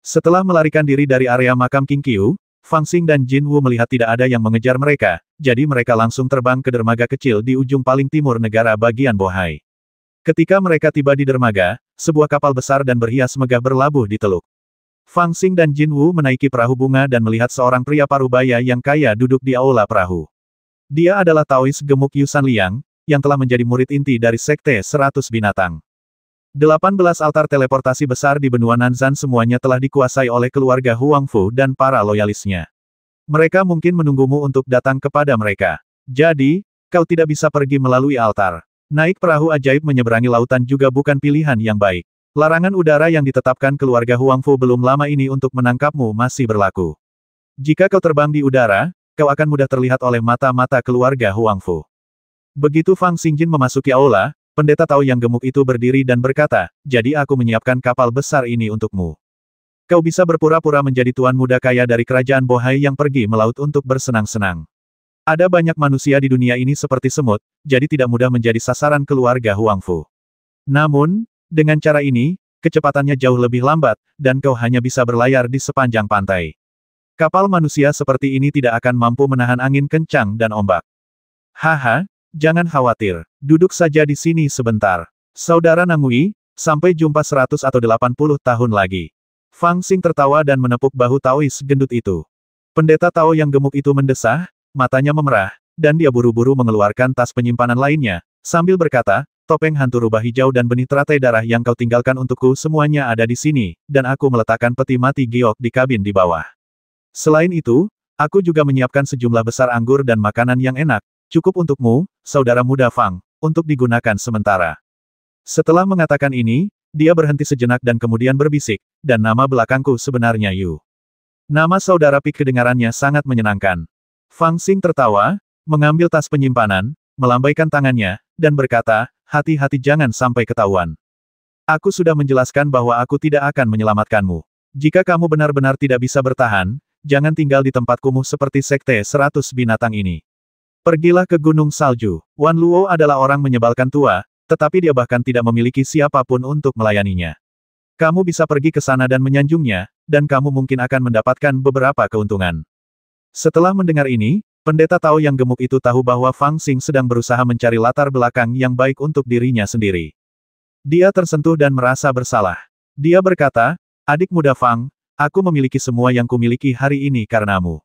Setelah melarikan diri dari area makam King Qiu, Fang Xing dan Jin Wu melihat tidak ada yang mengejar mereka, jadi mereka langsung terbang ke dermaga kecil di ujung paling timur negara bagian Bohai. Ketika mereka tiba di dermaga, sebuah kapal besar dan berhias megah berlabuh di teluk. Fang Xing dan Jin Wu menaiki perahu bunga dan melihat seorang pria parubaya yang kaya duduk di aula perahu. Dia adalah Taois gemuk Yusan Liang, yang telah menjadi murid inti dari Sekte 100 Binatang. 18 altar teleportasi besar di benua Nanzan semuanya telah dikuasai oleh keluarga Huang Fu dan para loyalisnya. Mereka mungkin menunggumu untuk datang kepada mereka. Jadi, kau tidak bisa pergi melalui altar. Naik perahu ajaib menyeberangi lautan juga bukan pilihan yang baik. Larangan udara yang ditetapkan keluarga Huang Fu belum lama ini untuk menangkapmu masih berlaku. Jika kau terbang di udara, kau akan mudah terlihat oleh mata-mata keluarga Huang Fu. Begitu Fang Xingjin memasuki aula, pendeta Tao yang gemuk itu berdiri dan berkata, jadi aku menyiapkan kapal besar ini untukmu. Kau bisa berpura-pura menjadi tuan muda kaya dari kerajaan Bohai yang pergi melaut untuk bersenang-senang. Ada banyak manusia di dunia ini seperti semut, jadi tidak mudah menjadi sasaran keluarga Huang Fu. Namun, dengan cara ini, kecepatannya jauh lebih lambat, dan kau hanya bisa berlayar di sepanjang pantai. Kapal manusia seperti ini tidak akan mampu menahan angin kencang dan ombak. Haha, jangan khawatir, duduk saja di sini sebentar. Saudara Nangui, sampai jumpa 100 atau 80 tahun lagi. Fang Xing tertawa dan menepuk bahu Taois gendut itu. Pendeta Tao yang gemuk itu mendesah, matanya memerah, dan dia buru-buru mengeluarkan tas penyimpanan lainnya, sambil berkata, topeng hantu rubah hijau dan benih teratai darah yang kau tinggalkan untukku semuanya ada di sini, dan aku meletakkan peti mati giok di kabin di bawah. Selain itu, aku juga menyiapkan sejumlah besar anggur dan makanan yang enak, cukup untukmu, saudara muda Fang, untuk digunakan sementara. Setelah mengatakan ini, dia berhenti sejenak dan kemudian berbisik, dan nama belakangku sebenarnya Yu. Nama saudara Pik kedengarannya sangat menyenangkan. Fang Xing tertawa, mengambil tas penyimpanan, melambaikan tangannya, dan berkata, hati-hati jangan sampai ketahuan. Aku sudah menjelaskan bahwa aku tidak akan menyelamatkanmu. Jika kamu benar-benar tidak bisa bertahan, jangan tinggal di tempat kumuh seperti Sekte 100 Binatang ini. Pergilah ke Gunung Salju. Wan Luo adalah orang menyebalkan tua, tetapi dia bahkan tidak memiliki siapapun untuk melayaninya. Kamu bisa pergi ke sana dan menyanjungnya, dan kamu mungkin akan mendapatkan beberapa keuntungan. Setelah mendengar ini, pendeta Tao yang gemuk itu tahu bahwa Fang Xing sedang berusaha mencari latar belakang yang baik untuk dirinya sendiri. Dia tersentuh dan merasa bersalah. Dia berkata, adik muda Fang, aku memiliki semua yang kumiliki hari ini karenamu.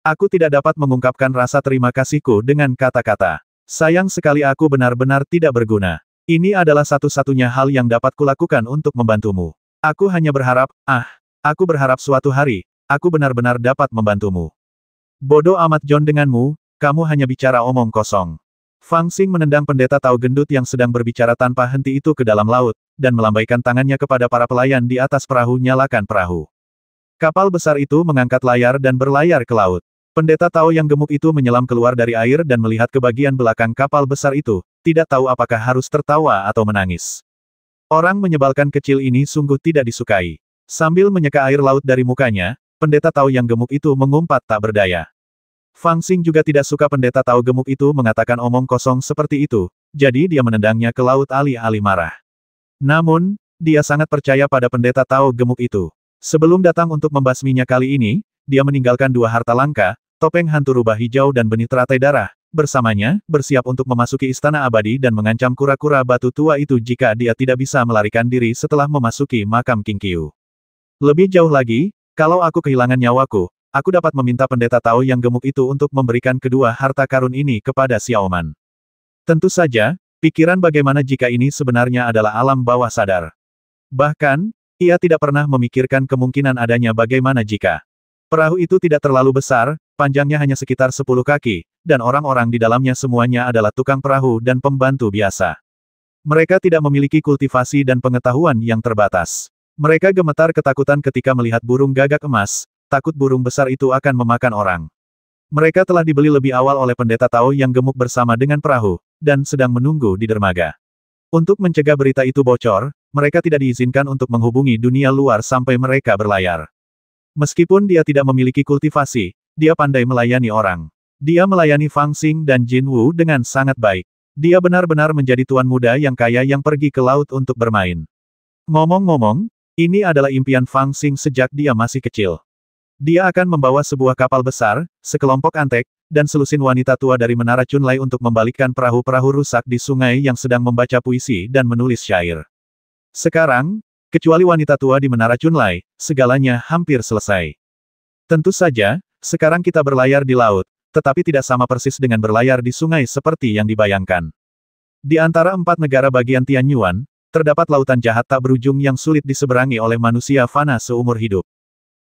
Aku tidak dapat mengungkapkan rasa terima kasihku dengan kata-kata. Sayang sekali aku benar-benar tidak berguna. Ini adalah satu-satunya hal yang dapat kulakukan untuk membantumu. Aku hanya berharap, aku berharap suatu hari, aku benar-benar dapat membantumu. Bodoh amat John denganmu, kamu hanya bicara omong kosong. Fang Xing menendang pendeta Tao gendut yang sedang berbicara tanpa henti itu ke dalam laut, dan melambaikan tangannya kepada para pelayan di atas perahu nyalakan perahu. Kapal besar itu mengangkat layar dan berlayar ke laut. Pendeta Tao yang gemuk itu menyelam keluar dari air dan melihat ke bagian belakang kapal besar itu, tidak tahu apakah harus tertawa atau menangis. Orang menyebalkan kecil ini sungguh tidak disukai. Sambil menyeka air laut dari mukanya, pendeta Tao yang gemuk itu mengumpat tak berdaya. Fang Xing juga tidak suka pendeta Tao gemuk itu mengatakan omong kosong seperti itu, jadi dia menendangnya ke laut alih-alih marah. Namun, dia sangat percaya pada pendeta Tao gemuk itu. Sebelum datang untuk membasminya kali ini, dia meninggalkan dua harta langka, topeng hantu rubah hijau dan benih teratai darah, bersamanya, bersiap untuk memasuki istana abadi dan mengancam kura-kura batu tua itu jika dia tidak bisa melarikan diri setelah memasuki makam King Qiu. Lebih jauh lagi, kalau aku kehilangan nyawaku, aku dapat meminta pendeta Tao yang gemuk itu untuk memberikan kedua harta karun ini kepada Xiaoman. Tentu saja, pikiran bagaimana jika ini sebenarnya adalah alam bawah sadar. Bahkan, ia tidak pernah memikirkan kemungkinan adanya bagaimana jika perahu itu tidak terlalu besar, panjangnya hanya sekitar 10 kaki, dan orang-orang di dalamnya semuanya adalah tukang perahu dan pembantu biasa. Mereka tidak memiliki kultivasi dan pengetahuan yang terbatas. Mereka gemetar ketakutan ketika melihat burung gagak emas, takut burung besar itu akan memakan orang. Mereka telah dibeli lebih awal oleh pendeta Tao yang gemuk bersama dengan perahu, dan sedang menunggu di dermaga. Untuk mencegah berita itu bocor, mereka tidak diizinkan untuk menghubungi dunia luar sampai mereka berlayar. Meskipun dia tidak memiliki kultivasi, dia pandai melayani orang. Dia melayani Fang Xing dan Jin Wu dengan sangat baik. Dia benar-benar menjadi tuan muda yang kaya yang pergi ke laut untuk bermain. Ngomong-ngomong, Ini adalah impian Fang Xing sejak dia masih kecil. Dia akan membawa sebuah kapal besar, sekelompok antek, dan selusin wanita tua dari Menara Chunlai untuk membalikkan perahu-perahu rusak di sungai yang sedang membaca puisi dan menulis syair. Sekarang, kecuali wanita tua di Menara Chunlai, segalanya hampir selesai. Tentu saja, sekarang kita berlayar di laut, tetapi tidak sama persis dengan berlayar di sungai seperti yang dibayangkan. Di antara 4 negara bagian Tianyuan, terdapat lautan jahat tak berujung yang sulit diseberangi oleh manusia fana seumur hidup.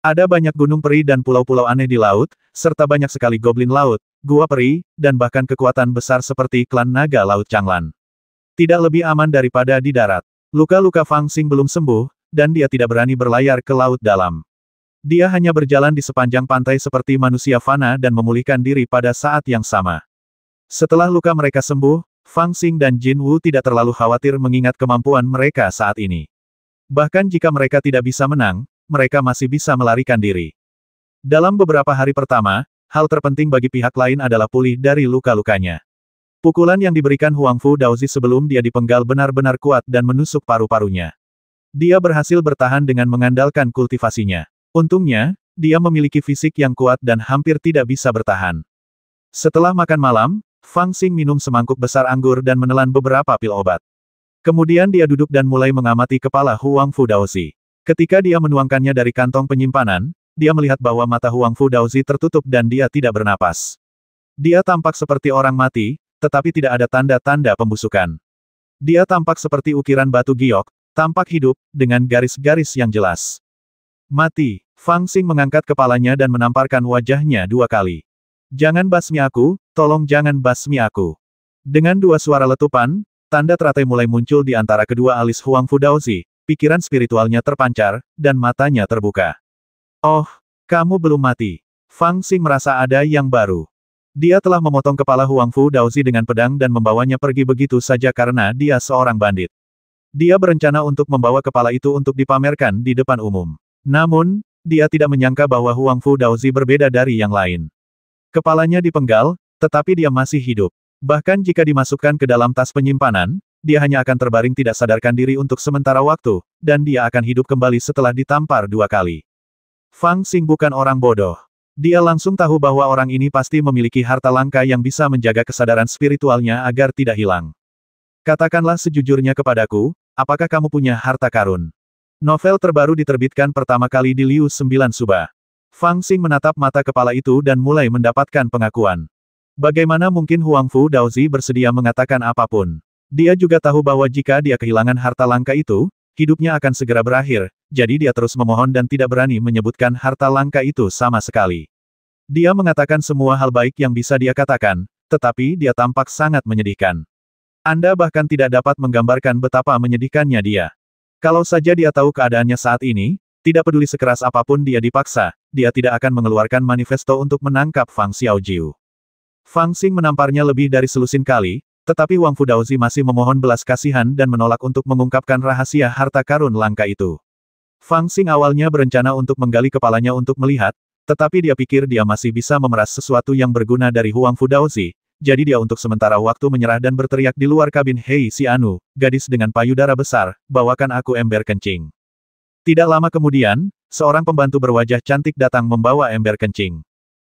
Ada banyak gunung peri dan pulau-pulau aneh di laut, serta banyak sekali goblin laut, gua peri, dan bahkan kekuatan besar seperti klan naga laut Changlan. Tidak lebih aman daripada di darat. Luka-luka Fang Xing belum sembuh, dan dia tidak berani berlayar ke laut dalam. Dia hanya berjalan di sepanjang pantai seperti manusia fana dan memulihkan diri pada saat yang sama. Setelah luka mereka sembuh, Fang Xing dan Jin Wu tidak terlalu khawatir mengingat kemampuan mereka saat ini. Bahkan jika mereka tidak bisa menang, mereka masih bisa melarikan diri. Dalam beberapa hari pertama, hal terpenting bagi pihak lain adalah pulih dari luka-lukanya. Pukulan yang diberikan Huang Fu Daozi sebelum dia dipenggal benar-benar kuat dan menusuk paru-parunya. Dia berhasil bertahan dengan mengandalkan kultivasinya. Untungnya, dia memiliki fisik yang kuat dan hampir tidak bisa bertahan. Setelah makan malam, Fang Xing minum semangkuk besar anggur dan menelan beberapa pil obat. Kemudian dia duduk dan mulai mengamati kepala Huang Fu Daozi. Ketika dia menuangkannya dari kantong penyimpanan, dia melihat bahwa mata Huang Fu Daozi tertutup dan dia tidak bernapas. Dia tampak seperti orang mati, tetapi tidak ada tanda-tanda pembusukan. Dia tampak seperti ukiran batu giok, tampak hidup, dengan garis-garis yang jelas. Mati. Fang Xing mengangkat kepalanya dan menamparkan wajahnya 2 kali. Jangan basmi aku, tolong jangan basmi aku. Dengan 2 suara letupan, tanda teratai mulai muncul di antara kedua alis Huang Fu Daozi. Pikiran spiritualnya terpancar, dan matanya terbuka. Oh, kamu belum mati. Fang Xing merasa ada yang baru. Dia telah memotong kepala Huang Fu Daozi dengan pedang dan membawanya pergi begitu saja karena dia seorang bandit. Dia berencana untuk membawa kepala itu untuk dipamerkan di depan umum. Namun, dia tidak menyangka bahwa Huang Fu Daozi berbeda dari yang lain. Kepalanya dipenggal, tetapi dia masih hidup. Bahkan jika dimasukkan ke dalam tas penyimpanan, dia hanya akan terbaring tidak sadarkan diri untuk sementara waktu, dan dia akan hidup kembali setelah ditampar 2 kali. Fang Xing bukan orang bodoh. Dia langsung tahu bahwa orang ini pasti memiliki harta langka yang bisa menjaga kesadaran spiritualnya agar tidak hilang. Katakanlah sejujurnya kepadaku, apakah kamu punya harta karun? Novel terbaru diterbitkan pertama kali di Liu 9 Suba. Fang Xing menatap mata kepala itu dan mulai mendapatkan pengakuan. Bagaimana mungkin Huang Fu Daozi bersedia mengatakan apapun? Dia juga tahu bahwa jika dia kehilangan harta langka itu, hidupnya akan segera berakhir, jadi dia terus memohon dan tidak berani menyebutkan harta langka itu sama sekali. Dia mengatakan semua hal baik yang bisa dia katakan, tetapi dia tampak sangat menyedihkan. Anda bahkan tidak dapat menggambarkan betapa menyedihkannya dia. Kalau saja dia tahu keadaannya saat ini, tidak peduli sekeras apapun dia dipaksa, dia tidak akan mengeluarkan manifesto untuk menangkap Fang Xiaojiu. Fang Xing menamparnya lebih dari selusin kali, tetapi Huang Fu Daozi masih memohon belas kasihan dan menolak untuk mengungkapkan rahasia harta karun langka itu. Fang Xing awalnya berencana untuk menggali kepalanya untuk melihat, tetapi dia pikir dia masih bisa memeras sesuatu yang berguna dari Huang Fu Daozi, jadi dia untuk sementara waktu menyerah dan berteriak di luar kabin, "Hei si Anu, gadis dengan payudara besar, bawakan aku ember kencing." Tidak lama kemudian, seorang pembantu berwajah cantik datang membawa ember kencing.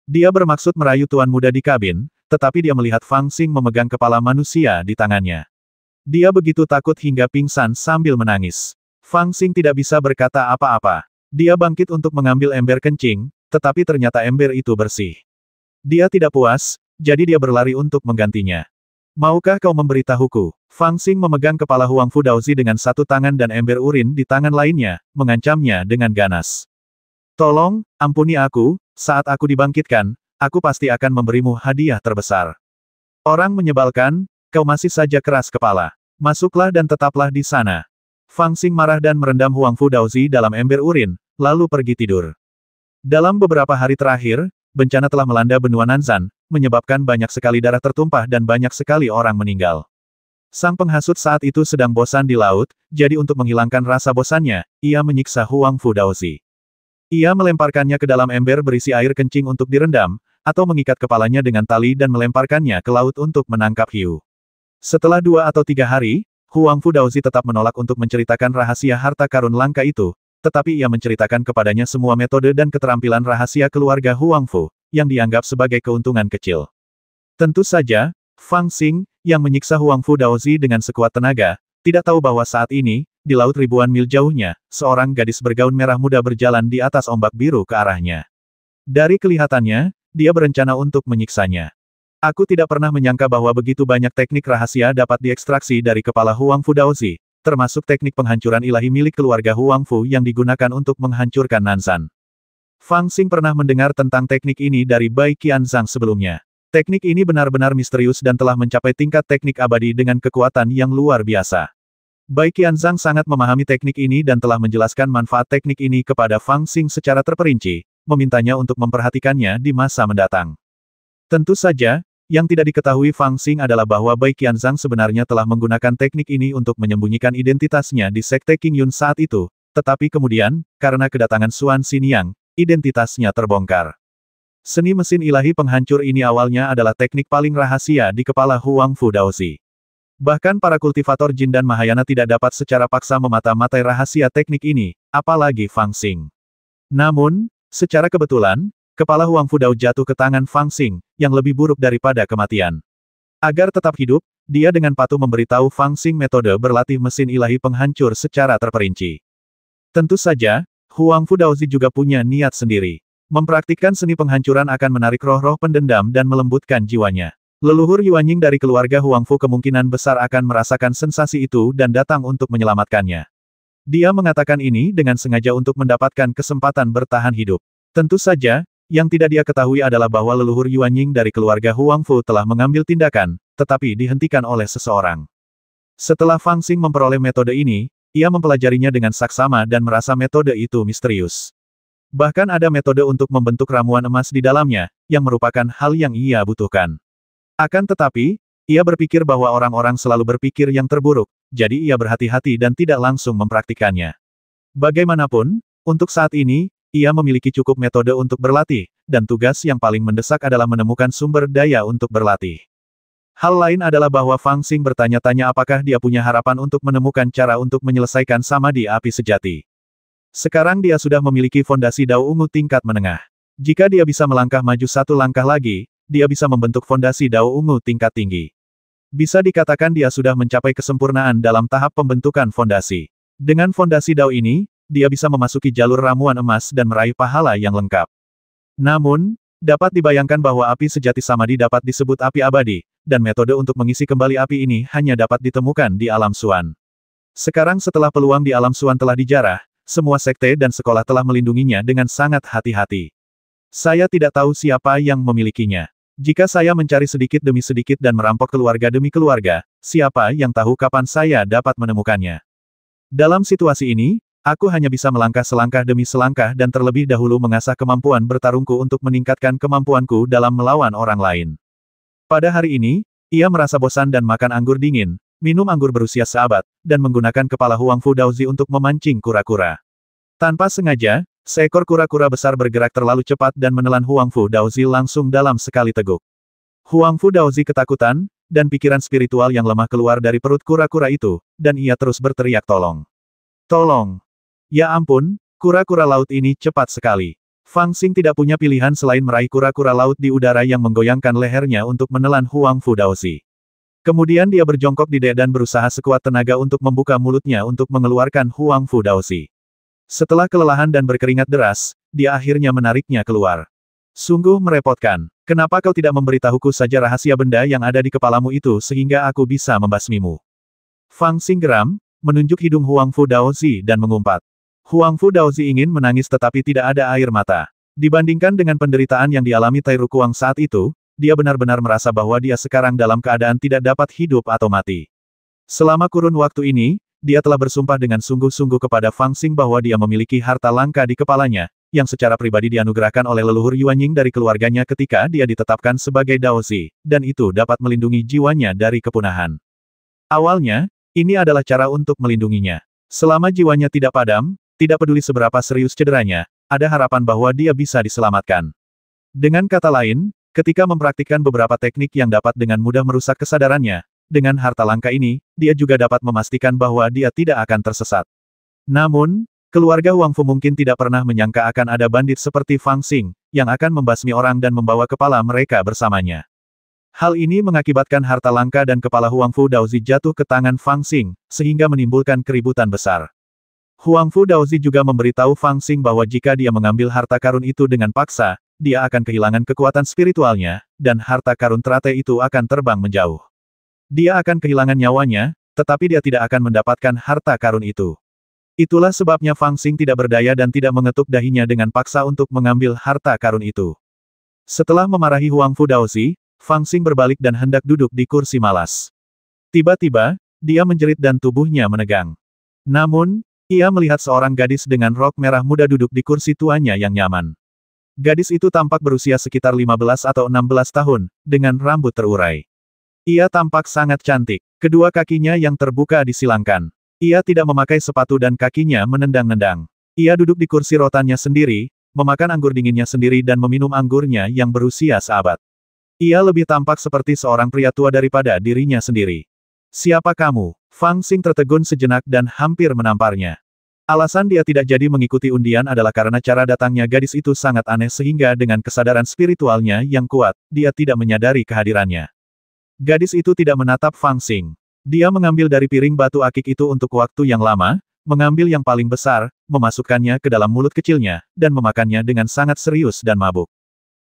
Dia bermaksud merayu tuan muda di kabin, tetapi dia melihat Fang Xing memegang kepala manusia di tangannya. Dia begitu takut hingga pingsan sambil menangis. Fang Xing tidak bisa berkata apa-apa. Dia bangkit untuk mengambil ember kencing, tetapi ternyata ember itu bersih. Dia tidak puas, jadi dia berlari untuk menggantinya. Maukah kau memberitahuku? Fang Xing memegang kepala Huang Fu Daozi dengan satu tangan dan ember urin di tangan lainnya, mengancamnya dengan ganas. Tolong, ampuni aku, saat aku dibangkitkan, aku pasti akan memberimu hadiah terbesar. Orang menyebalkan, kau masih saja keras kepala. Masuklah dan tetaplah di sana. Fang Xing marah dan merendam Huang Fu Daozi dalam ember urin, lalu pergi tidur. Dalam beberapa hari terakhir, bencana telah melanda benua Nanzan, menyebabkan banyak sekali darah tertumpah dan banyak sekali orang meninggal. Sang penghasut saat itu sedang bosan di laut, jadi untuk menghilangkan rasa bosannya, ia menyiksa Huang Fu Daozi. Ia melemparkannya ke dalam ember berisi air kencing untuk direndam, atau mengikat kepalanya dengan tali dan melemparkannya ke laut untuk menangkap hiu. Setelah 2 atau 3 hari, Huang Fu Daozi tetap menolak untuk menceritakan rahasia harta karun langka itu, tetapi ia menceritakan kepadanya semua metode dan keterampilan rahasia keluarga Huangfu, yang dianggap sebagai keuntungan kecil. Tentu saja, Fang Xing, yang menyiksa Huangfu Daozi dengan sekuat tenaga, tidak tahu bahwa saat ini, di laut ribuan mil jauhnya, seorang gadis bergaun merah muda berjalan di atas ombak biru ke arahnya. Dari kelihatannya, dia berencana untuk menyiksanya. Aku tidak pernah menyangka bahwa begitu banyak teknik rahasia dapat diekstraksi dari kepala Huangfu Daozi, termasuk teknik penghancuran ilahi milik keluarga Huangfu yang digunakan untuk menghancurkan Nanzan. Fang Xing pernah mendengar tentang teknik ini dari Bai Qianzhang sebelumnya. Teknik ini benar-benar misterius dan telah mencapai tingkat teknik abadi dengan kekuatan yang luar biasa. Bai Qianzhang sangat memahami teknik ini dan telah menjelaskan manfaat teknik ini kepada Fang Xing secara terperinci, memintanya untuk memperhatikannya di masa mendatang. Tentu saja, yang tidak diketahui Fang Xing adalah bahwa Bai Qianzhang sebenarnya telah menggunakan teknik ini untuk menyembunyikan identitasnya di Sekte Qingyun saat itu, tetapi kemudian, karena kedatangan Xuan Xiniang, identitasnya terbongkar. Seni mesin ilahi penghancur ini awalnya adalah teknik paling rahasia di kepala Huangfu Daozi. Bahkan para kultivator Jin dan Mahayana tidak dapat secara paksa memata-matai rahasia teknik ini, apalagi Fang Xing. Namun, secara kebetulan, kepala Huangfu Dao jatuh ke tangan Fang Xing, yang lebih buruk daripada kematian. Agar tetap hidup, dia dengan patuh memberitahu Fang Xing metode berlatih mesin ilahi penghancur secara terperinci. Tentu saja, Huangfu Daozi juga punya niat sendiri. Mempraktikkan seni penghancuran akan menarik roh-roh pendendam dan melembutkan jiwanya. Leluhur Yuanying dari keluarga Huangfu kemungkinan besar akan merasakan sensasi itu dan datang untuk menyelamatkannya. Dia mengatakan ini dengan sengaja untuk mendapatkan kesempatan bertahan hidup. Tentu saja, yang tidak dia ketahui adalah bahwa leluhur Yuanying dari keluarga Huangfu telah mengambil tindakan, tetapi dihentikan oleh seseorang. Setelah Fang Xing memperoleh metode ini, ia mempelajarinya dengan saksama dan merasa metode itu misterius. Bahkan ada metode untuk membentuk ramuan emas di dalamnya, yang merupakan hal yang ia butuhkan. Akan tetapi, ia berpikir bahwa orang-orang selalu berpikir yang terburuk, jadi ia berhati-hati dan tidak langsung mempraktikkannya. Bagaimanapun, untuk saat ini, ia memiliki cukup metode untuk berlatih, dan tugas yang paling mendesak adalah menemukan sumber daya untuk berlatih. Hal lain adalah bahwa Fang Xing bertanya-tanya apakah dia punya harapan untuk menemukan cara untuk menyelesaikan samadhi api sejati. Sekarang dia sudah memiliki fondasi Dao Ungu tingkat menengah. Jika dia bisa melangkah maju satu langkah lagi, dia bisa membentuk fondasi Dao Ungu tingkat tinggi. Bisa dikatakan dia sudah mencapai kesempurnaan dalam tahap pembentukan fondasi. Dengan fondasi Dao ini, dia bisa memasuki jalur ramuan emas dan meraih pahala yang lengkap. Namun, dapat dibayangkan bahwa api sejati samadhi dapat disebut api abadi, dan metode untuk mengisi kembali api ini hanya dapat ditemukan di alam Xuan. Sekarang setelah peluang di alam Xuan telah dijarah, semua sekte dan sekolah telah melindunginya dengan sangat hati-hati. Saya tidak tahu siapa yang memilikinya. Jika saya mencari sedikit demi sedikit dan merampok keluarga demi keluarga, siapa yang tahu kapan saya dapat menemukannya? Dalam situasi ini, aku hanya bisa melangkah selangkah demi selangkah dan terlebih dahulu mengasah kemampuan bertarungku untuk meningkatkan kemampuanku dalam melawan orang lain. Pada hari ini, ia merasa bosan dan makan anggur dingin, minum anggur berusia seabad, dan menggunakan kepala Huangfu Daozi untuk memancing kura-kura. Tanpa sengaja, seekor kura-kura besar bergerak terlalu cepat dan menelan Huangfu Daozi langsung dalam sekali teguk. Huangfu Daozi ketakutan, dan pikiran spiritual yang lemah keluar dari perut kura-kura itu, dan ia terus berteriak tolong. Tolong! Ya ampun, kura-kura laut ini cepat sekali. Fang Xing tidak punya pilihan selain meraih kura-kura laut di udara yang menggoyangkan lehernya untuk menelan Huangfu Daozi. Kemudian dia berjongkok di dek dan berusaha sekuat tenaga untuk membuka mulutnya untuk mengeluarkan Huangfu Daozi. Setelah kelelahan dan berkeringat deras, dia akhirnya menariknya keluar. Sungguh merepotkan. Kenapa kau tidak memberitahuku saja rahasia benda yang ada di kepalamu itu sehingga aku bisa membasmimu? Fang Xing geram, menunjuk hidung Huangfu Daozi dan mengumpat. Huangfu Daozi ingin menangis tetapi tidak ada air mata. Dibandingkan dengan penderitaan yang dialami Tai Rukuang saat itu, dia benar-benar merasa bahwa dia sekarang dalam keadaan tidak dapat hidup atau mati. Selama kurun waktu ini, dia telah bersumpah dengan sungguh-sungguh kepada Fang Xing bahwa dia memiliki harta langka di kepalanya, yang secara pribadi dianugerahkan oleh leluhur Yuanying dari keluarganya ketika dia ditetapkan sebagai Daozi, dan itu dapat melindungi jiwanya dari kepunahan. Awalnya, ini adalah cara untuk melindunginya. Selama jiwanya tidak padam, tidak peduli seberapa serius cederanya, ada harapan bahwa dia bisa diselamatkan. Dengan kata lain, ketika mempraktikkan beberapa teknik yang dapat dengan mudah merusak kesadarannya, dengan harta langka ini, dia juga dapat memastikan bahwa dia tidak akan tersesat. Namun, Keluarga Huang Fu mungkin tidak pernah menyangka akan ada bandit seperti Fang Xing, yang akan membasmi orang dan membawa kepala mereka bersamanya. Hal ini mengakibatkan harta langka dan kepala Huang Fu Daozi jatuh ke tangan Fang Xing, sehingga menimbulkan keributan besar. Huang Fu Daozi juga memberitahu Fang Xing bahwa jika dia mengambil harta karun itu dengan paksa, dia akan kehilangan kekuatan spiritualnya, dan harta karun teratai itu akan terbang menjauh. Dia akan kehilangan nyawanya, tetapi dia tidak akan mendapatkan harta karun itu. Itulah sebabnya Fang Xing tidak berdaya dan tidak mengetuk dahinya dengan paksa untuk mengambil harta karun itu. Setelah memarahi Huang Fu Daozi, Fang Xing berbalik dan hendak duduk di kursi malas. Tiba-tiba, dia menjerit dan tubuhnya menegang. Namun, ia melihat seorang gadis dengan rok merah muda duduk di kursi tuanya yang nyaman. Gadis itu tampak berusia sekitar 15 atau 16 tahun, dengan rambut terurai. Ia tampak sangat cantik, kedua kakinya yang terbuka disilangkan. Ia tidak memakai sepatu dan kakinya menendang-nendang. Ia duduk di kursi rotannya sendiri, memakan anggur dinginnya sendiri dan meminum anggurnya yang berusia seabad. Ia lebih tampak seperti seorang pria tua daripada dirinya sendiri. Siapa kamu? Fang Xing tertegun sejenak dan hampir menamparnya. Alasan dia tidak jadi mengikuti undian adalah karena cara datangnya gadis itu sangat aneh sehingga dengan kesadaran spiritualnya yang kuat, dia tidak menyadari kehadirannya. Gadis itu tidak menatap Fang Xing. Dia mengambil dari piring batu akik itu untuk waktu yang lama, mengambil yang paling besar, memasukkannya ke dalam mulut kecilnya, dan memakannya dengan sangat serius dan mabuk.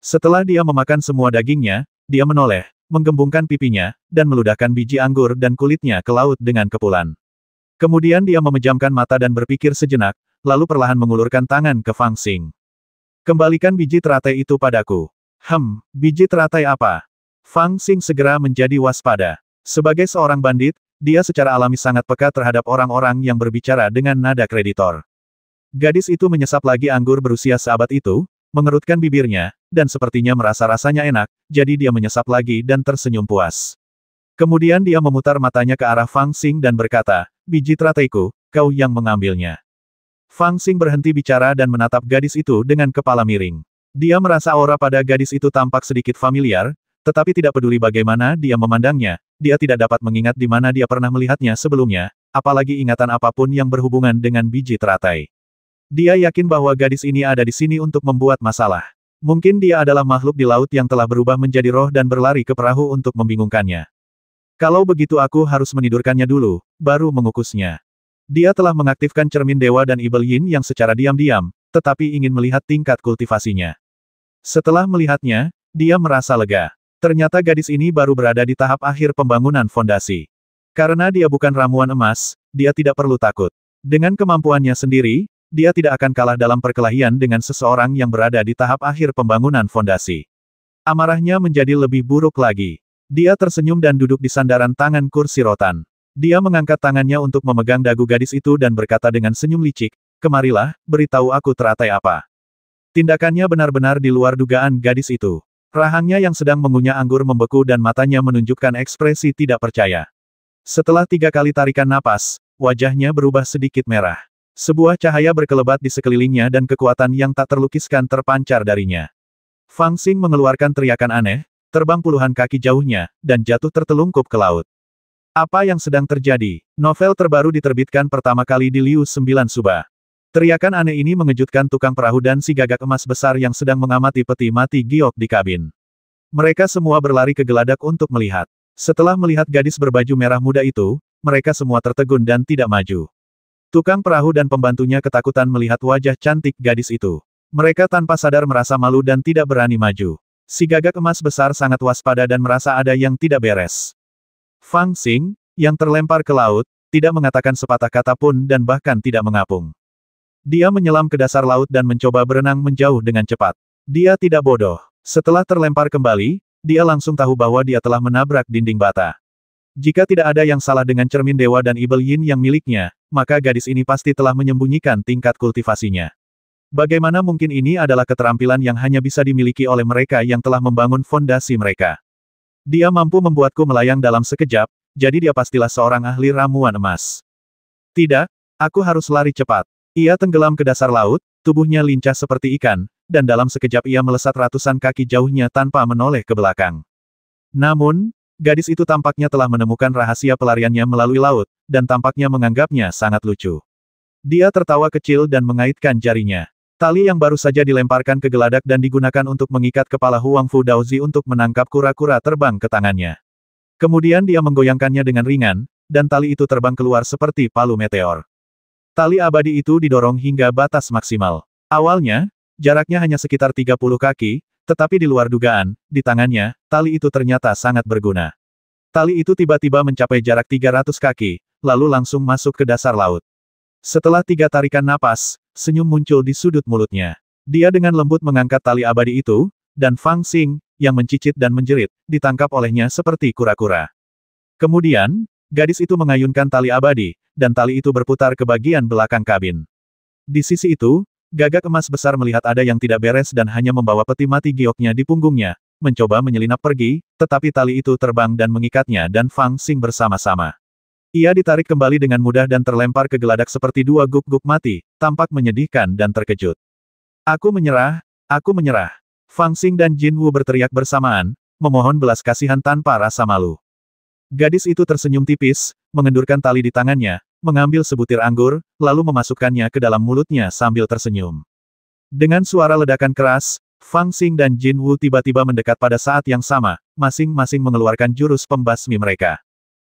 Setelah dia memakan semua dagingnya, dia menoleh, menggembungkan pipinya, dan meludahkan biji anggur dan kulitnya ke laut dengan kepulan. Kemudian dia memejamkan mata dan berpikir sejenak, lalu perlahan mengulurkan tangan ke Fang Xing. Kembalikan biji teratai itu padaku. Biji teratai apa? Fang Xing segera menjadi waspada. Sebagai seorang bandit, dia secara alami sangat peka terhadap orang-orang yang berbicara dengan nada kreditor. Gadis itu menyesap lagi anggur berusia seabad itu, mengerutkan bibirnya, dan sepertinya merasa rasanya enak, jadi dia menyesap lagi dan tersenyum puas. Kemudian dia memutar matanya ke arah Fang Xing dan berkata, biji terataiku, kau yang mengambilnya. Fang Xing berhenti bicara dan menatap gadis itu dengan kepala miring. Dia merasa aura pada gadis itu tampak sedikit familiar, tetapi tidak peduli bagaimana dia memandangnya, dia tidak dapat mengingat di mana dia pernah melihatnya sebelumnya, apalagi ingatan apapun yang berhubungan dengan biji teratai. Dia yakin bahwa gadis ini ada di sini untuk membuat masalah. Mungkin dia adalah makhluk di laut yang telah berubah menjadi roh dan berlari ke perahu untuk membingungkannya. Kalau begitu aku harus menidurkannya dulu, baru mengukusnya. Dia telah mengaktifkan cermin dewa dan Ibel Yin yang secara diam-diam, tetapi ingin melihat tingkat kultivasinya. Setelah melihatnya, dia merasa lega. Ternyata gadis ini baru berada di tahap akhir pembangunan fondasi. Karena dia bukan ramuan emas, dia tidak perlu takut. Dengan kemampuannya sendiri, dia tidak akan kalah dalam perkelahian dengan seseorang yang berada di tahap akhir pembangunan fondasi. Amarahnya menjadi lebih buruk lagi. Dia tersenyum dan duduk di sandaran tangan kursi rotan. Dia mengangkat tangannya untuk memegang dagu gadis itu dan berkata dengan senyum licik, kemarilah, beritahu aku teratai apa. Tindakannya benar-benar di luar dugaan gadis itu. Rahangnya yang sedang mengunyah anggur membeku dan matanya menunjukkan ekspresi tidak percaya. Setelah 3 kali tarikan napas, wajahnya berubah sedikit merah. Sebuah cahaya berkelebat di sekelilingnya dan kekuatan yang tak terlukiskan terpancar darinya. Fang Xing mengeluarkan teriakan aneh, terbang puluhan kaki jauhnya, dan jatuh tertelungkup ke laut. Apa yang sedang terjadi? Novel terbaru diterbitkan pertama kali di Liu 9 Suba. Teriakan aneh ini mengejutkan tukang perahu dan si gagak emas besar yang sedang mengamati peti mati giok di kabin. Mereka semua berlari ke geladak untuk melihat. Setelah melihat gadis berbaju merah muda itu, mereka semua tertegun dan tidak maju. Tukang perahu dan pembantunya ketakutan melihat wajah cantik gadis itu. Mereka tanpa sadar merasa malu dan tidak berani maju. Si gagak emas besar sangat waspada dan merasa ada yang tidak beres. Fang Xing, yang terlempar ke laut, tidak mengatakan sepatah kata pun dan bahkan tidak mengapung. Dia menyelam ke dasar laut dan mencoba berenang menjauh dengan cepat. Dia tidak bodoh. Setelah terlempar kembali, dia langsung tahu bahwa dia telah menabrak dinding bata. Jika tidak ada yang salah dengan cermin dewa dan Ibel Yin yang miliknya, maka gadis ini pasti telah menyembunyikan tingkat kultivasinya. Bagaimana mungkin ini adalah keterampilan yang hanya bisa dimiliki oleh mereka yang telah membangun fondasi mereka? Dia mampu membuatku melayang dalam sekejap, jadi dia pastilah seorang ahli ramuan emas. Tidak, aku harus lari cepat. Ia tenggelam ke dasar laut, tubuhnya lincah seperti ikan, dan dalam sekejap ia melesat ratusan kaki jauhnya tanpa menoleh ke belakang. Namun, gadis itu tampaknya telah menemukan rahasia pelariannya melalui laut, dan tampaknya menganggapnya sangat lucu. Dia tertawa kecil dan mengaitkan jarinya. Tali yang baru saja dilemparkan ke geladak dan digunakan untuk mengikat kepala Huang Fu Daozi untuk menangkap kura-kura terbang ke tangannya. Kemudian dia menggoyangkannya dengan ringan, dan tali itu terbang keluar seperti palu meteor. Tali abadi itu didorong hingga batas maksimal. Awalnya, jaraknya hanya sekitar 30 kaki, tetapi di luar dugaan, di tangannya, tali itu ternyata sangat berguna. Tali itu tiba-tiba mencapai jarak 300 kaki, lalu langsung masuk ke dasar laut. Setelah 3 tarikan napas, senyum muncul di sudut mulutnya. Dia dengan lembut mengangkat tali abadi itu, dan Fang Xing, yang mencicit dan menjerit, ditangkap olehnya seperti kura-kura. Kemudian, gadis itu mengayunkan tali abadi, dan tali itu berputar ke bagian belakang kabin. Di sisi itu, gagak emas besar melihat ada yang tidak beres dan hanya membawa peti mati gioknya di punggungnya, mencoba menyelinap pergi, tetapi tali itu terbang dan mengikatnya dan Fang Xing bersama-sama. Ia ditarik kembali dengan mudah dan terlempar ke geladak seperti 2 guk-guk mati, tampak menyedihkan dan terkejut. Aku menyerah, aku menyerah. Fang Xing dan Jin Wu berteriak bersamaan, memohon belas kasihan tanpa rasa malu. Gadis itu tersenyum tipis, mengendurkan tali di tangannya, mengambil sebutir anggur, lalu memasukkannya ke dalam mulutnya sambil tersenyum. Dengan suara ledakan keras, Fang Xing dan Jin Wu tiba-tiba mendekat pada saat yang sama, masing-masing mengeluarkan jurus pembasmi mereka.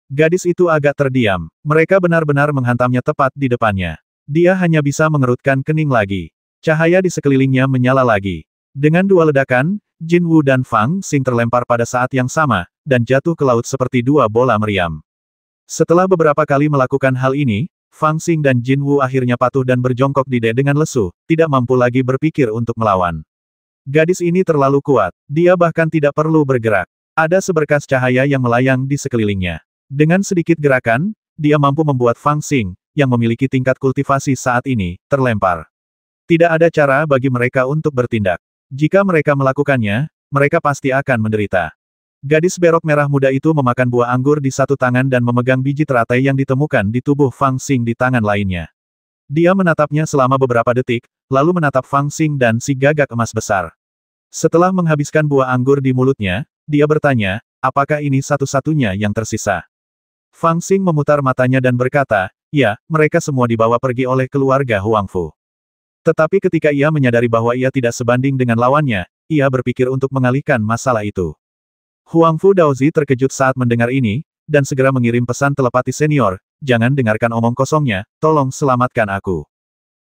Gadis itu agak terdiam. Mereka benar-benar menghantamnya tepat di depannya. Dia hanya bisa mengerutkan kening lagi. Cahaya di sekelilingnya menyala lagi. Dengan 2 ledakan, Jin Wu dan Fang Xing terlempar pada saat yang sama, dan jatuh ke laut seperti 2 bola meriam. Setelah beberapa kali melakukan hal ini, Fang Xing dan Jin Wu akhirnya patuh dan berjongkok di dengan lesu, tidak mampu lagi berpikir untuk melawan. Gadis ini terlalu kuat. Dia bahkan tidak perlu bergerak. Ada seberkas cahaya yang melayang di sekelilingnya. Dengan sedikit gerakan, dia mampu membuat Fang Xing, yang memiliki tingkat kultivasi saat ini, terlempar. Tidak ada cara bagi mereka untuk bertindak. Jika mereka melakukannya, mereka pasti akan menderita. Gadis berok merah muda itu memakan buah anggur di satu tangan dan memegang biji teratai yang ditemukan di tubuh Fang Xing di tangan lainnya. Dia menatapnya selama beberapa detik, lalu menatap Fang Xing dan si gagak emas besar. Setelah menghabiskan buah anggur di mulutnya, dia bertanya, apakah ini satu-satunya yang tersisa? Fang Xing memutar matanya dan berkata, ya, mereka semua dibawa pergi oleh keluarga Huang Fu. Tetapi ketika ia menyadari bahwa ia tidak sebanding dengan lawannya, ia berpikir untuk mengalihkan masalah itu. Huang Fu Daozi terkejut saat mendengar ini, dan segera mengirim pesan telepati senior, jangan dengarkan omong kosongnya, tolong selamatkan aku.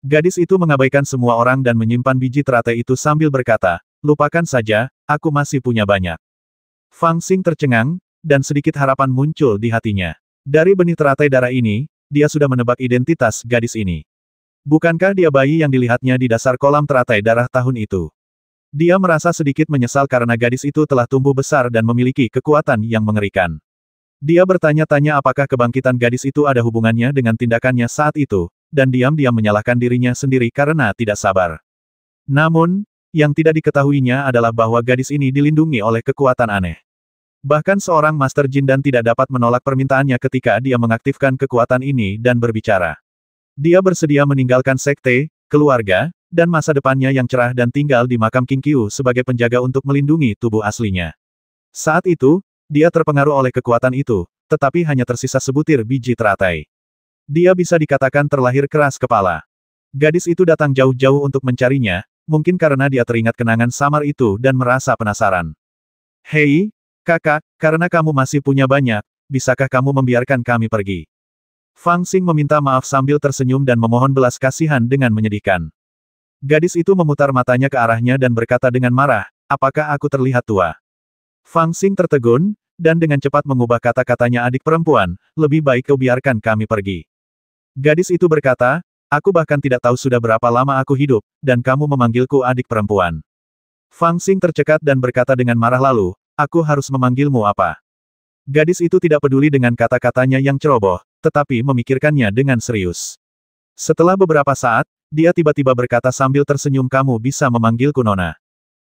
Gadis itu mengabaikan semua orang dan menyimpan biji teratai itu sambil berkata, lupakan saja, aku masih punya banyak. Fang Xing tercengang, dan sedikit harapan muncul di hatinya. Dari benih teratai darah ini, dia sudah menebak identitas gadis ini. Bukankah dia bayi yang dilihatnya di dasar kolam teratai darah tahun itu? Dia merasa sedikit menyesal karena gadis itu telah tumbuh besar dan memiliki kekuatan yang mengerikan. Dia bertanya-tanya apakah kebangkitan gadis itu ada hubungannya dengan tindakannya saat itu, dan diam-diam menyalahkan dirinya sendiri karena tidak sabar. Namun, yang tidak diketahuinya adalah bahwa gadis ini dilindungi oleh kekuatan aneh. Bahkan seorang Master Jin dan tidak dapat menolak permintaannya ketika dia mengaktifkan kekuatan ini dan berbicara. Dia bersedia meninggalkan sekte, keluarga, dan masa depannya yang cerah dan tinggal di makam King Qiu sebagai penjaga untuk melindungi tubuh aslinya. Saat itu, dia terpengaruh oleh kekuatan itu, tetapi hanya tersisa sebutir biji teratai. Dia bisa dikatakan terlahir keras kepala. Gadis itu datang jauh-jauh untuk mencarinya, mungkin karena dia teringat kenangan samar itu dan merasa penasaran. Hei, kakak, karena kamu masih punya banyak, bisakah kamu membiarkan kami pergi? Fang Xing meminta maaf sambil tersenyum dan memohon belas kasihan dengan menyedihkan. Gadis itu memutar matanya ke arahnya dan berkata dengan marah, apakah aku terlihat tua? Fang Xing tertegun, dan dengan cepat mengubah kata-katanya adik perempuan, lebih baik kau biarkan kami pergi. Gadis itu berkata, aku bahkan tidak tahu sudah berapa lama aku hidup, dan kamu memanggilku adik perempuan. Fang Xing tercekat dan berkata dengan marah lalu, aku harus memanggilmu apa? Gadis itu tidak peduli dengan kata-katanya yang ceroboh, tetapi memikirkannya dengan serius. Setelah beberapa saat, dia tiba-tiba berkata sambil tersenyum kamu bisa memanggilku Nona.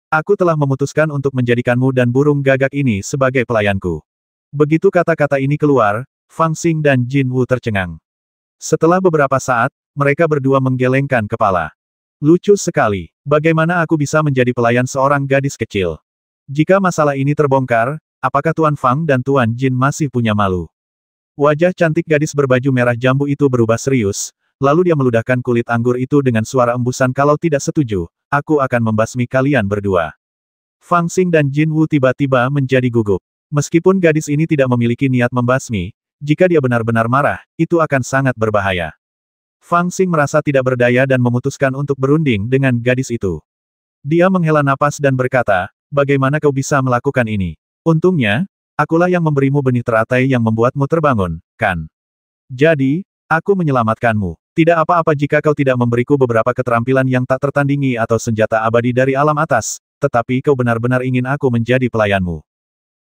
Aku telah memutuskan untuk menjadikanmu dan burung gagak ini sebagai pelayanku. Begitu kata-kata ini keluar, Fang Xing dan Jin Wu tercengang. Setelah beberapa saat, mereka berdua menggelengkan kepala. Lucu sekali, bagaimana aku bisa menjadi pelayan seorang gadis kecil? Jika masalah ini terbongkar, apakah Tuan Fang dan Tuan Jin masih punya malu? Wajah cantik gadis berbaju merah jambu itu berubah serius, lalu dia meludahkan kulit anggur itu dengan suara embusan. Kalau tidak setuju, aku akan membasmi kalian berdua. Fang Xing dan Jin Wu tiba-tiba menjadi gugup. Meskipun gadis ini tidak memiliki niat membasmi, jika dia benar-benar marah, itu akan sangat berbahaya. Fang Xing merasa tidak berdaya dan memutuskan untuk berunding dengan gadis itu. Dia menghela napas dan berkata, bagaimana kau bisa melakukan ini? Untungnya, akulah yang memberimu benih teratai yang membuatmu terbangun, kan? Jadi, aku menyelamatkanmu. Tidak apa-apa jika kau tidak memberiku beberapa keterampilan yang tak tertandingi atau senjata abadi dari alam atas, tetapi kau benar-benar ingin aku menjadi pelayanmu.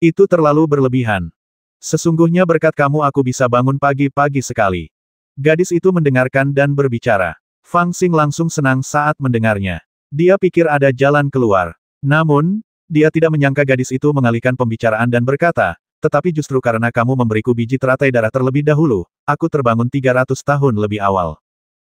Itu terlalu berlebihan. Sesungguhnya berkat kamu aku bisa bangun pagi-pagi sekali. Gadis itu mendengarkan dan berbicara. Fang Xing langsung senang saat mendengarnya. Dia pikir ada jalan keluar. Namun, dia tidak menyangka gadis itu mengalihkan pembicaraan dan berkata, tetapi justru karena kamu memberiku biji teratai darah terlebih dahulu, aku terbangun 300 tahun lebih awal.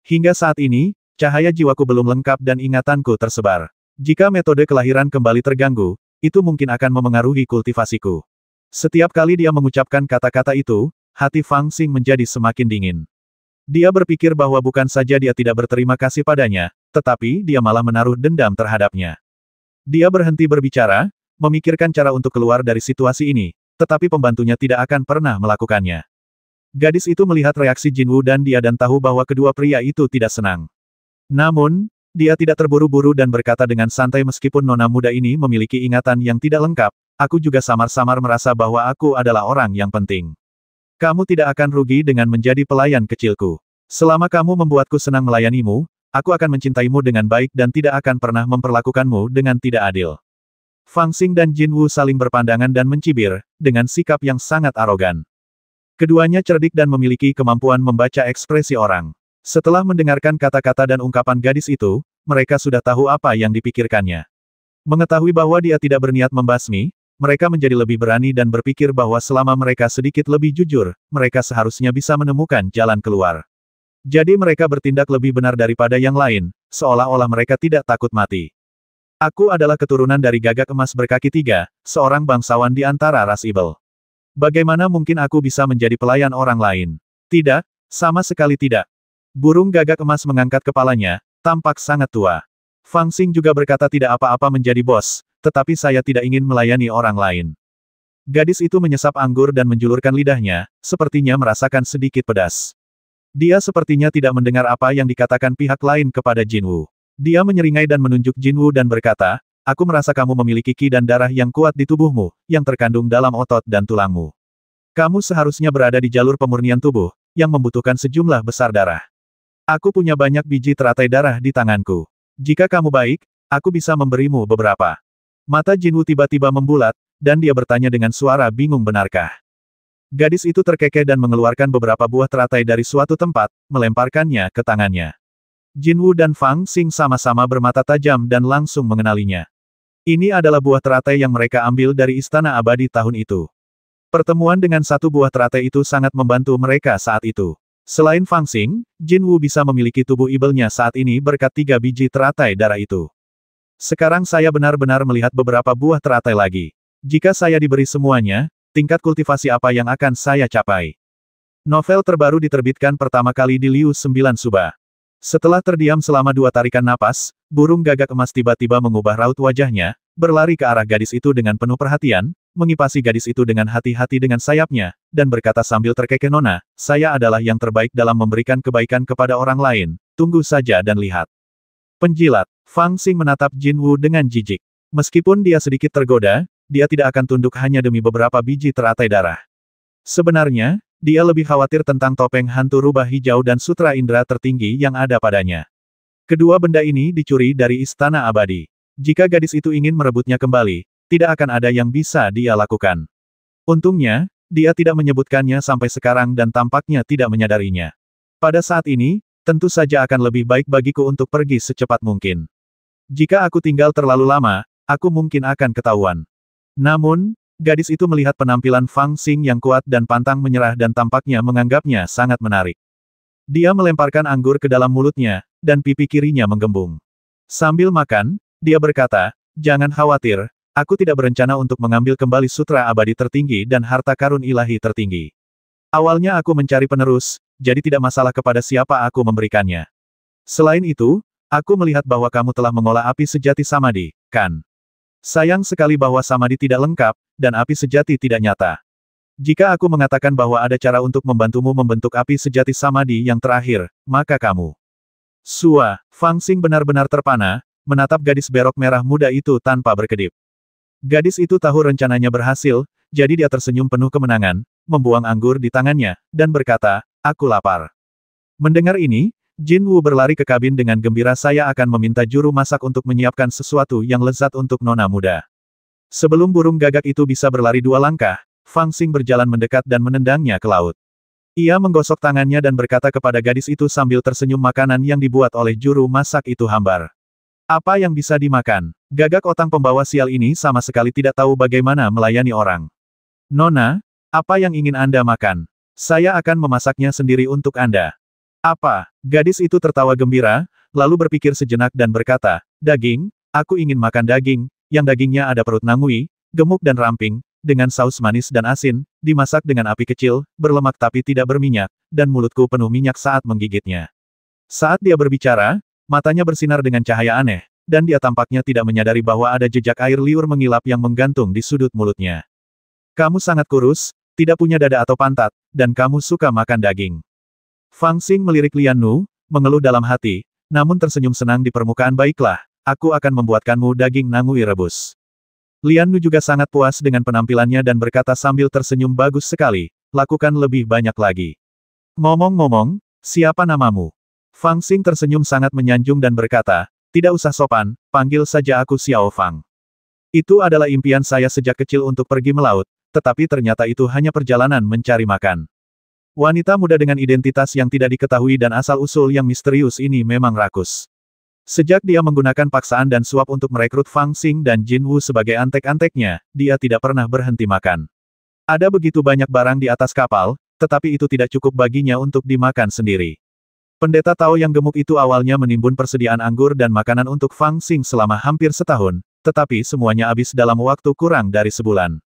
Hingga saat ini, cahaya jiwaku belum lengkap dan ingatanku tersebar. Jika metode kelahiran kembali terganggu, itu mungkin akan memengaruhi kultivasiku. Setiap kali dia mengucapkan kata-kata itu, hati Fang Xing menjadi semakin dingin. Dia berpikir bahwa bukan saja dia tidak berterima kasih padanya, tetapi dia malah menaruh dendam terhadapnya. Dia berhenti berbicara, memikirkan cara untuk keluar dari situasi ini, tetapi pembantunya tidak akan pernah melakukannya. Gadis itu melihat reaksi Jin Wu dan dia dan tahu bahwa kedua pria itu tidak senang. Namun, dia tidak terburu-buru dan berkata dengan santai meskipun nona muda ini memiliki ingatan yang tidak lengkap, aku juga samar-samar merasa bahwa aku adalah orang yang penting. Kamu tidak akan rugi dengan menjadi pelayan kecilku. Selama kamu membuatku senang melayanimu, aku akan mencintaimu dengan baik dan tidak akan pernah memperlakukanmu dengan tidak adil. Fang Xing dan Jin Wu saling berpandangan dan mencibir, dengan sikap yang sangat arogan. Keduanya cerdik dan memiliki kemampuan membaca ekspresi orang. Setelah mendengarkan kata-kata dan ungkapan gadis itu, mereka sudah tahu apa yang dipikirkannya. Mengetahui bahwa dia tidak berniat membasmi, mereka menjadi lebih berani dan berpikir bahwa selama mereka sedikit lebih jujur, mereka seharusnya bisa menemukan jalan keluar. Jadi mereka bertindak lebih benar daripada yang lain, seolah-olah mereka tidak takut mati. Aku adalah keturunan dari Gagak Emas berkaki 3, seorang bangsawan di antara ras Ibel. Bagaimana mungkin aku bisa menjadi pelayan orang lain? Tidak, sama sekali tidak. Burung Gagak Emas mengangkat kepalanya, tampak sangat tua. Fang Xing juga berkata tidak apa-apa menjadi bos, tetapi saya tidak ingin melayani orang lain. Gadis itu menyesap anggur dan menjulurkan lidahnya, sepertinya merasakan sedikit pedas. Dia sepertinya tidak mendengar apa yang dikatakan pihak lain kepada Jin Wu. Dia menyeringai dan menunjuk Jin Wu dan berkata, aku merasa kamu memiliki ki dan darah yang kuat di tubuhmu, yang terkandung dalam otot dan tulangmu. Kamu seharusnya berada di jalur pemurnian tubuh, yang membutuhkan sejumlah besar darah. Aku punya banyak biji teratai darah di tanganku. Jika kamu baik, aku bisa memberimu beberapa. Mata Jin Wu tiba-tiba membulat, dan dia bertanya dengan suara bingung benarkah? Gadis itu terkekeh dan mengeluarkan beberapa buah teratai dari suatu tempat, melemparkannya ke tangannya. Jin Wu dan Fang Xing sama-sama bermata tajam dan langsung mengenalinya. Ini adalah buah teratai yang mereka ambil dari Istana Abadi tahun itu. Pertemuan dengan satu buah teratai itu sangat membantu mereka saat itu. Selain Fang Xing, Jin Wu bisa memiliki tubuh ibelnya saat ini berkat 3 biji teratai darah itu. Sekarang saya benar-benar melihat beberapa buah teratai lagi. Jika saya diberi semuanya, tingkat kultivasi apa yang akan saya capai? Novel terbaru diterbitkan pertama kali di Liu 9 Suba. Setelah terdiam selama 2 tarikan napas, burung Gagak Emas tiba-tiba mengubah raut wajahnya, berlari ke arah gadis itu dengan penuh perhatian, mengipasi gadis itu dengan hati-hati dengan sayapnya, dan berkata sambil terkekeh, Nona, saya adalah yang terbaik dalam memberikan kebaikan kepada orang lain, tunggu saja dan lihat. Penjilat, Fang Xing menatap Jin Wu dengan jijik. Meskipun dia sedikit tergoda, dia tidak akan tunduk hanya demi beberapa biji teratai darah. Sebenarnya, dia lebih khawatir tentang topeng hantu rubah hijau dan sutra indera tertinggi yang ada padanya. Kedua benda ini dicuri dari Istana Abadi. Jika gadis itu ingin merebutnya kembali, tidak akan ada yang bisa dia lakukan. Untungnya, dia tidak menyebutkannya sampai sekarang dan tampaknya tidak menyadarinya. Pada saat ini, tentu saja akan lebih baik bagiku untuk pergi secepat mungkin. Jika aku tinggal terlalu lama, aku mungkin akan ketahuan. Namun, gadis itu melihat penampilan Fang Xing yang kuat dan pantang menyerah dan tampaknya menganggapnya sangat menarik. Dia melemparkan anggur ke dalam mulutnya, dan pipi kirinya menggembung. Sambil makan, dia berkata, jangan khawatir, aku tidak berencana untuk mengambil kembali sutra abadi tertinggi dan harta karun ilahi tertinggi. Awalnya aku mencari penerus, jadi tidak masalah kepada siapa aku memberikannya. Selain itu, aku melihat bahwa kamu telah mengolah api sejati Samadhi, kan? Sayang sekali bahwa Samadhi tidak lengkap, dan api sejati tidak nyata. Jika aku mengatakan bahwa ada cara untuk membantumu membentuk api sejati Samadhi yang terakhir, maka kamu. Sua, Fang Xing benar-benar terpana, menatap gadis berok merah muda itu tanpa berkedip. Gadis itu tahu rencananya berhasil, jadi dia tersenyum penuh kemenangan, membuang anggur di tangannya, dan berkata, aku lapar. Mendengar ini, Jin Wu berlari ke kabin dengan gembira. Saya akan meminta juru masak untuk menyiapkan sesuatu yang lezat untuk nona muda. Sebelum burung gagak itu bisa berlari 2 langkah, Fang Xing berjalan mendekat dan menendangnya ke laut. Ia menggosok tangannya dan berkata kepada gadis itu sambil tersenyum, makanan yang dibuat oleh juru masak itu hambar. Apa yang bisa dimakan? Gagak otang pembawa sial ini sama sekali tidak tahu bagaimana melayani orang. Nona, apa yang ingin Anda makan? Saya akan memasaknya sendiri untuk Anda. Apa? Gadis itu tertawa gembira, lalu berpikir sejenak dan berkata, daging, aku ingin makan daging, yang dagingnya ada perut nangui, gemuk dan ramping, dengan saus manis dan asin, dimasak dengan api kecil, berlemak tapi tidak berminyak, dan mulutku penuh minyak saat menggigitnya. Saat dia berbicara, matanya bersinar dengan cahaya aneh, dan dia tampaknya tidak menyadari bahwa ada jejak air liur mengilap yang menggantung di sudut mulutnya. Kamu sangat kurus, tidak punya dada atau pantat, dan kamu suka makan daging. Fang Xing melirik Lian Nu, mengeluh dalam hati, namun tersenyum senang di permukaan. Baiklah, aku akan membuatkanmu daging nangui rebus. Lian Nu juga sangat puas dengan penampilannya dan berkata sambil tersenyum, bagus sekali, lakukan lebih banyak lagi. Ngomong-ngomong, siapa namamu? Fang Xing tersenyum sangat menyanjung dan berkata, tidak usah sopan, panggil saja aku Xiao Fang. Itu adalah impian saya sejak kecil untuk pergi melaut, tetapi ternyata itu hanya perjalanan mencari makan. Wanita muda dengan identitas yang tidak diketahui dan asal-usul yang misterius ini memang rakus. Sejak dia menggunakan paksaan dan suap untuk merekrut Fang Xing dan Jin Wu sebagai antek-anteknya, dia tidak pernah berhenti makan. Ada begitu banyak barang di atas kapal, tetapi itu tidak cukup baginya untuk dimakan sendiri. Pendeta Tao yang gemuk itu awalnya menimbun persediaan anggur dan makanan untuk Fang Xing selama hampir setahun, tetapi semuanya habis dalam waktu kurang dari sebulan.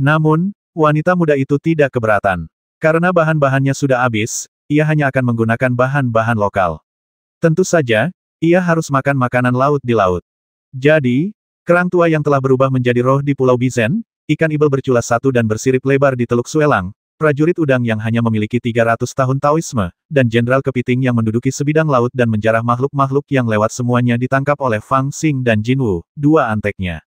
Namun, wanita muda itu tidak keberatan. Karena bahan-bahannya sudah habis, ia hanya akan menggunakan bahan-bahan lokal. Tentu saja, ia harus makan makanan laut di laut. Jadi, kerang tua yang telah berubah menjadi roh di Pulau Bizen, ikan ibel berculas satu dan bersirip lebar di Teluk Suelang, prajurit udang yang hanya memiliki 300 tahun Taoisme, dan jenderal kepiting yang menduduki sebidang laut dan menjarah makhluk-makhluk yang lewat semuanya ditangkap oleh Fang Xing dan Jin Wu, 2 anteknya.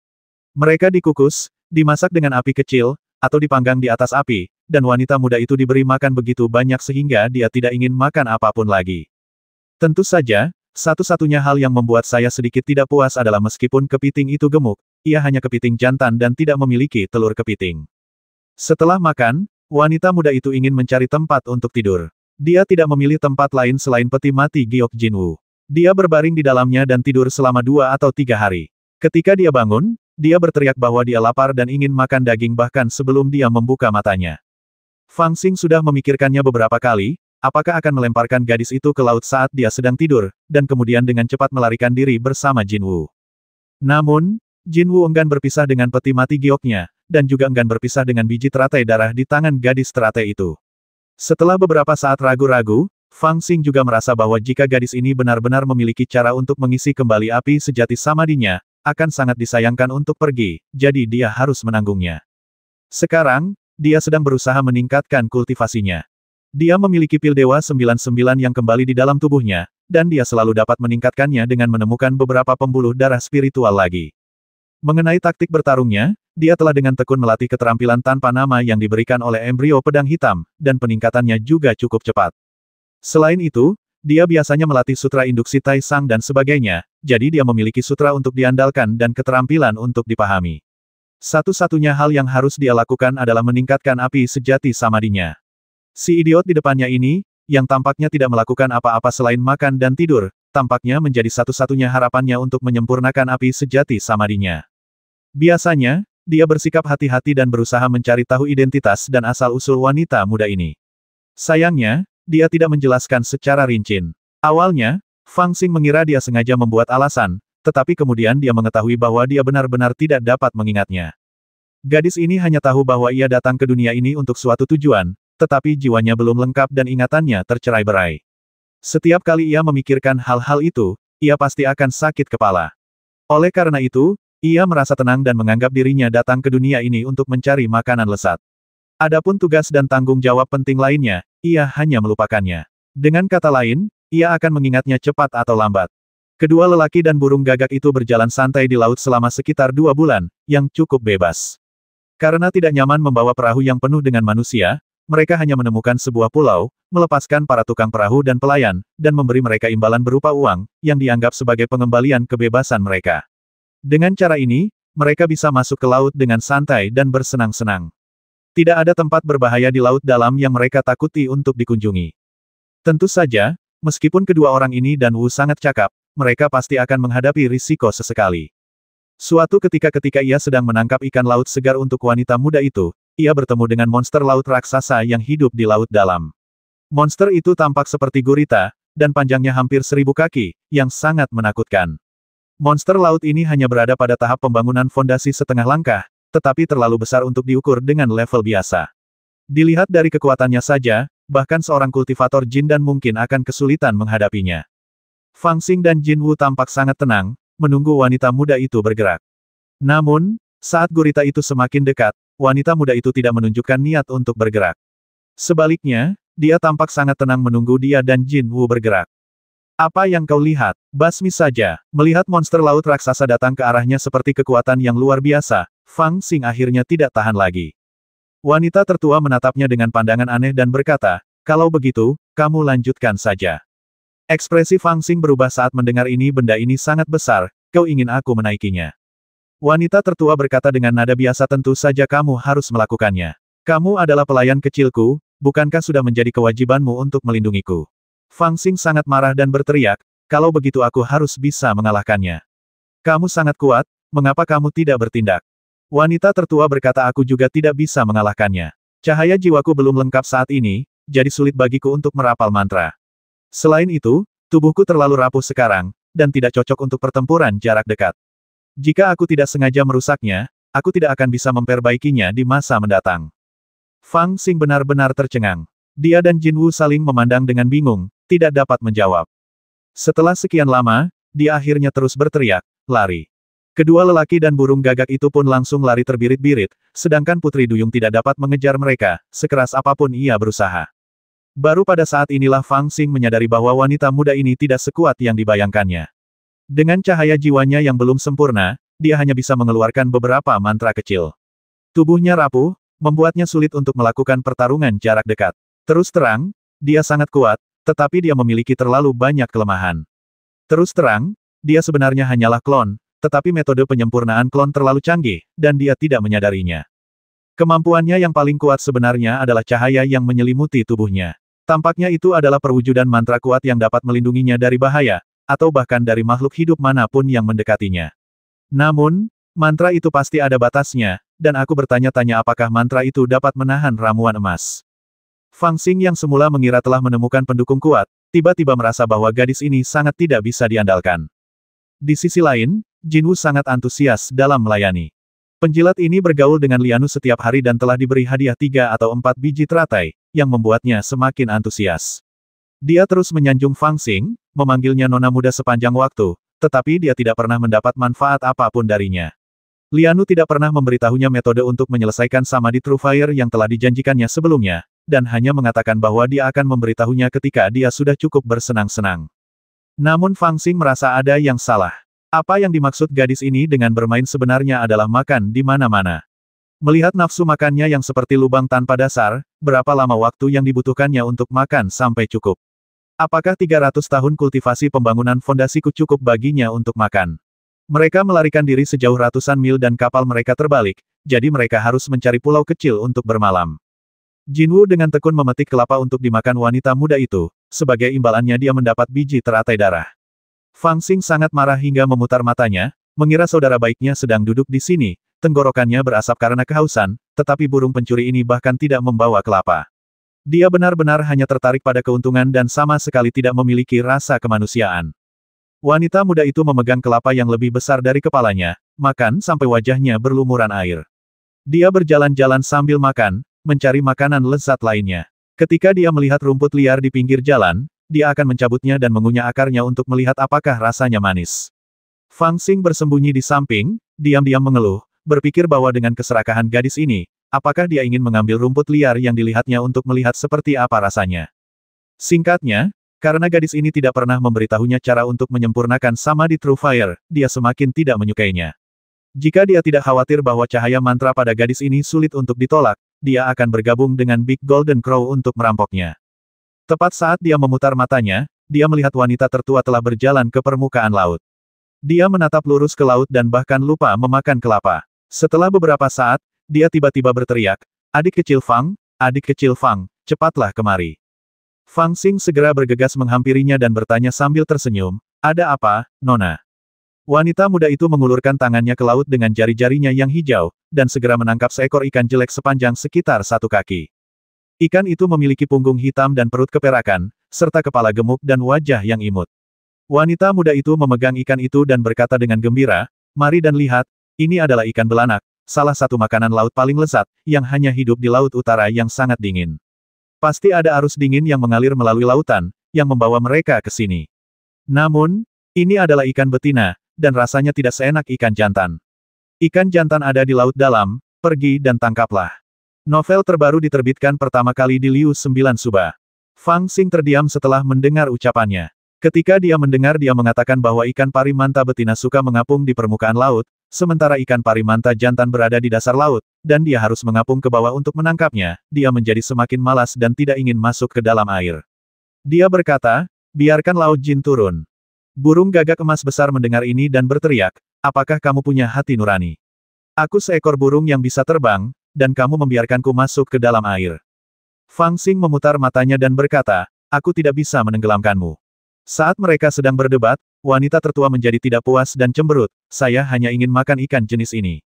Mereka dikukus, dimasak dengan api kecil, atau dipanggang di atas api, dan wanita muda itu diberi makan begitu banyak sehingga dia tidak ingin makan apapun lagi. Tentu saja, satu-satunya hal yang membuat saya sedikit tidak puas adalah meskipun kepiting itu gemuk, ia hanya kepiting jantan dan tidak memiliki telur kepiting. Setelah makan, wanita muda itu ingin mencari tempat untuk tidur. Dia tidak memilih tempat lain selain peti mati Giok Jinwoo. Dia berbaring di dalamnya dan tidur selama 2 atau 3 hari. Ketika dia bangun, dia berteriak bahwa dia lapar dan ingin makan daging bahkan sebelum dia membuka matanya. Fang Xing sudah memikirkannya beberapa kali, apakah akan melemparkan gadis itu ke laut saat dia sedang tidur, dan kemudian dengan cepat melarikan diri bersama Jin Wu. Namun, Jin Wu enggan berpisah dengan peti mati gioknya, dan juga enggan berpisah dengan biji teratai darah di tangan gadis teratai itu. Setelah beberapa saat ragu-ragu, Fang Xing juga merasa bahwa jika gadis ini benar-benar memiliki cara untuk mengisi kembali api sejati Samadhinya, akan sangat disayangkan untuk pergi, jadi dia harus menanggungnya. Sekarang, dia sedang berusaha meningkatkan kultivasinya. Dia memiliki pil Dewa 99 yang kembali di dalam tubuhnya, dan dia selalu dapat meningkatkannya dengan menemukan beberapa pembuluh darah spiritual lagi. Mengenai taktik bertarungnya, dia telah dengan tekun melatih keterampilan tanpa nama yang diberikan oleh embrio pedang hitam, dan peningkatannya juga cukup cepat. Selain itu, dia biasanya melatih sutra induksi Tai Sang dan sebagainya, jadi dia memiliki sutra untuk diandalkan dan keterampilan untuk dipahami. Satu-satunya hal yang harus dia lakukan adalah meningkatkan api sejati Samadhinya. Si idiot di depannya ini, yang tampaknya tidak melakukan apa-apa selain makan dan tidur, tampaknya menjadi satu-satunya harapannya untuk menyempurnakan api sejati Samadhinya. Biasanya, dia bersikap hati-hati dan berusaha mencari tahu identitas dan asal-usul wanita muda ini. Sayangnya, dia tidak menjelaskan secara rinci. Awalnya, Fang Xing mengira dia sengaja membuat alasan, tetapi kemudian dia mengetahui bahwa dia benar-benar tidak dapat mengingatnya. Gadis ini hanya tahu bahwa ia datang ke dunia ini untuk suatu tujuan, tetapi jiwanya belum lengkap dan ingatannya tercerai-berai. Setiap kali ia memikirkan hal-hal itu, ia pasti akan sakit kepala. Oleh karena itu, ia merasa tenang dan menganggap dirinya datang ke dunia ini untuk mencari makanan lezat. Adapun tugas dan tanggung jawab penting lainnya, ia hanya melupakannya. Dengan kata lain, ia akan mengingatnya cepat atau lambat. Kedua lelaki dan burung gagak itu berjalan santai di laut selama sekitar 2 bulan, yang cukup bebas. Karena tidak nyaman membawa perahu yang penuh dengan manusia, mereka hanya menemukan sebuah pulau, melepaskan para tukang perahu dan pelayan, dan memberi mereka imbalan berupa uang, yang dianggap sebagai pengembalian kebebasan mereka. Dengan cara ini, mereka bisa masuk ke laut dengan santai dan bersenang-senang. Tidak ada tempat berbahaya di laut dalam yang mereka takuti untuk dikunjungi. Tentu saja, meskipun kedua orang ini dan Wu sangat cakap, mereka pasti akan menghadapi risiko sesekali. Suatu ketika ia sedang menangkap ikan laut segar untuk wanita muda itu, ia bertemu dengan monster laut raksasa yang hidup di laut dalam. Monster itu tampak seperti gurita, dan panjangnya hampir 1000 kaki, yang sangat menakutkan. Monster laut ini hanya berada pada tahap pembangunan fondasi setengah langkah, tetapi terlalu besar untuk diukur dengan level biasa. Dilihat dari kekuatannya saja, bahkan seorang kultivator jin dan mungkin akan kesulitan menghadapinya. Fang Xing dan Jin Wu tampak sangat tenang, menunggu wanita muda itu bergerak. Namun, saat gurita itu semakin dekat, wanita muda itu tidak menunjukkan niat untuk bergerak. Sebaliknya, dia tampak sangat tenang menunggu dia dan Jin Wu bergerak. Apa yang kau lihat? Basmi saja. Melihat monster laut raksasa datang ke arahnya seperti kekuatan yang luar biasa, Fang Xing akhirnya tidak tahan lagi. Wanita tertua menatapnya dengan pandangan aneh dan berkata, "Kalau begitu, kamu lanjutkan saja." Ekspresi Fang Xing berubah saat mendengar ini, benda ini sangat besar, kau ingin aku menaikinya. Wanita tertua berkata dengan nada biasa, tentu saja kamu harus melakukannya. Kamu adalah pelayan kecilku, bukankah sudah menjadi kewajibanmu untuk melindungiku? Fang Xing sangat marah dan berteriak, kalau begitu aku harus bisa mengalahkannya. Kamu sangat kuat, mengapa kamu tidak bertindak? Wanita tertua berkata, aku juga tidak bisa mengalahkannya. Cahaya jiwaku belum lengkap saat ini, jadi sulit bagiku untuk merapal mantra. Selain itu, tubuhku terlalu rapuh sekarang, dan tidak cocok untuk pertempuran jarak dekat. Jika aku tidak sengaja merusaknya, aku tidak akan bisa memperbaikinya di masa mendatang. Fang Xing benar-benar tercengang. Dia dan Jin Wu saling memandang dengan bingung, tidak dapat menjawab. Setelah sekian lama, dia akhirnya terus berteriak, lari. Kedua lelaki dan burung gagak itu pun langsung lari terbirit-birit, sedangkan Putri Duyung tidak dapat mengejar mereka, sekeras apapun ia berusaha. Baru pada saat inilah Fang Xing menyadari bahwa wanita muda ini tidak sekuat yang dibayangkannya. Dengan cahaya jiwanya yang belum sempurna, dia hanya bisa mengeluarkan beberapa mantra kecil. Tubuhnya rapuh, membuatnya sulit untuk melakukan pertarungan jarak dekat. Terus terang, dia sangat kuat, tetapi dia memiliki terlalu banyak kelemahan. Terus terang, dia sebenarnya hanyalah klon, tetapi metode penyempurnaan klon terlalu canggih, dan dia tidak menyadarinya. Kemampuannya yang paling kuat sebenarnya adalah cahaya yang menyelimuti tubuhnya. Tampaknya itu adalah perwujudan mantra kuat yang dapat melindunginya dari bahaya, atau bahkan dari makhluk hidup manapun yang mendekatinya. Namun, mantra itu pasti ada batasnya, dan aku bertanya-tanya apakah mantra itu dapat menahan ramuan emas. Fang Xing yang semula mengira telah menemukan pendukung kuat, tiba-tiba merasa bahwa gadis ini sangat tidak bisa diandalkan. Di sisi lain, Jin Wu sangat antusias dalam melayani. Penjilat ini bergaul dengan Lianu setiap hari dan telah diberi hadiah 3 atau 4 biji teratai, yang membuatnya semakin antusias. Dia terus menyanjung Fang Xing, memanggilnya nona muda sepanjang waktu, tetapi dia tidak pernah mendapat manfaat apapun darinya. Lianu tidak pernah memberitahunya metode untuk menyelesaikan Samadhi True Fire yang telah dijanjikannya sebelumnya, dan hanya mengatakan bahwa dia akan memberitahunya ketika dia sudah cukup bersenang-senang. Namun Fang Xing merasa ada yang salah. Apa yang dimaksud gadis ini dengan bermain sebenarnya adalah makan di mana-mana. Melihat nafsu makannya yang seperti lubang tanpa dasar, berapa lama waktu yang dibutuhkannya untuk makan sampai cukup? Apakah 300 tahun kultivasi pembangunan fondasiku cukup baginya untuk makan? Mereka melarikan diri sejauh ratusan mil dan kapal mereka terbalik, jadi mereka harus mencari pulau kecil untuk bermalam. Jin Wu dengan tekun memetik kelapa untuk dimakan wanita muda itu, sebagai imbalannya dia mendapat biji teratai darah. Fang Xing sangat marah hingga memutar matanya, mengira saudara baiknya sedang duduk di sini, tenggorokannya berasap karena kehausan, tetapi burung pencuri ini bahkan tidak membawa kelapa. Dia benar-benar hanya tertarik pada keuntungan dan sama sekali tidak memiliki rasa kemanusiaan. Wanita muda itu memegang kelapa yang lebih besar dari kepalanya, makan sampai wajahnya berlumuran air. Dia berjalan-jalan sambil makan, mencari makanan lezat lainnya. Ketika dia melihat rumput liar di pinggir jalan, dia akan mencabutnya dan mengunyah akarnya untuk melihat apakah rasanya manis. Fang Xing bersembunyi di samping, diam-diam mengeluh, berpikir bahwa dengan keserakahan gadis ini, apakah dia ingin mengambil rumput liar yang dilihatnya untuk melihat seperti apa rasanya. Singkatnya, karena gadis ini tidak pernah memberitahunya cara untuk menyempurnakan Samadhi True Fire, dia semakin tidak menyukainya. Jika dia tidak khawatir bahwa cahaya mantra pada gadis ini sulit untuk ditolak, dia akan bergabung dengan Big Golden Crow untuk merampoknya. Tepat saat dia memutar matanya, dia melihat wanita tertua telah berjalan ke permukaan laut. Dia menatap lurus ke laut dan bahkan lupa memakan kelapa. Setelah beberapa saat, dia tiba-tiba berteriak, "Adik kecil Fang, adik kecil Fang, cepatlah kemari." Fang Xing segera bergegas menghampirinya dan bertanya sambil tersenyum, "Ada apa, Nona?" Wanita muda itu mengulurkan tangannya ke laut dengan jari-jarinya yang hijau, dan segera menangkap seekor ikan jelek sepanjang sekitar 1 kaki. Ikan itu memiliki punggung hitam dan perut keperakan, serta kepala gemuk dan wajah yang imut. Wanita muda itu memegang ikan itu dan berkata dengan gembira, "Mari dan lihat, ini adalah ikan belanak, salah satu makanan laut paling lezat, yang hanya hidup di laut utara yang sangat dingin. Pasti ada arus dingin yang mengalir melalui lautan, yang membawa mereka ke sini. Namun, ini adalah ikan betina, dan rasanya tidak seenak ikan jantan. Ikan jantan ada di laut dalam, pergi dan tangkaplah." Novel terbaru diterbitkan pertama kali di Liu 9 Suba. Fang Xing terdiam setelah mendengar ucapannya. Ketika dia mendengar dia mengatakan bahwa ikan pari manta betina suka mengapung di permukaan laut, sementara ikan pari manta jantan berada di dasar laut, dan dia harus mengapung ke bawah untuk menangkapnya, dia menjadi semakin malas dan tidak ingin masuk ke dalam air. Dia berkata, "Biarkan Laut Jin turun." Burung gagak emas besar mendengar ini dan berteriak, "Apakah kamu punya hati nurani? Aku seekor burung yang bisa terbang, dan kamu membiarkanku masuk ke dalam air." Fang Xing memutar matanya dan berkata, "Aku tidak bisa menenggelamkanmu." Saat mereka sedang berdebat, wanita tertua menjadi tidak puas dan cemberut, "Saya hanya ingin makan ikan jenis ini.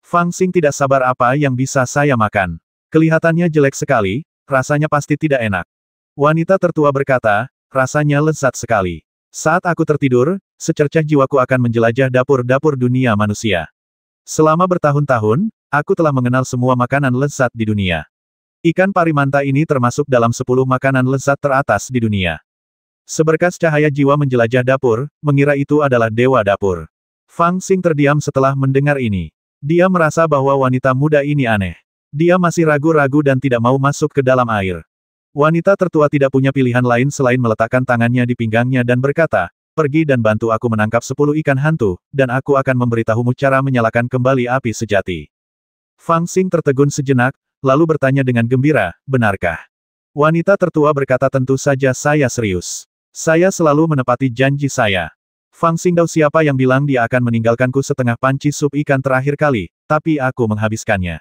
Fang Xing tidak sabar apa yang bisa saya makan. Kelihatannya jelek sekali, rasanya pasti tidak enak." Wanita tertua berkata, "Rasanya lezat sekali. Saat aku tertidur, secercah jiwaku akan menjelajah dapur-dapur dunia manusia. Selama bertahun-tahun, aku telah mengenal semua makanan lezat di dunia. Ikan pari manta ini termasuk dalam 10 makanan lezat teratas di dunia." Seberkas cahaya jiwa menjelajah dapur, mengira itu adalah dewa dapur. Fang Xing terdiam setelah mendengar ini. Dia merasa bahwa wanita muda ini aneh. Dia masih ragu-ragu dan tidak mau masuk ke dalam air. Wanita tertua tidak punya pilihan lain selain meletakkan tangannya di pinggangnya dan berkata, "Pergi dan bantu aku menangkap 10 ikan hantu, dan aku akan memberitahumu cara menyalakan kembali api sejati." Fang Xing tertegun sejenak, lalu bertanya dengan gembira, "Benarkah?" Wanita tertua berkata, "Tentu saja saya serius. Saya selalu menepati janji saya." Fang Xing tahu siapa yang bilang dia akan meninggalkanku setengah panci sup ikan terakhir kali, tapi aku menghabiskannya.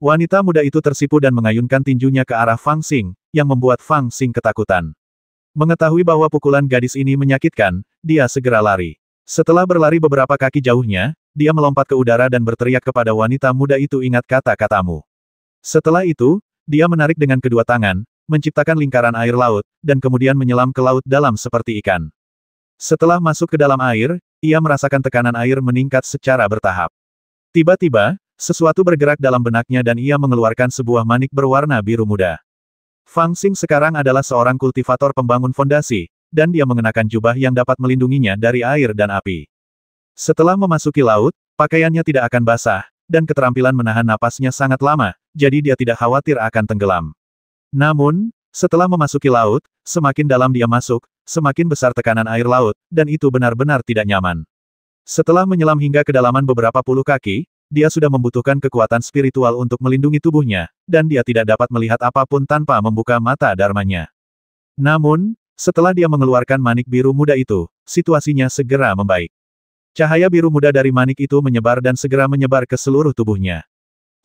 Wanita muda itu tersipu dan mengayunkan tinjunya ke arah Fang Xing, yang membuat Fang Xing ketakutan. Mengetahui bahwa pukulan gadis ini menyakitkan, dia segera lari. Setelah berlari beberapa kaki jauhnya, dia melompat ke udara dan berteriak kepada wanita muda itu, "Ingat kata-katamu." Setelah itu, dia menarik dengan kedua tangan, menciptakan lingkaran air laut, dan kemudian menyelam ke laut dalam seperti ikan. Setelah masuk ke dalam air, ia merasakan tekanan air meningkat secara bertahap. Tiba-tiba, sesuatu bergerak dalam benaknya dan ia mengeluarkan sebuah manik berwarna biru muda. Fang Xing sekarang adalah seorang kultivator pembangun fondasi, dan dia mengenakan jubah yang dapat melindunginya dari air dan api. Setelah memasuki laut, pakaiannya tidak akan basah, dan keterampilan menahan napasnya sangat lama, jadi dia tidak khawatir akan tenggelam. Namun, setelah memasuki laut, semakin dalam dia masuk, semakin besar tekanan air laut, dan itu benar-benar tidak nyaman. Setelah menyelam hingga kedalaman beberapa puluh kaki, dia sudah membutuhkan kekuatan spiritual untuk melindungi tubuhnya, dan dia tidak dapat melihat apapun tanpa membuka mata dharmanya. Namun, setelah dia mengeluarkan manik biru muda itu, situasinya segera membaik. Cahaya biru muda dari manik itu menyebar dan segera menyebar ke seluruh tubuhnya.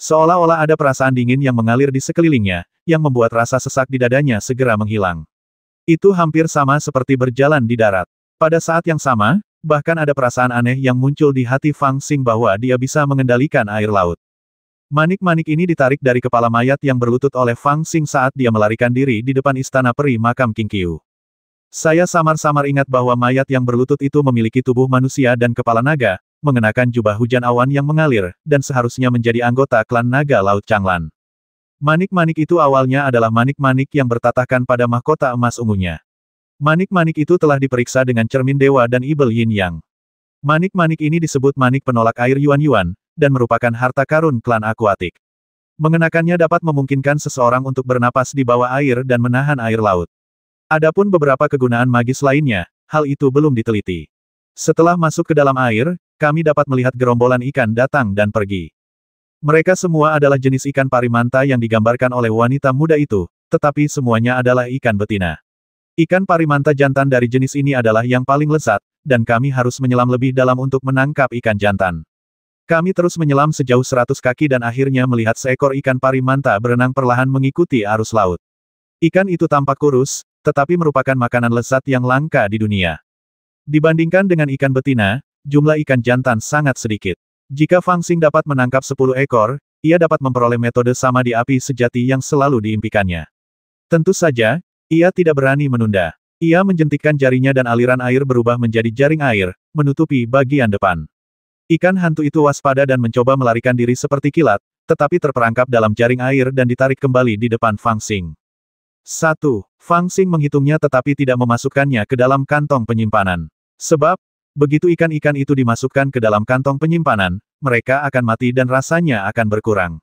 Seolah-olah ada perasaan dingin yang mengalir di sekelilingnya, yang membuat rasa sesak di dadanya segera menghilang. Itu hampir sama seperti berjalan di darat. Pada saat yang sama, bahkan ada perasaan aneh yang muncul di hati Fang Xing bahwa dia bisa mengendalikan air laut. Manik-manik ini ditarik dari kepala mayat yang berlutut oleh Fang Xing saat dia melarikan diri di depan istana peri makam King Qiu. Saya samar-samar ingat bahwa mayat yang berlutut itu memiliki tubuh manusia dan kepala naga, mengenakan jubah hujan awan yang mengalir, dan seharusnya menjadi anggota klan naga Laut Changlan. Manik-manik itu awalnya adalah manik-manik yang bertatahkan pada mahkota emas ungunya. Manik-manik itu telah diperiksa dengan cermin dewa dan ibel yin yang. Manik-manik ini disebut manik penolak air Yuan-Yuan, dan merupakan harta karun klan akuatik. Mengenakannya dapat memungkinkan seseorang untuk bernapas di bawah air dan menahan air laut. Adapun beberapa kegunaan magis lainnya, hal itu belum diteliti. Setelah masuk ke dalam air, kami dapat melihat gerombolan ikan datang dan pergi. Mereka semua adalah jenis ikan parimanta yang digambarkan oleh wanita muda itu, tetapi semuanya adalah ikan betina. Ikan parimanta jantan dari jenis ini adalah yang paling lezat, dan kami harus menyelam lebih dalam untuk menangkap ikan jantan. Kami terus menyelam sejauh 100 kaki dan akhirnya melihat seekor ikan parimanta berenang perlahan mengikuti arus laut. Ikan itu tampak kurus, tetapi merupakan makanan lezat yang langka di dunia. Dibandingkan dengan ikan betina, jumlah ikan jantan sangat sedikit. Jika Fang Xing dapat menangkap 10 ekor, ia dapat memperoleh metode sama di api sejati yang selalu diimpikannya. Tentu saja, ia tidak berani menunda. Ia menjentikkan jarinya dan aliran air berubah menjadi jaring air, menutupi bagian depan. Ikan hantu itu waspada dan mencoba melarikan diri seperti kilat, tetapi terperangkap dalam jaring air dan ditarik kembali di depan Fang Xing. 1. Fang Xing menghitungnya tetapi tidak memasukkannya ke dalam kantong penyimpanan. Sebab, begitu ikan-ikan itu dimasukkan ke dalam kantong penyimpanan, mereka akan mati dan rasanya akan berkurang.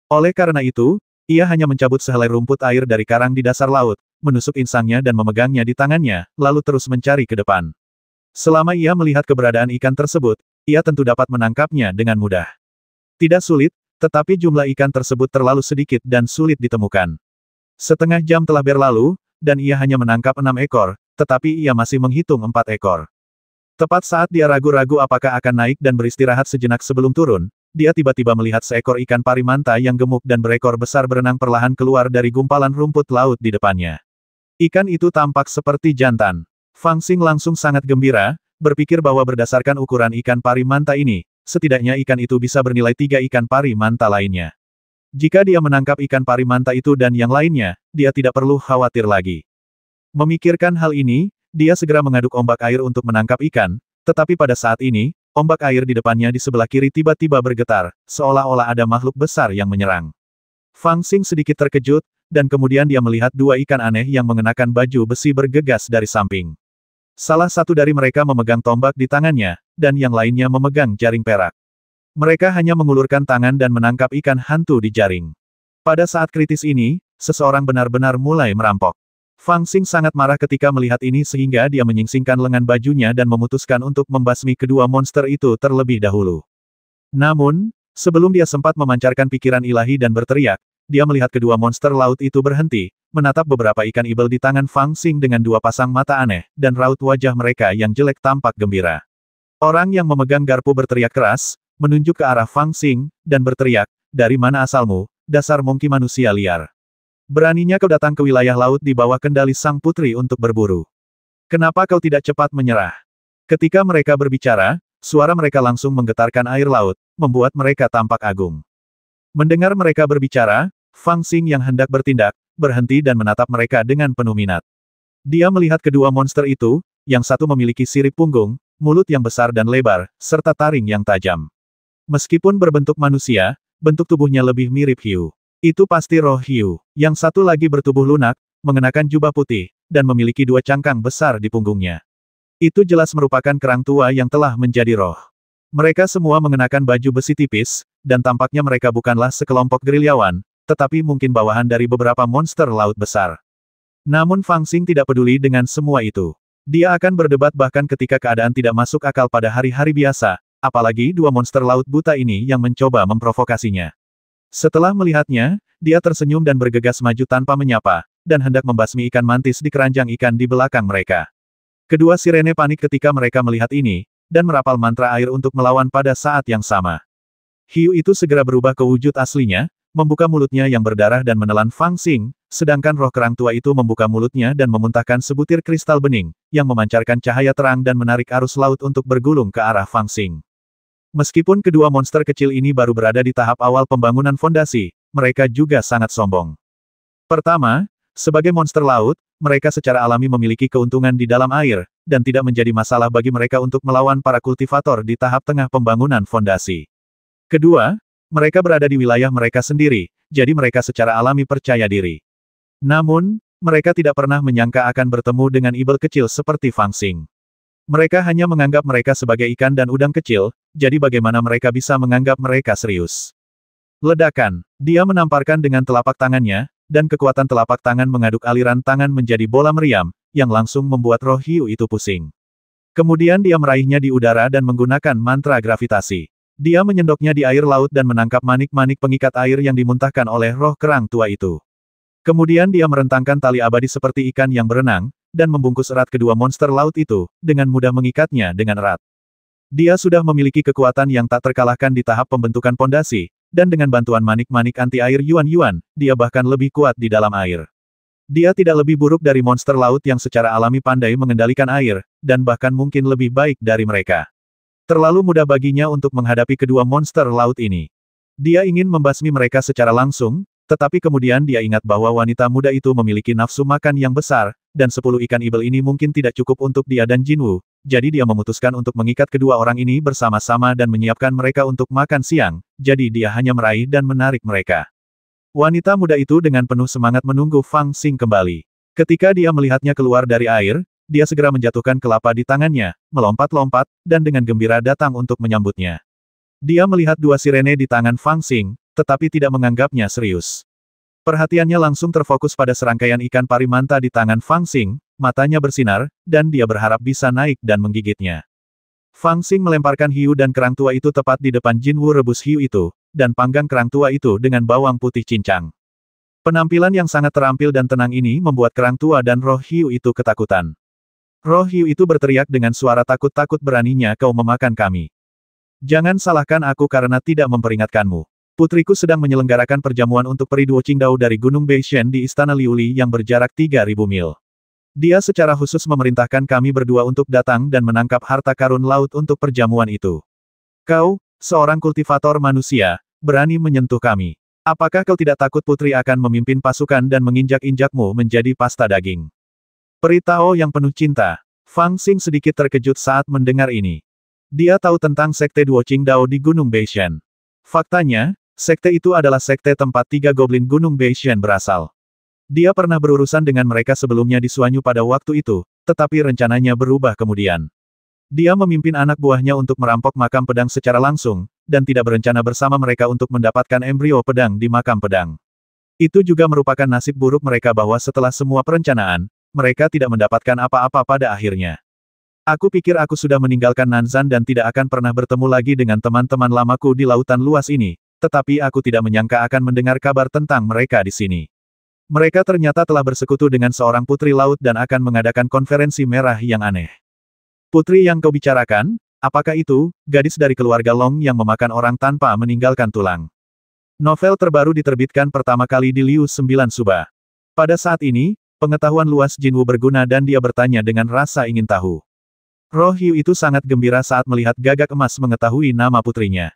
Oleh karena itu, ia hanya mencabut sehelai rumput air dari karang di dasar laut, menusuk insangnya dan memegangnya di tangannya, lalu terus mencari ke depan. Selama ia melihat keberadaan ikan tersebut, ia tentu dapat menangkapnya dengan mudah. Tidak sulit, tetapi jumlah ikan tersebut terlalu sedikit dan sulit ditemukan. Setengah jam telah berlalu, dan ia hanya menangkap 6 ekor, tetapi ia masih menghitung 4 ekor. Tepat saat dia ragu-ragu apakah akan naik dan beristirahat sejenak sebelum turun, dia tiba-tiba melihat seekor ikan parimanta yang gemuk dan berekor besar berenang perlahan keluar dari gumpalan rumput laut di depannya. Ikan itu tampak seperti jantan. Fang Xing langsung sangat gembira, berpikir bahwa berdasarkan ukuran ikan parimanta ini, setidaknya ikan itu bisa bernilai 3 ikan parimanta lainnya. Jika dia menangkap ikan parimanta itu dan yang lainnya, dia tidak perlu khawatir lagi. Memikirkan hal ini, dia segera mengaduk ombak air untuk menangkap ikan, tetapi pada saat ini, ombak air di depannya di sebelah kiri tiba-tiba bergetar, seolah-olah ada makhluk besar yang menyerang. Fang Xing sedikit terkejut, dan kemudian dia melihat 2 ikan aneh yang mengenakan baju besi bergegas dari samping. Salah satu dari mereka memegang tombak di tangannya, dan yang lainnya memegang jaring perak. Mereka hanya mengulurkan tangan dan menangkap ikan hantu di jaring. Pada saat kritis ini, seseorang benar-benar mulai merampok. Fang Xing sangat marah ketika melihat ini sehingga dia menyingsingkan lengan bajunya dan memutuskan untuk membasmi kedua monster itu terlebih dahulu. Namun, sebelum dia sempat memancarkan pikiran ilahi dan berteriak, dia melihat kedua monster laut itu berhenti, menatap beberapa ikan ibel di tangan Fang Xing dengan 2 pasang mata aneh, dan raut wajah mereka yang jelek tampak gembira. Orang yang memegang garpu berteriak keras, menunjuk ke arah Fang Xing, dan berteriak, "Dari mana asalmu, dasar monkey manusia liar? Beraninya kau datang ke wilayah laut di bawah kendali sang putri untuk berburu. Kenapa kau tidak cepat menyerah?" Ketika mereka berbicara, suara mereka langsung menggetarkan air laut, membuat mereka tampak agung. Mendengar mereka berbicara, Fang Xing yang hendak bertindak, berhenti dan menatap mereka dengan penuh minat. Dia melihat kedua monster itu, yang satu memiliki sirip punggung, mulut yang besar dan lebar, serta taring yang tajam. Meskipun berbentuk manusia, bentuk tubuhnya lebih mirip hiu. Itu pasti roh hiu. Yang satu lagi bertubuh lunak, mengenakan jubah putih, dan memiliki 2 cangkang besar di punggungnya. Itu jelas merupakan kerang tua yang telah menjadi roh. Mereka semua mengenakan baju besi tipis, dan tampaknya mereka bukanlah sekelompok gerilyawan, tetapi mungkin bawahan dari beberapa monster laut besar. Namun Fang Xing tidak peduli dengan semua itu. Dia akan berdebat bahkan ketika keadaan tidak masuk akal pada hari-hari biasa, apalagi 2 monster laut buta ini yang mencoba memprovokasinya. Setelah melihatnya, dia tersenyum dan bergegas maju tanpa menyapa, dan hendak membasmi ikan mantis di keranjang ikan di belakang mereka. Kedua sirene panik ketika mereka melihat ini, dan merapal mantra air untuk melawan pada saat yang sama. Hiu itu segera berubah ke wujud aslinya, membuka mulutnya yang berdarah dan menelan Fang Xing, sedangkan roh kerang tua itu membuka mulutnya dan memuntahkan sebutir kristal bening, yang memancarkan cahaya terang dan menarik arus laut untuk bergulung ke arah Fang Xing. Meskipun kedua monster kecil ini baru berada di tahap awal pembangunan fondasi, mereka juga sangat sombong. Pertama, sebagai monster laut, mereka secara alami memiliki keuntungan di dalam air, dan tidak menjadi masalah bagi mereka untuk melawan para kultivator di tahap tengah pembangunan fondasi. Kedua, mereka berada di wilayah mereka sendiri, jadi mereka secara alami percaya diri. Namun, mereka tidak pernah menyangka akan bertemu dengan ibel kecil seperti Fang Xing. Mereka hanya menganggap mereka sebagai ikan dan udang kecil, jadi bagaimana mereka bisa menganggap mereka serius? Ledakan. Dia menamparkan dengan telapak tangannya, dan kekuatan telapak tangan mengaduk aliran tangan menjadi bola meriam, yang langsung membuat roh hiu itu pusing. Kemudian dia meraihnya di udara dan menggunakan mantra gravitasi. Dia menyendoknya di air laut dan menangkap manik-manik pengikat air yang dimuntahkan oleh roh kerang tua itu. Kemudian dia merentangkan tali abadi seperti ikan yang berenang, dan membungkus erat kedua monster laut itu, dengan mudah mengikatnya dengan erat. Dia sudah memiliki kekuatan yang tak terkalahkan di tahap pembentukan pondasi, dan dengan bantuan manik-manik anti-air Yuan-Yuan, dia bahkan lebih kuat di dalam air. Dia tidak lebih buruk dari monster laut yang secara alami pandai mengendalikan air, dan bahkan mungkin lebih baik dari mereka. Terlalu mudah baginya untuk menghadapi kedua monster laut ini. Dia ingin membasmi mereka secara langsung, tetapi kemudian dia ingat bahwa wanita muda itu memiliki nafsu makan yang besar, dan 10 ikan ibel ini mungkin tidak cukup untuk dia dan Jinwu, jadi dia memutuskan untuk mengikat kedua orang ini bersama-sama dan menyiapkan mereka untuk makan siang, jadi dia hanya meraih dan menarik mereka. Wanita muda itu dengan penuh semangat menunggu Fang Xing kembali. Ketika dia melihatnya keluar dari air, dia segera menjatuhkan kelapa di tangannya, melompat-lompat, dan dengan gembira datang untuk menyambutnya. Dia melihat dua sirene di tangan Fang Xing, tetapi tidak menganggapnya serius. Perhatiannya langsung terfokus pada serangkaian ikan pari manta di tangan Fang Xing, matanya bersinar, dan dia berharap bisa naik dan menggigitnya. Fang Xing melemparkan hiu dan kerang tua itu tepat di depan Jinwu rebus hiu itu, dan panggang kerang tua itu dengan bawang putih cincang. Penampilan yang sangat terampil dan tenang ini membuat kerang tua dan roh hiu itu ketakutan. Roh hiu itu berteriak dengan suara takut-takut, beraninya kau memakan kami. Jangan salahkan aku karena tidak memperingatkanmu. Putriku sedang menyelenggarakan perjamuan untuk peri Duo Qingdao dari Gunung Beishen di Istana Liuli yang berjarak 3.000 mil. Dia secara khusus memerintahkan kami berdua untuk datang dan menangkap harta karun laut untuk perjamuan itu. Kau, seorang kultivator manusia, berani menyentuh kami. Apakah kau tidak takut putri akan memimpin pasukan dan menginjak-injakmu menjadi pasta daging? Peri Tao yang penuh cinta. Fang Xing sedikit terkejut saat mendengar ini. Dia tahu tentang sekte Duo Qingdao di Gunung Beishen. Faktanya, sekte itu adalah sekte tempat 3 goblin Gunung Beishen berasal. Dia pernah berurusan dengan mereka sebelumnya di Suanyu pada waktu itu, tetapi rencananya berubah kemudian. Dia memimpin anak buahnya untuk merampok makam pedang secara langsung, dan tidak berencana bersama mereka untuk mendapatkan embrio pedang di makam pedang. Itu juga merupakan nasib buruk mereka bahwa setelah semua perencanaan, mereka tidak mendapatkan apa-apa pada akhirnya. Aku pikir aku sudah meninggalkan Nanzan dan tidak akan pernah bertemu lagi dengan teman-teman lamaku di lautan luas ini, tetapi aku tidak menyangka akan mendengar kabar tentang mereka di sini. Mereka ternyata telah bersekutu dengan seorang putri laut dan akan mengadakan konferensi merah yang aneh. Putri yang kau bicarakan, apakah itu, gadis dari keluarga Long yang memakan orang tanpa meninggalkan tulang? Novel terbaru diterbitkan pertama kali di Liu 9 Suba. Pada saat ini, pengetahuan luas Jinwu berguna dan dia bertanya dengan rasa ingin tahu. Roh hiu itu sangat gembira saat melihat Gagak Emas mengetahui nama putrinya.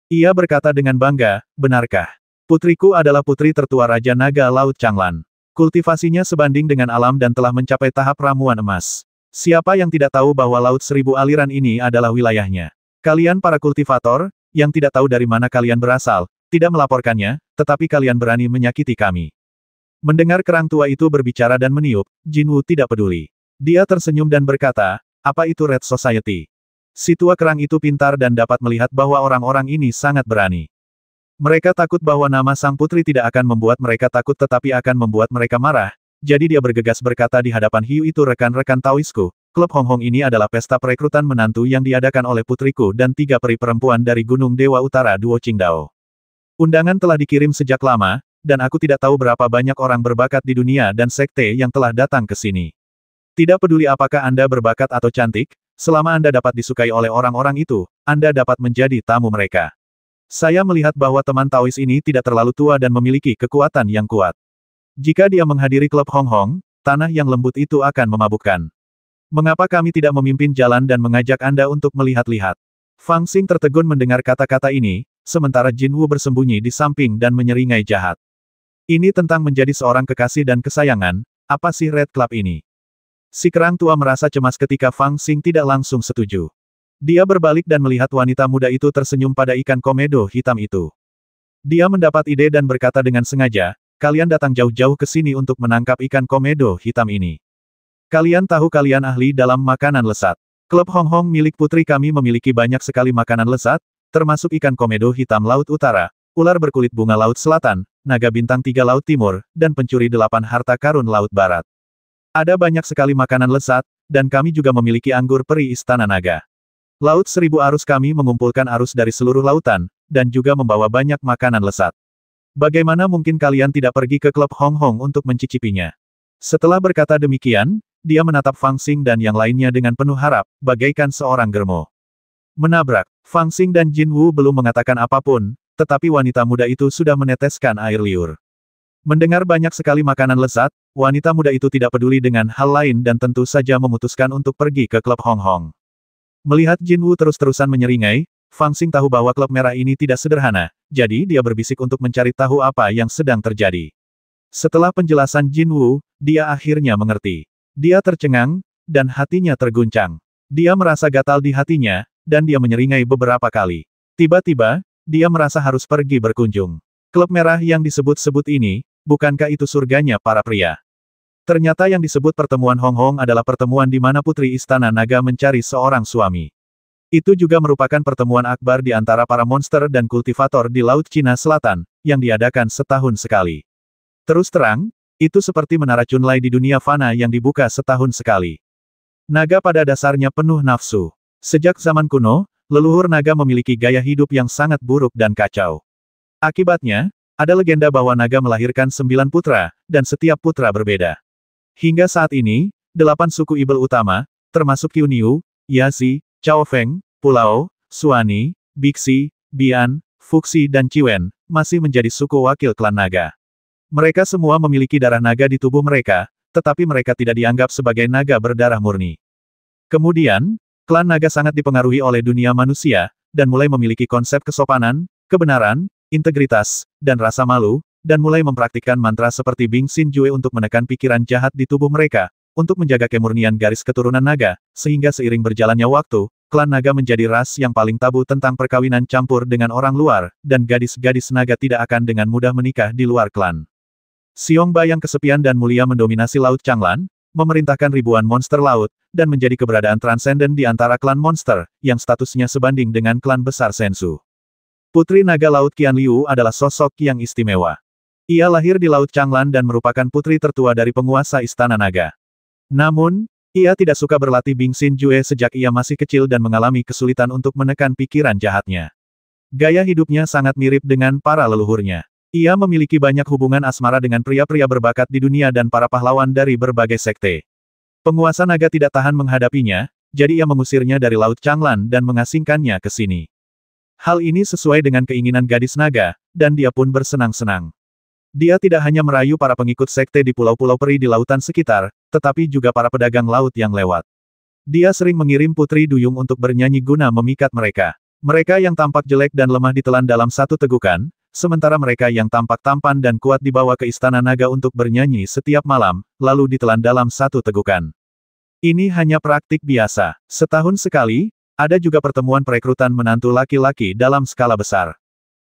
Ia berkata dengan bangga, benarkah? Putriku adalah putri tertua Raja Naga Laut Changlan. Kultivasinya sebanding dengan alam dan telah mencapai tahap ramuan emas. Siapa yang tidak tahu bahwa Laut Seribu Aliran ini adalah wilayahnya? Kalian para kultivator, yang tidak tahu dari mana kalian berasal, tidak melaporkannya, tetapi kalian berani menyakiti kami. Mendengar kerang tua itu berbicara dan meniup, Jinwu tidak peduli. Dia tersenyum dan berkata, apa itu Red Society? Si tua kerang itu pintar dan dapat melihat bahwa orang-orang ini sangat berani. Mereka takut bahwa nama sang putri tidak akan membuat mereka takut tetapi akan membuat mereka marah, jadi dia bergegas berkata di hadapan hiu itu, rekan-rekan Taoisku, klub Hong Hong ini adalah pesta perekrutan menantu yang diadakan oleh putriku dan 3 peri perempuan dari Gunung Dewa Utara Duo Qingdao. Undangan telah dikirim sejak lama, dan aku tidak tahu berapa banyak orang berbakat di dunia dan sekte yang telah datang ke sini. Tidak peduli apakah Anda berbakat atau cantik, selama Anda dapat disukai oleh orang-orang itu, Anda dapat menjadi tamu mereka. Saya melihat bahwa teman Taois ini tidak terlalu tua dan memiliki kekuatan yang kuat. Jika dia menghadiri klub Hong Hong, tanah yang lembut itu akan memabukkan. Mengapa kami tidak memimpin jalan dan mengajak Anda untuk melihat-lihat? Fang Xing tertegun mendengar kata-kata ini, sementara Jinwu bersembunyi di samping dan menyeringai jahat. Ini tentang menjadi seorang kekasih dan kesayangan, apa sih Red Club ini? Si kerang tua merasa cemas ketika Fang Xing tidak langsung setuju. Dia berbalik dan melihat wanita muda itu tersenyum pada ikan komedo hitam itu. Dia mendapat ide dan berkata dengan sengaja, kalian datang jauh-jauh ke sini untuk menangkap ikan komedo hitam ini. Kalian tahu kalian ahli dalam makanan lesat. Klub Hong Hong milik putri kami memiliki banyak sekali makanan lesat, termasuk ikan komedo hitam Laut Utara, ular berkulit bunga Laut Selatan, naga bintang 3 Laut Timur, dan pencuri 8 harta karun Laut Barat. Ada banyak sekali makanan lesat, dan kami juga memiliki anggur peri Istana Naga. Laut Seribu Arus kami mengumpulkan arus dari seluruh lautan, dan juga membawa banyak makanan lesat. Bagaimana mungkin kalian tidak pergi ke klub Hong Hong untuk mencicipinya? Setelah berkata demikian, dia menatap Fang Xing dan yang lainnya dengan penuh harap, bagaikan seorang germo. Menabrak, Fang Xing dan Jin Wu belum mengatakan apapun, tetapi wanita muda itu sudah meneteskan air liur. Mendengar banyak sekali makanan lezat, wanita muda itu tidak peduli dengan hal lain dan tentu saja memutuskan untuk pergi ke klub Hong Hong. Melihat Jin Wu terus-terusan menyeringai, Fang Xing tahu bahwa klub merah ini tidak sederhana, jadi dia berbisik untuk mencari tahu apa yang sedang terjadi. Setelah penjelasan Jin Wu, dia akhirnya mengerti. Dia tercengang, dan hatinya terguncang. Dia merasa gatal di hatinya, dan dia menyeringai beberapa kali. Tiba-tiba, dia merasa harus pergi berkunjung. Klub merah yang disebut-sebut ini, bukankah itu surganya para pria? Ternyata yang disebut pertemuan Hong Hong adalah pertemuan di mana Putri Istana Naga mencari seorang suami. Itu juga merupakan pertemuan akbar di antara para monster dan kultivator di Laut Cina Selatan, yang diadakan setahun sekali. Terus terang, itu seperti menara Chunlai di dunia fana yang dibuka setahun sekali. Naga pada dasarnya penuh nafsu. Sejak zaman kuno, leluhur naga memiliki gaya hidup yang sangat buruk dan kacau. Akibatnya, ada legenda bahwa naga melahirkan 9 putra, dan setiap putra berbeda. Hingga saat ini, 8 suku Ibel utama, termasuk Qiuniu, Yazi, Chao Feng, Pulao, Suani, Bixi, Bian, Fuxi dan Ciwen, masih menjadi suku wakil klan naga. Mereka semua memiliki darah naga di tubuh mereka, tetapi mereka tidak dianggap sebagai naga berdarah murni. Kemudian, klan naga sangat dipengaruhi oleh dunia manusia, dan mulai memiliki konsep kesopanan, kebenaran, integritas, dan rasa malu, dan mulai mempraktikkan mantra seperti Bing Xin Jue untuk menekan pikiran jahat di tubuh mereka, untuk menjaga kemurnian garis keturunan naga, sehingga seiring berjalannya waktu, klan naga menjadi ras yang paling tabu tentang perkawinan campur dengan orang luar, dan gadis-gadis naga tidak akan dengan mudah menikah di luar klan. Xiongba yang kesepian dan mulia mendominasi Laut Changlan, memerintahkan ribuan monster laut, dan menjadi keberadaan transenden di antara klan monster, yang statusnya sebanding dengan klan besar Sensu. Putri Naga Laut Qian Liu adalah sosok yang istimewa. Ia lahir di Laut Changlan dan merupakan putri tertua dari penguasa Istana Naga. Namun, ia tidak suka berlatih Bing Xin Jue sejak ia masih kecil dan mengalami kesulitan untuk menekan pikiran jahatnya. Gaya hidupnya sangat mirip dengan para leluhurnya. Ia memiliki banyak hubungan asmara dengan pria-pria berbakat di dunia dan para pahlawan dari berbagai sekte. Penguasa naga tidak tahan menghadapinya, jadi ia mengusirnya dari Laut Changlan dan mengasingkannya ke sini. Hal ini sesuai dengan keinginan gadis naga, dan dia pun bersenang-senang. Dia tidak hanya merayu para pengikut sekte di pulau-pulau peri di lautan sekitar, tetapi juga para pedagang laut yang lewat. Dia sering mengirim putri duyung untuk bernyanyi guna memikat mereka. Mereka yang tampak jelek dan lemah ditelan dalam satu tegukan, sementara mereka yang tampak tampan dan kuat dibawa ke Istana Naga untuk bernyanyi setiap malam, lalu ditelan dalam satu tegukan. Ini hanya praktik biasa. Setahun sekali, ada juga pertemuan perekrutan menantu laki-laki dalam skala besar.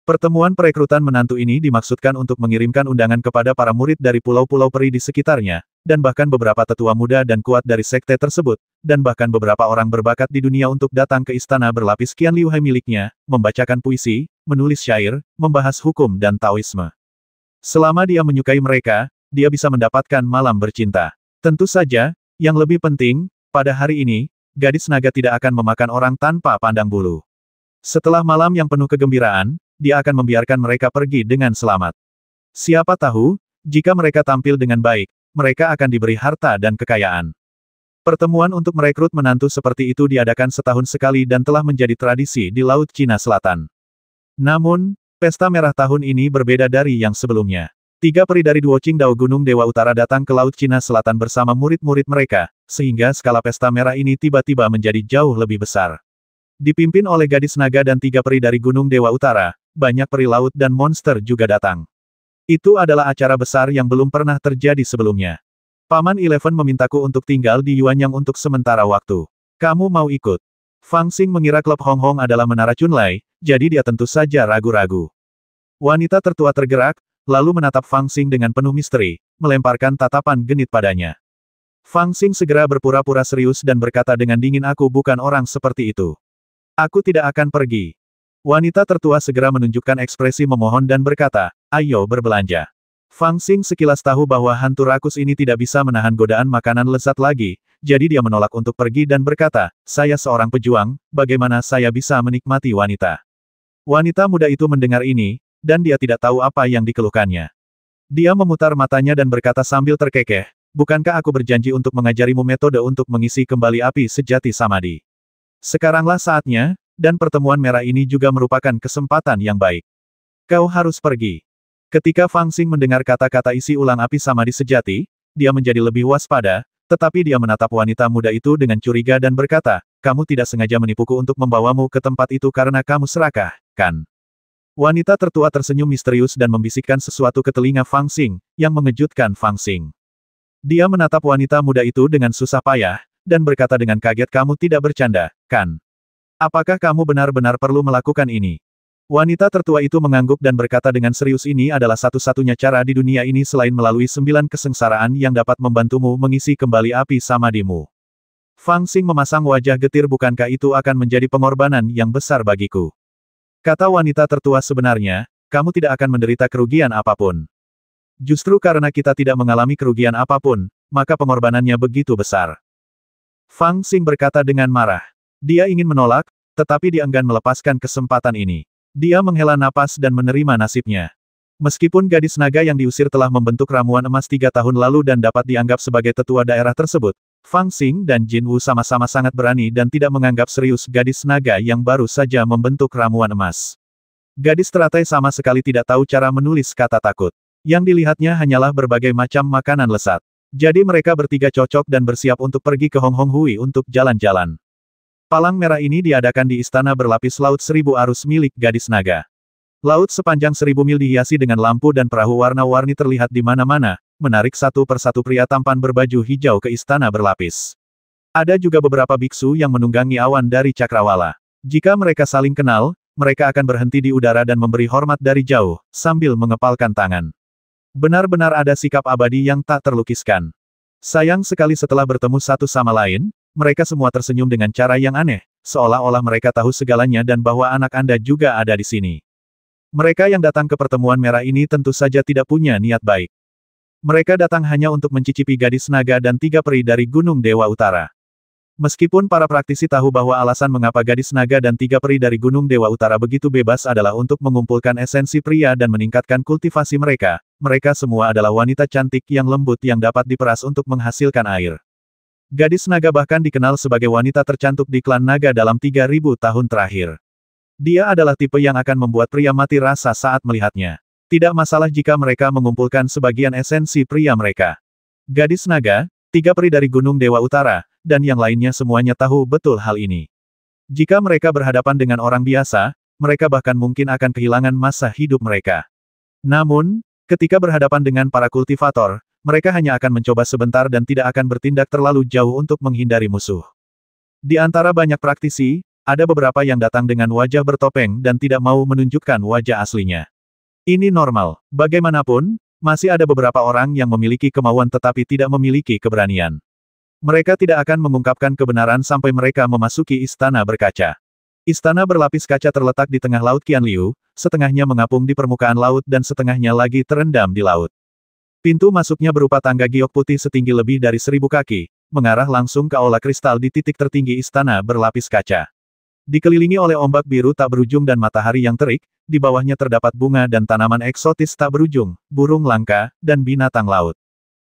Pertemuan perekrutan menantu ini dimaksudkan untuk mengirimkan undangan kepada para murid dari pulau-pulau peri di sekitarnya, dan bahkan beberapa tetua muda dan kuat dari sekte tersebut, dan bahkan beberapa orang berbakat di dunia untuk datang ke istana berlapis Qian Liu Hai miliknya, membacakan puisi, menulis syair, membahas hukum dan Taoisme. Selama dia menyukai mereka, dia bisa mendapatkan malam bercinta. Tentu saja, yang lebih penting, pada hari ini, gadis naga tidak akan memakan orang tanpa pandang bulu. Setelah malam yang penuh kegembiraan, dia akan membiarkan mereka pergi dengan selamat. Siapa tahu, jika mereka tampil dengan baik, mereka akan diberi harta dan kekayaan. Pertemuan untuk merekrut menantu seperti itu diadakan setahun sekali dan telah menjadi tradisi di Laut Cina Selatan. Namun, pesta merah tahun ini berbeda dari yang sebelumnya. 3 peri dari Duo Qingdao Gunung Dewa Utara datang ke Laut Cina Selatan bersama murid-murid mereka, sehingga skala pesta merah ini tiba-tiba menjadi jauh lebih besar. Dipimpin oleh gadis naga dan 3 peri dari Gunung Dewa Utara, banyak peri laut dan monster juga datang. Itu adalah acara besar yang belum pernah terjadi sebelumnya. Paman Eleven memintaku untuk tinggal di Yuanyang untuk sementara waktu. Kamu mau ikut? Fang Xing mengira klub Hong Hong adalah menara Chunlai, jadi dia tentu saja ragu-ragu. Wanita tertua tergerak, lalu menatap Fang Xing dengan penuh misteri, melemparkan tatapan genit padanya. Fang Xing segera berpura-pura serius dan berkata dengan dingin, aku bukan orang seperti itu. Aku tidak akan pergi. Wanita tertua segera menunjukkan ekspresi memohon dan berkata, ayo berbelanja. Fang Xing sekilas tahu bahwa hantu rakus ini tidak bisa menahan godaan makanan lezat lagi, jadi dia menolak untuk pergi dan berkata, saya seorang pejuang, bagaimana saya bisa menikmati wanita? Wanita muda itu mendengar ini, dan dia tidak tahu apa yang dikeluhkannya. Dia memutar matanya dan berkata sambil terkekeh, bukankah aku berjanji untuk mengajarimu metode untuk mengisi kembali api sejati Samadhi? Sekaranglah saatnya, dan pertemuan merah ini juga merupakan kesempatan yang baik. Kau harus pergi. Ketika Fang Xing mendengar kata-kata isi ulang api Samadhi sejati, dia menjadi lebih waspada, tetapi dia menatap wanita muda itu dengan curiga dan berkata, kamu tidak sengaja menipuku untuk membawamu ke tempat itu karena kamu serakah, kan? Wanita tertua tersenyum misterius dan membisikkan sesuatu ke telinga Fang Xing, yang mengejutkan Fang Xing. Dia menatap wanita muda itu dengan susah payah, dan berkata dengan kaget, kamu tidak bercanda, kan? Apakah kamu benar-benar perlu melakukan ini? Wanita tertua itu mengangguk dan berkata dengan serius, ini adalah satu-satunya cara di dunia ini selain melalui 9 kesengsaraan yang dapat membantumu mengisi kembali api samadhimu. Fang Xing memasang wajah getir, bukankah itu akan menjadi pengorbanan yang besar bagiku? Kata wanita tertua, sebenarnya, kamu tidak akan menderita kerugian apapun. Justru karena kita tidak mengalami kerugian apapun, maka pengorbanannya begitu besar. Fang Xing berkata dengan marah. Dia ingin menolak, tetapi dia enggan melepaskan kesempatan ini. Dia menghela napas dan menerima nasibnya. Meskipun gadis naga yang diusir telah membentuk ramuan emas 3 tahun lalu dan dapat dianggap sebagai tetua daerah tersebut, Fang Xing dan Jin Wu sama-sama sangat berani dan tidak menganggap serius gadis naga yang baru saja membentuk ramuan emas. Gadis teratai sama sekali tidak tahu cara menulis kata takut. Yang dilihatnya hanyalah berbagai macam makanan lezat. Jadi mereka bertiga cocok dan bersiap untuk pergi ke Hong Hong Hui untuk jalan-jalan. Palang merah ini diadakan di Istana Berlapis Laut 1000 Arus milik gadis naga. Laut sepanjang 1000 mil dihiasi dengan lampu dan perahu warna-warni terlihat di mana-mana, menarik satu persatu pria tampan berbaju hijau ke Istana Berlapis. Ada juga beberapa biksu yang menunggangi awan dari cakrawala. Jika mereka saling kenal, mereka akan berhenti di udara dan memberi hormat dari jauh, sambil mengepalkan tangan. Benar-benar ada sikap abadi yang tak terlukiskan. Sayang sekali setelah bertemu satu sama lain, mereka semua tersenyum dengan cara yang aneh, seolah-olah mereka tahu segalanya dan bahwa anak Anda juga ada di sini. Mereka yang datang ke pertemuan merah ini tentu saja tidak punya niat baik. Mereka datang hanya untuk mencicipi gadis naga dan 3 peri dari Gunung Dewa Utara. Meskipun para praktisi tahu bahwa alasan mengapa gadis naga dan 3 peri dari Gunung Dewa Utara begitu bebas adalah untuk mengumpulkan esensi pria dan meningkatkan kultivasi mereka, mereka semua adalah wanita cantik yang lembut yang dapat diperas untuk menghasilkan air. Gadis naga bahkan dikenal sebagai wanita tercantik di klan naga dalam 3000 tahun terakhir. Dia adalah tipe yang akan membuat pria mati rasa saat melihatnya. Tidak masalah jika mereka mengumpulkan sebagian esensi pria mereka. Gadis naga, 3 peri dari Gunung Dewa Utara, dan yang lainnya semuanya tahu betul hal ini. Jika mereka berhadapan dengan orang biasa, mereka bahkan mungkin akan kehilangan masa hidup mereka. Namun, ketika berhadapan dengan para kultivator, mereka hanya akan mencoba sebentar dan tidak akan bertindak terlalu jauh untuk menghindari musuh. Di antara banyak praktisi, ada beberapa yang datang dengan wajah bertopeng dan tidak mau menunjukkan wajah aslinya. Ini normal. Bagaimanapun, masih ada beberapa orang yang memiliki kemauan tetapi tidak memiliki keberanian. Mereka tidak akan mengungkapkan kebenaran sampai mereka memasuki istana berkaca. Istana berlapis kaca terletak di tengah Laut Qianliu, setengahnya mengapung di permukaan laut dan setengahnya lagi terendam di laut. Pintu masuknya berupa tangga giok putih setinggi lebih dari 1000 kaki, mengarah langsung ke aula kristal di titik tertinggi istana berlapis kaca. Dikelilingi oleh ombak biru tak berujung dan matahari yang terik, di bawahnya terdapat bunga dan tanaman eksotis tak berujung, burung langka, dan binatang laut.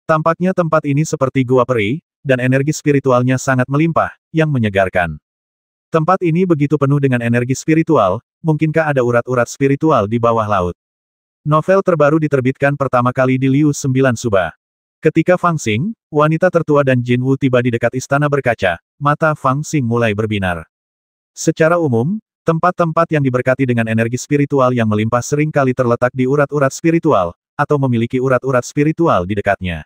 Tampaknya tempat ini seperti gua peri, dan energi spiritualnya sangat melimpah, yang menyegarkan. Tempat ini begitu penuh dengan energi spiritual, mungkinkah ada urat-urat spiritual di bawah laut? Novel terbaru diterbitkan pertama kali di Liu 9 Suba. Ketika Fang Xing, wanita tertua dan Jin Wu tiba di dekat istana berkaca, mata Fang Xing mulai berbinar. Secara umum, tempat-tempat yang diberkati dengan energi spiritual yang melimpah sering kali terletak di urat-urat spiritual, atau memiliki urat-urat spiritual di dekatnya.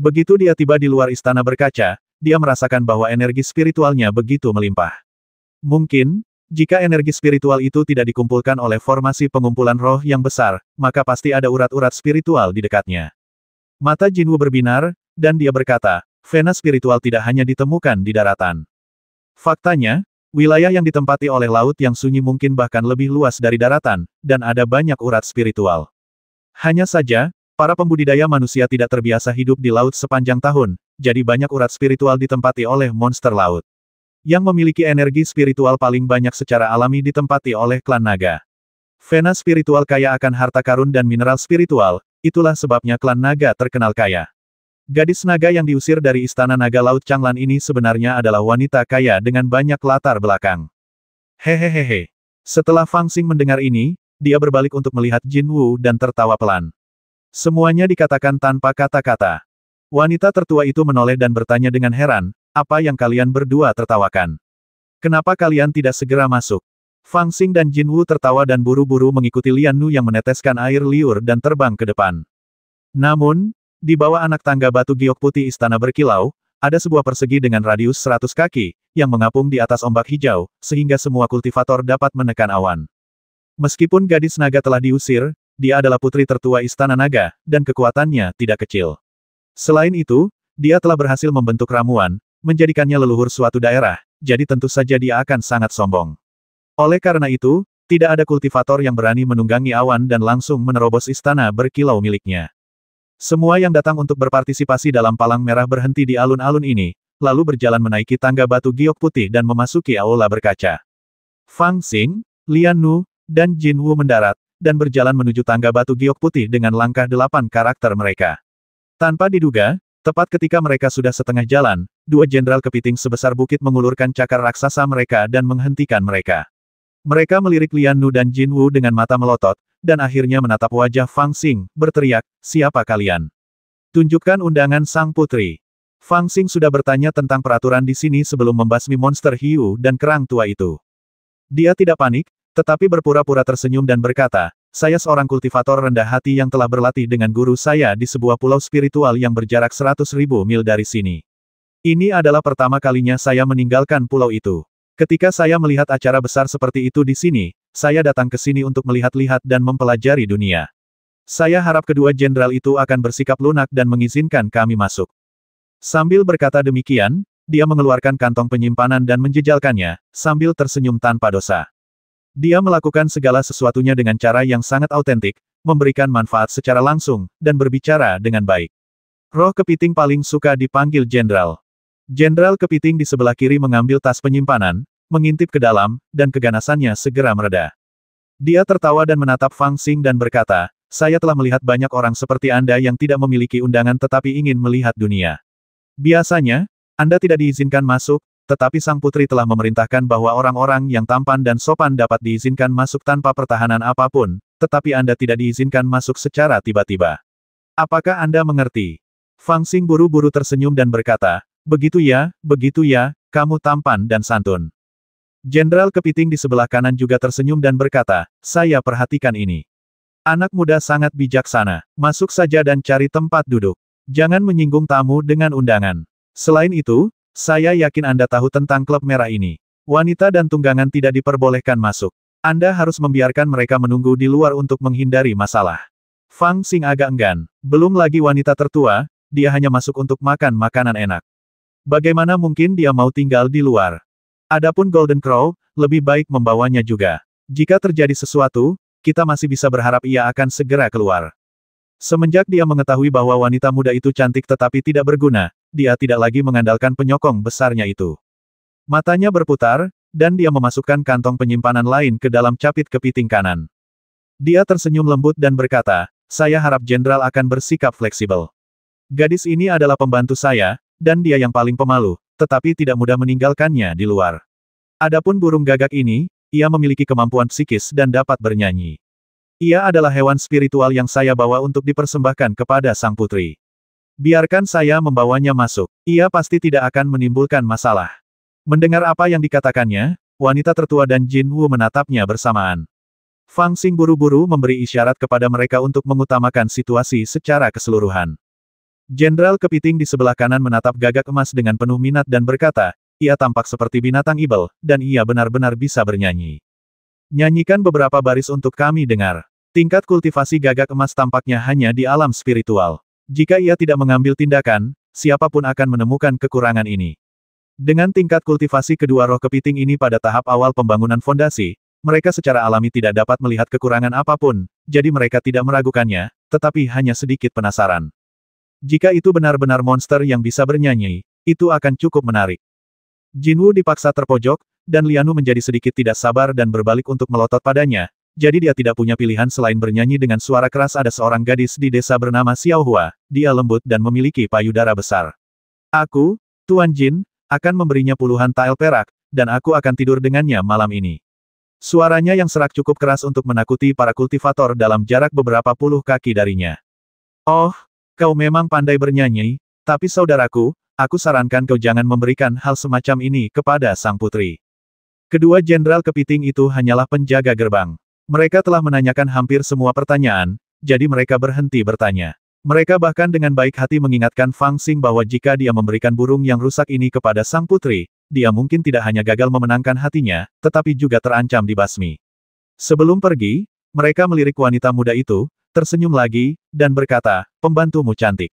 Begitu dia tiba di luar istana berkaca, dia merasakan bahwa energi spiritualnya begitu melimpah. Mungkin, Jika energi spiritual itu tidak dikumpulkan oleh formasi pengumpulan roh yang besar, maka pasti ada urat-urat spiritual di dekatnya. Mata Jinwu berbinar, dan dia berkata, vena spiritual tidak hanya ditemukan di daratan. Faktanya, wilayah yang ditempati oleh laut yang sunyi mungkin bahkan lebih luas dari daratan, dan ada banyak urat spiritual. Hanya saja, para pembudidaya manusia tidak terbiasa hidup di laut sepanjang tahun, jadi banyak urat spiritual ditempati oleh monster laut. Yang memiliki energi spiritual paling banyak secara alami ditempati oleh klan naga. Vena spiritual kaya akan harta karun dan mineral spiritual, itulah sebabnya klan naga terkenal kaya. Gadis naga yang diusir dari istana naga laut Changlan ini sebenarnya adalah wanita kaya dengan banyak latar belakang. Hehehehe. Setelah Fang Xing mendengar ini, dia berbalik untuk melihat Jin Wu dan tertawa pelan. Semuanya dikatakan tanpa kata-kata. Wanita tertua itu menoleh dan bertanya dengan heran, apa yang kalian berdua tertawakan? Kenapa kalian tidak segera masuk? Fang Xing dan Jin Wu tertawa dan buru-buru mengikuti Lian Nu yang meneteskan air liur dan terbang ke depan. Namun, di bawah anak tangga batu giok putih istana berkilau, ada sebuah persegi dengan radius 100 kaki, yang mengapung di atas ombak hijau, sehingga semua kultivator dapat menekan awan. Meskipun gadis naga telah diusir, dia adalah putri tertua istana naga, dan kekuatannya tidak kecil. Selain itu, dia telah berhasil membentuk ramuan, menjadikannya leluhur suatu daerah, jadi tentu saja dia akan sangat sombong. Oleh karena itu, tidak ada kultivator yang berani menunggangi awan dan langsung menerobos istana berkilau miliknya. Semua yang datang untuk berpartisipasi dalam palang merah berhenti di alun-alun ini, lalu berjalan menaiki tangga batu giok putih dan memasuki aula berkaca. Fang Xing, Lian Nu, dan Jin Wu mendarat, dan berjalan menuju tangga batu giok putih dengan langkah 8 karakter mereka. Tanpa diduga, tepat ketika mereka sudah setengah jalan, dua jenderal kepiting sebesar bukit mengulurkan cakar raksasa mereka dan menghentikan mereka. Mereka melirik Lian Nu dan Jin Wu dengan mata melotot, dan akhirnya menatap wajah Fang Xing, berteriak, siapa kalian? Tunjukkan undangan sang putri. Fang Xing sudah bertanya tentang peraturan di sini sebelum membasmi monster hiu dan kerang tua itu. Dia tidak panik, tetapi berpura-pura tersenyum dan berkata, saya seorang kultivator rendah hati yang telah berlatih dengan guru saya di sebuah pulau spiritual yang berjarak 100.000 mil dari sini. Ini adalah pertama kalinya saya meninggalkan pulau itu. Ketika saya melihat acara besar seperti itu di sini, saya datang ke sini untuk melihat-lihat dan mempelajari dunia. Saya harap kedua jenderal itu akan bersikap lunak dan mengizinkan kami masuk. Sambil berkata demikian, dia mengeluarkan kantong penyimpanan dan menjejalkannya, sambil tersenyum tanpa dosa. Dia melakukan segala sesuatunya dengan cara yang sangat autentik, memberikan manfaat secara langsung, dan berbicara dengan baik. Roh kepiting paling suka dipanggil jenderal. Jenderal kepiting di sebelah kiri mengambil tas penyimpanan, mengintip ke dalam, dan keganasannya segera mereda. Dia tertawa dan menatap Fang Xing dan berkata, saya telah melihat banyak orang seperti Anda yang tidak memiliki undangan tetapi ingin melihat dunia. Biasanya, Anda tidak diizinkan masuk, tetapi sang putri telah memerintahkan bahwa orang-orang yang tampan dan sopan dapat diizinkan masuk tanpa pertahanan apapun, tetapi Anda tidak diizinkan masuk secara tiba-tiba. Apakah Anda mengerti? Fang Xing buru-buru tersenyum dan berkata, begitu ya, kamu tampan dan santun. Jenderal kepiting di sebelah kanan juga tersenyum dan berkata, saya perhatikan ini. Anak muda sangat bijaksana, masuk saja dan cari tempat duduk. Jangan menyinggung tamu dengan undangan. Selain itu, saya yakin Anda tahu tentang klub merah ini. Wanita dan tunggangan tidak diperbolehkan masuk. Anda harus membiarkan mereka menunggu di luar untuk menghindari masalah. Fang Xing agak enggan. Belum lagi wanita tertua, dia hanya masuk untuk makan makanan enak. Bagaimana mungkin dia mau tinggal di luar? Adapun Golden Crow, lebih baik membawanya juga. Jika terjadi sesuatu, kita masih bisa berharap ia akan segera keluar. Semenjak dia mengetahui bahwa wanita muda itu cantik tetapi tidak berguna, dia tidak lagi mengandalkan penyokong besarnya itu. Matanya berputar, dan dia memasukkan kantong penyimpanan lain ke dalam capit kepiting kanan. Dia tersenyum lembut dan berkata, saya harap jenderal akan bersikap fleksibel. Gadis ini adalah pembantu saya, dan dia yang paling pemalu, tetapi tidak mudah meninggalkannya di luar. Adapun burung gagak ini, ia memiliki kemampuan psikis dan dapat bernyanyi. Ia adalah hewan spiritual yang saya bawa untuk dipersembahkan kepada sang putri. Biarkan saya membawanya masuk, ia pasti tidak akan menimbulkan masalah. Mendengar apa yang dikatakannya, wanita tertua dan Jin Wu menatapnya bersamaan. Fang Xing buru-buru memberi isyarat kepada mereka untuk mengutamakan situasi secara keseluruhan. Jenderal kepiting di sebelah kanan menatap gagak emas dengan penuh minat dan berkata, ia tampak seperti binatang ibel, dan ia benar-benar bisa bernyanyi. Nyanyikan beberapa baris untuk kami dengar. Tingkat kultivasi gagak emas tampaknya hanya di alam spiritual. Jika ia tidak mengambil tindakan, siapapun akan menemukan kekurangan ini. Dengan tingkat kultivasi kedua roh kepiting ini pada tahap awal pembangunan fondasi, mereka secara alami tidak dapat melihat kekurangan apapun, jadi mereka tidak meragukannya, tetapi hanya sedikit penasaran. Jika itu benar-benar monster yang bisa bernyanyi, itu akan cukup menarik. Jinwoo dipaksa terpojok, dan Lianu menjadi sedikit tidak sabar dan berbalik untuk melotot padanya, jadi dia tidak punya pilihan selain bernyanyi dengan suara keras. Ada seorang gadis di desa bernama Xiaohua, dia lembut dan memiliki payudara besar. Aku, Tuan Jin, akan memberinya puluhan tael perak, dan aku akan tidur dengannya malam ini. Suaranya yang serak cukup keras untuk menakuti para kultivator dalam jarak beberapa puluh kaki darinya. Oh, kau memang pandai bernyanyi, tapi saudaraku, aku sarankan kau jangan memberikan hal semacam ini kepada sang putri. Kedua jenderal kepiting itu hanyalah penjaga gerbang. Mereka telah menanyakan hampir semua pertanyaan, jadi mereka berhenti bertanya. Mereka bahkan dengan baik hati mengingatkan Fang Xing bahwa jika dia memberikan burung yang rusak ini kepada sang putri, dia mungkin tidak hanya gagal memenangkan hatinya, tetapi juga terancam dibasmi. Sebelum pergi, mereka melirik wanita muda itu, tersenyum lagi, dan berkata, "Pembantumu cantik.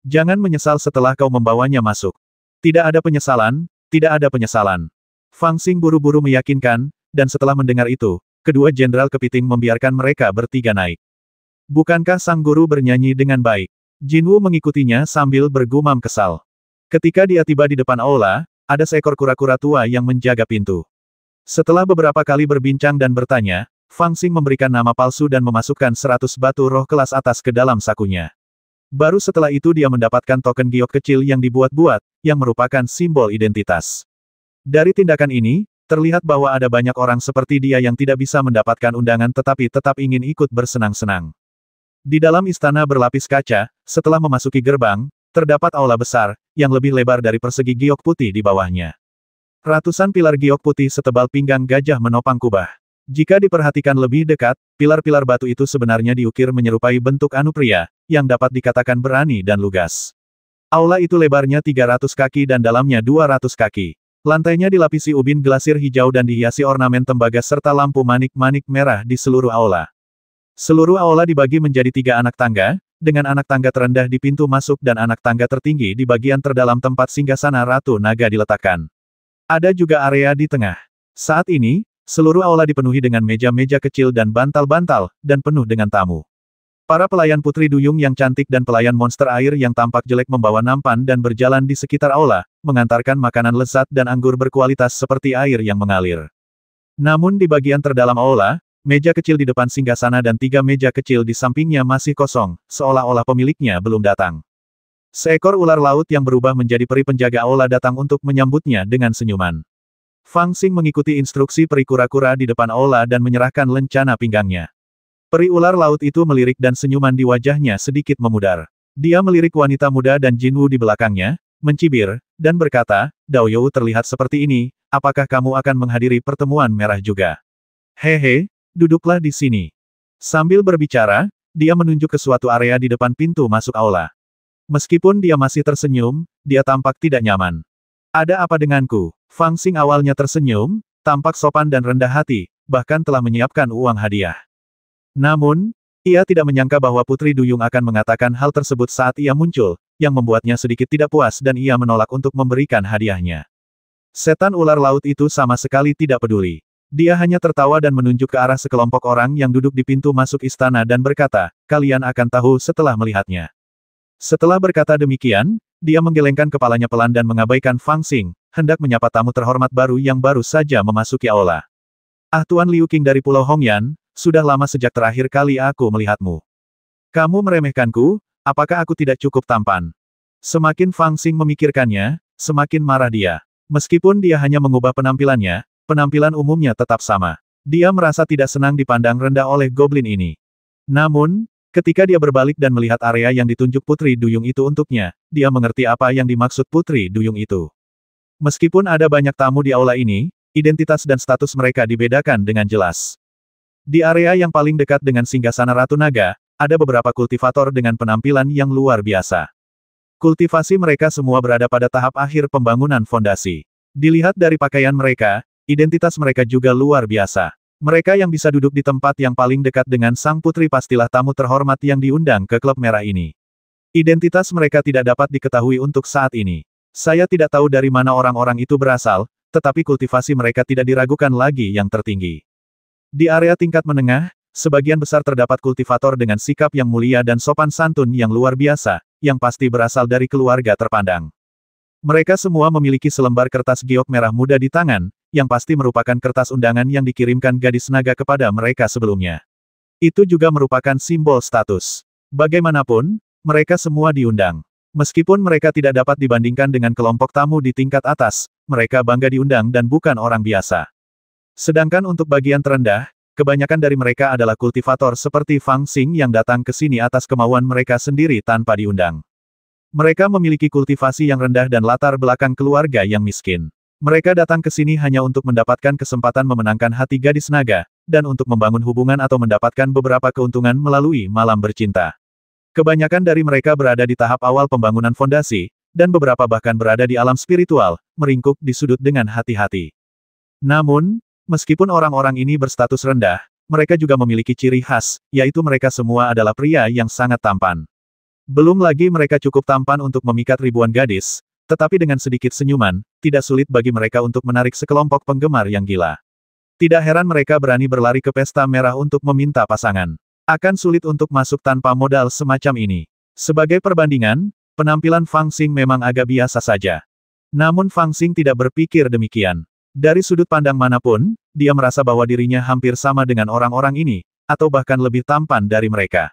Jangan menyesal setelah kau membawanya masuk." Tidak ada penyesalan, tidak ada penyesalan. Fang Xing buru-buru meyakinkan, dan setelah mendengar itu, kedua jenderal kepiting membiarkan mereka bertiga naik. Bukankah sang guru bernyanyi dengan baik? Jinwoo mengikutinya sambil bergumam kesal. Ketika dia tiba di depan aula, ada seekor kura-kura tua yang menjaga pintu. Setelah beberapa kali berbincang dan bertanya, Fang Xing memberikan nama palsu dan memasukkan 100 batu roh kelas atas ke dalam sakunya. Baru setelah itu dia mendapatkan token giok kecil yang dibuat-buat, yang merupakan simbol identitas. Dari tindakan ini, terlihat bahwa ada banyak orang seperti dia yang tidak bisa mendapatkan undangan tetapi tetap ingin ikut bersenang-senang. Di dalam istana berlapis kaca, setelah memasuki gerbang, terdapat aula besar, yang lebih lebar dari persegi giok putih di bawahnya. Ratusan pilar giok putih setebal pinggang gajah menopang kubah. Jika diperhatikan lebih dekat, pilar-pilar batu itu sebenarnya diukir menyerupai bentuk anupria, yang dapat dikatakan berani dan lugas. Aula itu lebarnya 300 kaki dan dalamnya 200 kaki. Lantainya dilapisi ubin glasir hijau dan dihiasi ornamen tembaga serta lampu manik-manik merah di seluruh aula. Seluruh aula dibagi menjadi 3 anak tangga, dengan anak tangga terendah di pintu masuk dan anak tangga tertinggi di bagian terdalam tempat singgasana Ratu Naga diletakkan. Ada juga area di tengah. Saat ini, seluruh aula dipenuhi dengan meja-meja kecil dan bantal-bantal, dan penuh dengan tamu. Para pelayan putri duyung yang cantik dan pelayan monster air yang tampak jelek membawa nampan dan berjalan di sekitar aula, mengantarkan makanan lezat dan anggur berkualitas seperti air yang mengalir. Namun di bagian terdalam aula, meja kecil di depan singgasana dan 3 meja kecil di sampingnya masih kosong, seolah-olah pemiliknya belum datang. Seekor ular laut yang berubah menjadi peri penjaga aula datang untuk menyambutnya dengan senyuman. Fang Xing mengikuti instruksi peri kura-kura di depan aula dan menyerahkan lencana pinggangnya. Peri ular laut itu melirik dan senyuman di wajahnya sedikit memudar. Dia melirik wanita muda dan Jinwoo di belakangnya, mencibir, dan berkata, "Daoyou terlihat seperti ini, apakah kamu akan menghadiri pertemuan merah juga? Hehe, duduklah di sini." Sambil berbicara, dia menunjuk ke suatu area di depan pintu masuk aula. Meskipun dia masih tersenyum, dia tampak tidak nyaman. "Ada apa denganku?" Fang Xing awalnya tersenyum, tampak sopan dan rendah hati, bahkan telah menyiapkan uang hadiah. Namun, ia tidak menyangka bahwa Putri Duyung akan mengatakan hal tersebut saat ia muncul, yang membuatnya sedikit tidak puas dan ia menolak untuk memberikan hadiahnya. Setan ular laut itu sama sekali tidak peduli. Dia hanya tertawa dan menunjuk ke arah sekelompok orang yang duduk di pintu masuk istana dan berkata, "Kalian akan tahu setelah melihatnya." Setelah berkata demikian, dia menggelengkan kepalanya pelan dan mengabaikan Fang Xing, hendak menyapa tamu terhormat baru yang baru saja memasuki aula. "Ah, Tuan Liu Qing dari Pulau Hongyan, sudah lama sejak terakhir kali aku melihatmu. Kamu meremehkanku, apakah aku tidak cukup tampan?" Semakin Fang Xing memikirkannya, semakin marah dia. Meskipun dia hanya mengubah penampilannya, penampilan umumnya tetap sama. Dia merasa tidak senang dipandang rendah oleh goblin ini. Namun, ketika dia berbalik dan melihat area yang ditunjuk Putri Duyung itu untuknya, dia mengerti apa yang dimaksud Putri Duyung itu. Meskipun ada banyak tamu di aula ini, identitas dan status mereka dibedakan dengan jelas. Di area yang paling dekat dengan singgasana Ratu Naga, ada beberapa kultivator dengan penampilan yang luar biasa. Kultivasi mereka semua berada pada tahap akhir pembangunan fondasi. Dilihat dari pakaian mereka, identitas mereka juga luar biasa. Mereka yang bisa duduk di tempat yang paling dekat dengan sang putri pastilah tamu terhormat yang diundang ke klub merah ini. Identitas mereka tidak dapat diketahui untuk saat ini. Saya tidak tahu dari mana orang-orang itu berasal, tetapi kultivasi mereka tidak diragukan lagi yang tertinggi. Di area tingkat menengah, sebagian besar terdapat kultivator dengan sikap yang mulia dan sopan santun yang luar biasa, yang pasti berasal dari keluarga terpandang. Mereka semua memiliki selembar kertas giok merah muda di tangan, yang pasti merupakan kertas undangan yang dikirimkan gadis naga kepada mereka sebelumnya. Itu juga merupakan simbol status. Bagaimanapun, mereka semua diundang. Meskipun mereka tidak dapat dibandingkan dengan kelompok tamu di tingkat atas, mereka bangga diundang dan bukan orang biasa. Sedangkan untuk bagian terendah, kebanyakan dari mereka adalah kultivator seperti Fang Xing yang datang ke sini atas kemauan mereka sendiri tanpa diundang. Mereka memiliki kultivasi yang rendah dan latar belakang keluarga yang miskin. Mereka datang ke sini hanya untuk mendapatkan kesempatan memenangkan hati gadis naga, dan untuk membangun hubungan atau mendapatkan beberapa keuntungan melalui malam bercinta. Kebanyakan dari mereka berada di tahap awal pembangunan fondasi, dan beberapa bahkan berada di alam spiritual, meringkuk di sudut dengan hati-hati. Namun, meskipun orang-orang ini berstatus rendah, mereka juga memiliki ciri khas, yaitu mereka semua adalah pria yang sangat tampan. Belum lagi mereka cukup tampan untuk memikat ribuan gadis, tetapi dengan sedikit senyuman, tidak sulit bagi mereka untuk menarik sekelompok penggemar yang gila. Tidak heran mereka berani berlari ke pesta merah untuk meminta pasangan. Akan sulit untuk masuk tanpa modal semacam ini. Sebagai perbandingan, penampilan Fang Xing memang agak biasa saja. Namun Fang Xing tidak berpikir demikian. Dari sudut pandang manapun, dia merasa bahwa dirinya hampir sama dengan orang-orang ini, atau bahkan lebih tampan dari mereka.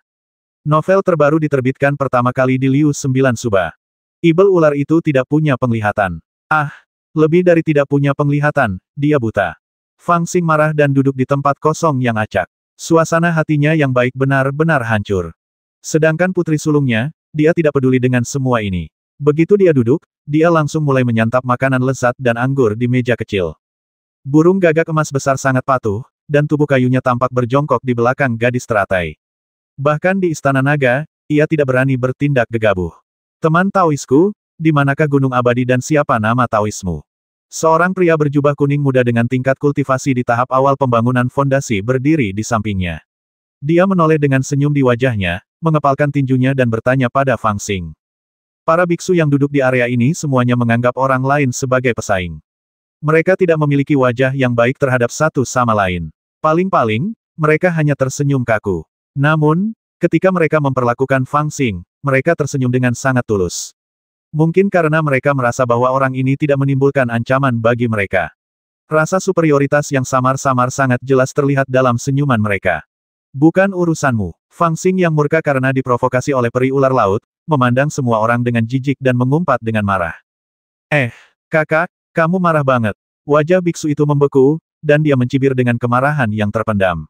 Novel terbaru diterbitkan pertama kali di Liu 9 Suba. Ibel ular itu tidak punya penglihatan. Ah, lebih dari tidak punya penglihatan, dia buta. Fang Xing marah dan duduk di tempat kosong yang acak. Suasana hatinya yang baik benar-benar hancur. Sedangkan putri sulungnya, dia tidak peduli dengan semua ini. Begitu dia duduk, dia langsung mulai menyantap makanan lezat dan anggur di meja kecil. Burung gagak emas besar sangat patuh, dan tubuh kayunya tampak berjongkok di belakang gadis teratai. Bahkan di Istana Naga, ia tidak berani bertindak gegabah. Teman Taoisku, di manakah Gunung Abadi dan siapa nama Taoismu? Seorang pria berjubah kuning muda dengan tingkat kultivasi di tahap awal pembangunan fondasi berdiri di sampingnya. Dia menoleh dengan senyum di wajahnya, mengepalkan tinjunya dan bertanya pada Fang Xing. Para biksu yang duduk di area ini semuanya menganggap orang lain sebagai pesaing. Mereka tidak memiliki wajah yang baik terhadap satu sama lain. Paling-paling, mereka hanya tersenyum kaku. Namun, ketika mereka memperlakukan Fang Xing, mereka tersenyum dengan sangat tulus. Mungkin karena mereka merasa bahwa orang ini tidak menimbulkan ancaman bagi mereka. Rasa superioritas yang samar-samar sangat jelas terlihat dalam senyuman mereka. Bukan urusanmu. Fang Xing yang murka karena diprovokasi oleh peri ular laut, memandang semua orang dengan jijik dan mengumpat dengan marah. Kakak, kamu marah banget. Wajah biksu itu membeku, dan dia mencibir dengan kemarahan yang terpendam.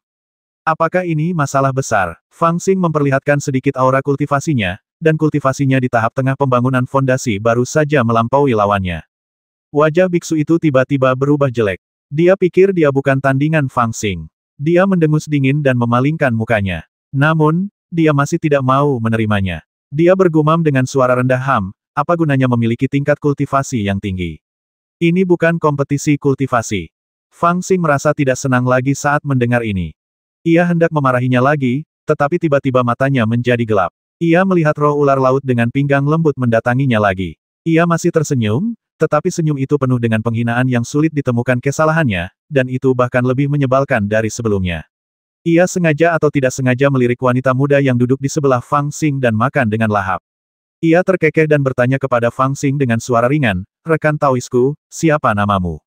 Apakah ini masalah besar? Fang Xing memperlihatkan sedikit aura kultivasinya, dan kultivasinya di tahap tengah pembangunan fondasi baru saja melampaui lawannya. Wajah biksu itu tiba-tiba berubah jelek. Dia pikir dia bukan tandingan Fang Xing. Dia mendengus dingin dan memalingkan mukanya. Namun, dia masih tidak mau menerimanya. Dia bergumam dengan suara rendah, apa gunanya memiliki tingkat kultivasi yang tinggi? Ini bukan kompetisi kultivasi. Fang Xing merasa tidak senang lagi saat mendengar ini. Ia hendak memarahinya lagi, tetapi tiba-tiba matanya menjadi gelap. Ia melihat roh ular laut dengan pinggang lembut mendatanginya lagi. Ia masih tersenyum, tetapi senyum itu penuh dengan penghinaan yang sulit ditemukan kesalahannya, dan itu bahkan lebih menyebalkan dari sebelumnya. Ia sengaja atau tidak sengaja melirik wanita muda yang duduk di sebelah Fang Xing dan makan dengan lahap. Ia terkekeh dan bertanya kepada Fang Xing dengan suara ringan, "Rekan Taoisku, siapa namamu?"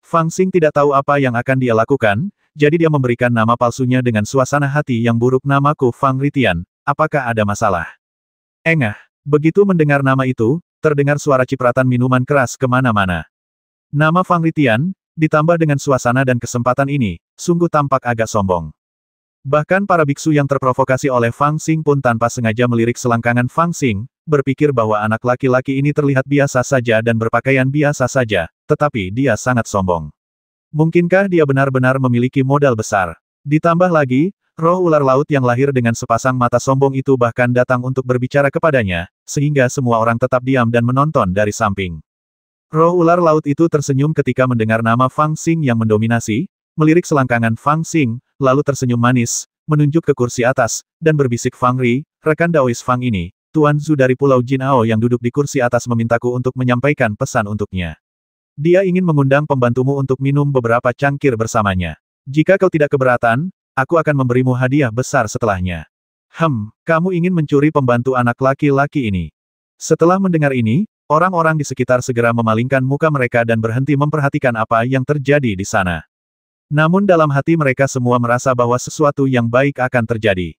Fang Xing tidak tahu apa yang akan dia lakukan, jadi dia memberikan nama palsunya dengan suasana hati yang buruk. "Namaku Fang Ritian, apakah ada masalah?" Begitu mendengar nama itu, terdengar suara cipratan minuman keras kemana-mana. Nama Fang Ritian, ditambah dengan suasana dan kesempatan ini, sungguh tampak agak sombong. Bahkan para biksu yang terprovokasi oleh Fang Xing pun tanpa sengaja melirik selangkangan Fang Xing, berpikir bahwa anak laki-laki ini terlihat biasa saja dan berpakaian biasa saja, tetapi dia sangat sombong. Mungkinkah dia benar-benar memiliki modal besar? Ditambah lagi, roh ular laut yang lahir dengan sepasang mata sombong itu bahkan datang untuk berbicara kepadanya, sehingga semua orang tetap diam dan menonton dari samping. Roh ular laut itu tersenyum ketika mendengar nama Fang Xing yang mendominasi, melirik selangkangan Fang Xing, lalu tersenyum manis, menunjuk ke kursi atas, dan berbisik Fang Ri, rekan Daois Fang ini, Tuan Zhu dari Pulau Jinao yang duduk di kursi atas memintaku untuk menyampaikan pesan untuknya. Dia ingin mengundang pembantumu untuk minum beberapa cangkir bersamanya. Jika kau tidak keberatan, aku akan memberimu hadiah besar setelahnya. Kamu ingin mencuri pembantu anak laki-laki ini. Setelah mendengar ini, orang-orang di sekitar segera memalingkan muka mereka dan berhenti memperhatikan apa yang terjadi di sana. Namun dalam hati mereka semua merasa bahwa sesuatu yang baik akan terjadi.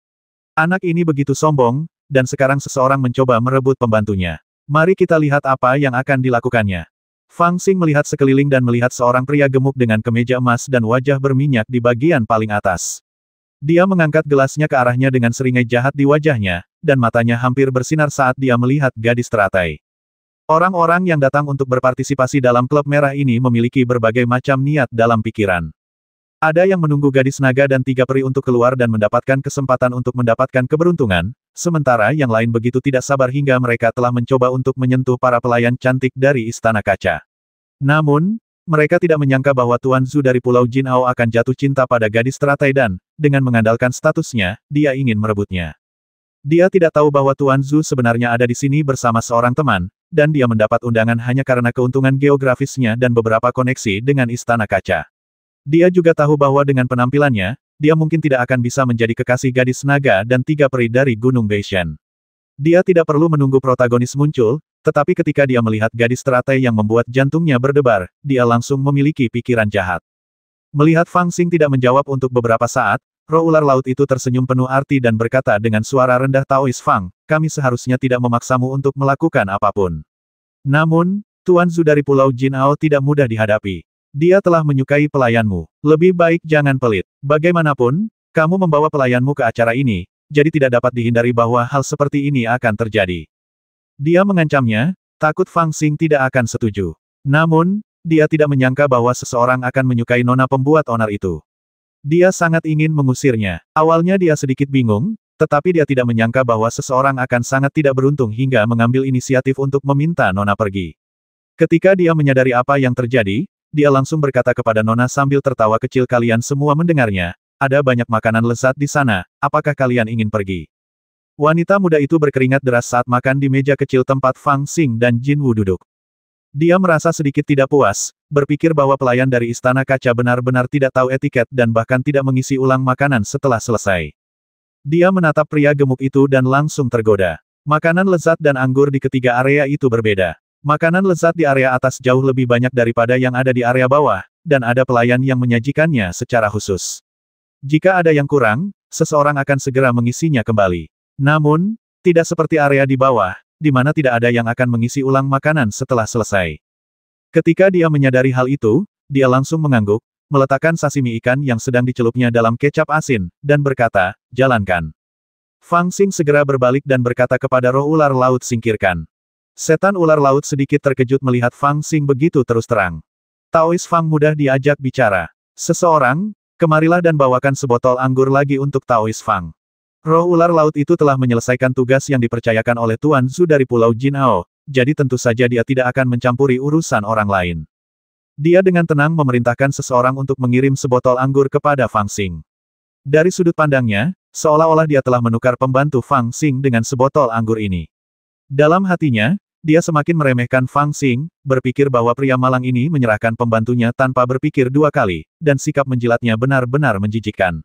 Anak ini begitu sombong, dan sekarang seseorang mencoba merebut pembantunya. Mari kita lihat apa yang akan dilakukannya. Fang Xing melihat sekeliling dan melihat seorang pria gemuk dengan kemeja emas dan wajah berminyak di bagian paling atas. Dia mengangkat gelasnya ke arahnya dengan seringai jahat di wajahnya, dan matanya hampir bersinar saat dia melihat gadis teratai. Orang-orang yang datang untuk berpartisipasi dalam klub merah ini memiliki berbagai macam niat dalam pikiran. Ada yang menunggu gadis naga dan 3 peri untuk keluar dan mendapatkan kesempatan untuk mendapatkan keberuntungan, sementara yang lain begitu tidak sabar hingga mereka telah mencoba untuk menyentuh para pelayan cantik dari Istana Kaca. Namun, mereka tidak menyangka bahwa Tuan Zhu dari Pulau Jinao akan jatuh cinta pada gadis teratai dan, dengan mengandalkan statusnya, dia ingin merebutnya. Dia tidak tahu bahwa Tuan Zhu sebenarnya ada di sini bersama seorang teman, dan dia mendapat undangan hanya karena keuntungan geografisnya dan beberapa koneksi dengan Istana Kaca. Dia juga tahu bahwa dengan penampilannya, dia mungkin tidak akan bisa menjadi kekasih gadis naga dan 3 peri dari Gunung Beishan. Dia tidak perlu menunggu protagonis muncul, tetapi ketika dia melihat gadis teratai yang membuat jantungnya berdebar, dia langsung memiliki pikiran jahat. Melihat Fang Xing tidak menjawab untuk beberapa saat, roh ular laut itu tersenyum penuh arti dan berkata dengan suara rendah, Taois Fang, kami seharusnya tidak memaksamu untuk melakukan apapun. Namun, Tuan Zhu dari Pulau Jinao tidak mudah dihadapi. Dia telah menyukai pelayanmu. Lebih baik jangan pelit. Bagaimanapun, kamu membawa pelayanmu ke acara ini, jadi tidak dapat dihindari bahwa hal seperti ini akan terjadi. Dia mengancamnya, takut Fang Xing tidak akan setuju. Namun, dia tidak menyangka bahwa seseorang akan menyukai nona pembuat onar itu. Dia sangat ingin mengusirnya. Awalnya dia sedikit bingung, tetapi dia tidak menyangka bahwa seseorang akan sangat tidak beruntung hingga mengambil inisiatif untuk meminta nona pergi. Ketika dia menyadari apa yang terjadi, dia langsung berkata kepada nona sambil tertawa kecil, kalian semua mendengarnya, ada banyak makanan lezat di sana, apakah kalian ingin pergi? Wanita muda itu berkeringat deras saat makan di meja kecil tempat Fang Xing dan Jin Wu duduk. Dia merasa sedikit tidak puas, berpikir bahwa pelayan dari Istana Kaca benar-benar tidak tahu etiket dan bahkan tidak mengisi ulang makanan setelah selesai. Dia menatap pria gemuk itu dan langsung tergoda. Makanan lezat dan anggur di ketiga area itu berbeda. Makanan lezat di area atas jauh lebih banyak daripada yang ada di area bawah, dan ada pelayan yang menyajikannya secara khusus. Jika ada yang kurang, seseorang akan segera mengisinya kembali. Namun, tidak seperti area di bawah, di mana tidak ada yang akan mengisi ulang makanan setelah selesai. Ketika dia menyadari hal itu, dia langsung mengangguk, meletakkan sashimi ikan yang sedang dicelupnya dalam kecap asin, dan berkata, jalankan. Fang Xing segera berbalik dan berkata kepada roh ular laut, singkirkan. Setan ular laut sedikit terkejut melihat Fang Xing begitu terus terang. Taois Fang mudah diajak bicara. Seseorang, kemarilah dan bawakan sebotol anggur lagi untuk Taois Fang. Roh ular laut itu telah menyelesaikan tugas yang dipercayakan oleh Tuan Zhu dari Pulau Jinao, jadi tentu saja dia tidak akan mencampuri urusan orang lain. Dia dengan tenang memerintahkan seseorang untuk mengirim sebotol anggur kepada Fang Xing. Dari sudut pandangnya, seolah-olah dia telah menukar pembantu Fang Xing dengan sebotol anggur ini. Dalam hatinya, dia semakin meremehkan Fang Xing, berpikir bahwa pria malang ini menyerahkan pembantunya tanpa berpikir 2 kali, dan sikap menjilatnya benar-benar menjijikkan.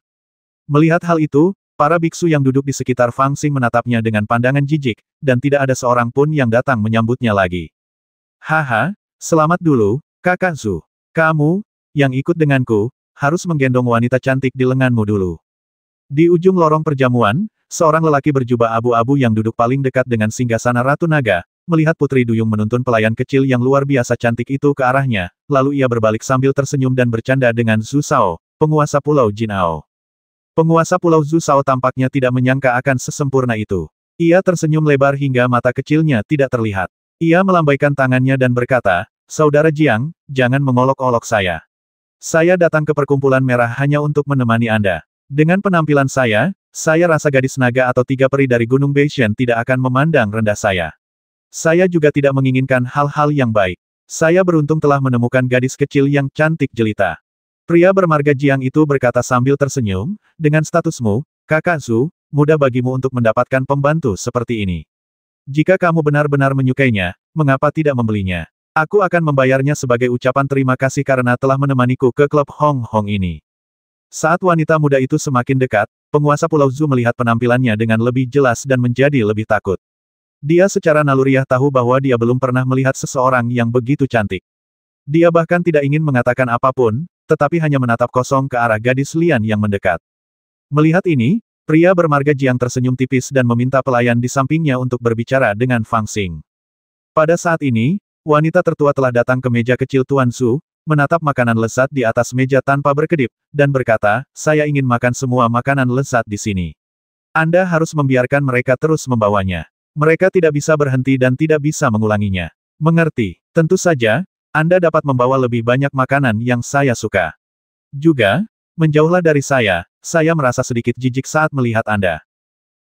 Melihat hal itu, para biksu yang duduk di sekitar Fang Xing menatapnya dengan pandangan jijik, dan tidak ada seorang pun yang datang menyambutnya lagi. Haha, selamat dulu, Kakak Zhu. Kamu, yang ikut denganku, harus menggendong wanita cantik di lenganmu dulu. Di ujung lorong perjamuan, seorang lelaki berjubah abu-abu yang duduk paling dekat dengan singgasana Ratu Naga, melihat Putri Duyung menuntun pelayan kecil yang luar biasa cantik itu ke arahnya, lalu ia berbalik sambil tersenyum dan bercanda dengan Zhu Shao, penguasa Pulau Jinao. Penguasa Pulau Zhu Shao tampaknya tidak menyangka akan sesempurna itu. Ia tersenyum lebar hingga mata kecilnya tidak terlihat. Ia melambaikan tangannya dan berkata, Saudara Jiang, jangan mengolok-olok saya. Saya datang ke perkumpulan merah hanya untuk menemani Anda. Dengan penampilan saya rasa gadis naga atau 3 peri dari Gunung Beishan tidak akan memandang rendah saya. Saya juga tidak menginginkan hal-hal yang baik. Saya beruntung telah menemukan gadis kecil yang cantik jelita. Pria bermarga Jiang itu berkata sambil tersenyum, dengan statusmu, Kakak Zhu, mudah bagimu untuk mendapatkan pembantu seperti ini. Jika kamu benar-benar menyukainya, mengapa tidak membelinya? Aku akan membayarnya sebagai ucapan terima kasih karena telah menemaniku ke klub Hong Hong ini. Saat wanita muda itu semakin dekat, penguasa Pulau Zhu melihat penampilannya dengan lebih jelas dan menjadi lebih takut. Dia secara naluriah tahu bahwa dia belum pernah melihat seseorang yang begitu cantik. Dia bahkan tidak ingin mengatakan apapun, tetapi hanya menatap kosong ke arah gadis Lian yang mendekat. Melihat ini, pria bermarga Jiang tersenyum tipis dan meminta pelayan di sampingnya untuk berbicara dengan Fang Xing. Pada saat ini, wanita tertua telah datang ke meja kecil Tuan Zhu, menatap makanan lezat di atas meja tanpa berkedip, dan berkata, saya ingin makan semua makanan lezat di sini. Anda harus membiarkan mereka terus membawanya. Mereka tidak bisa berhenti dan tidak bisa mengulanginya. Mengerti? Tentu saja, Anda dapat membawa lebih banyak makanan yang saya suka. Juga, menjauhlah dari saya merasa sedikit jijik saat melihat Anda.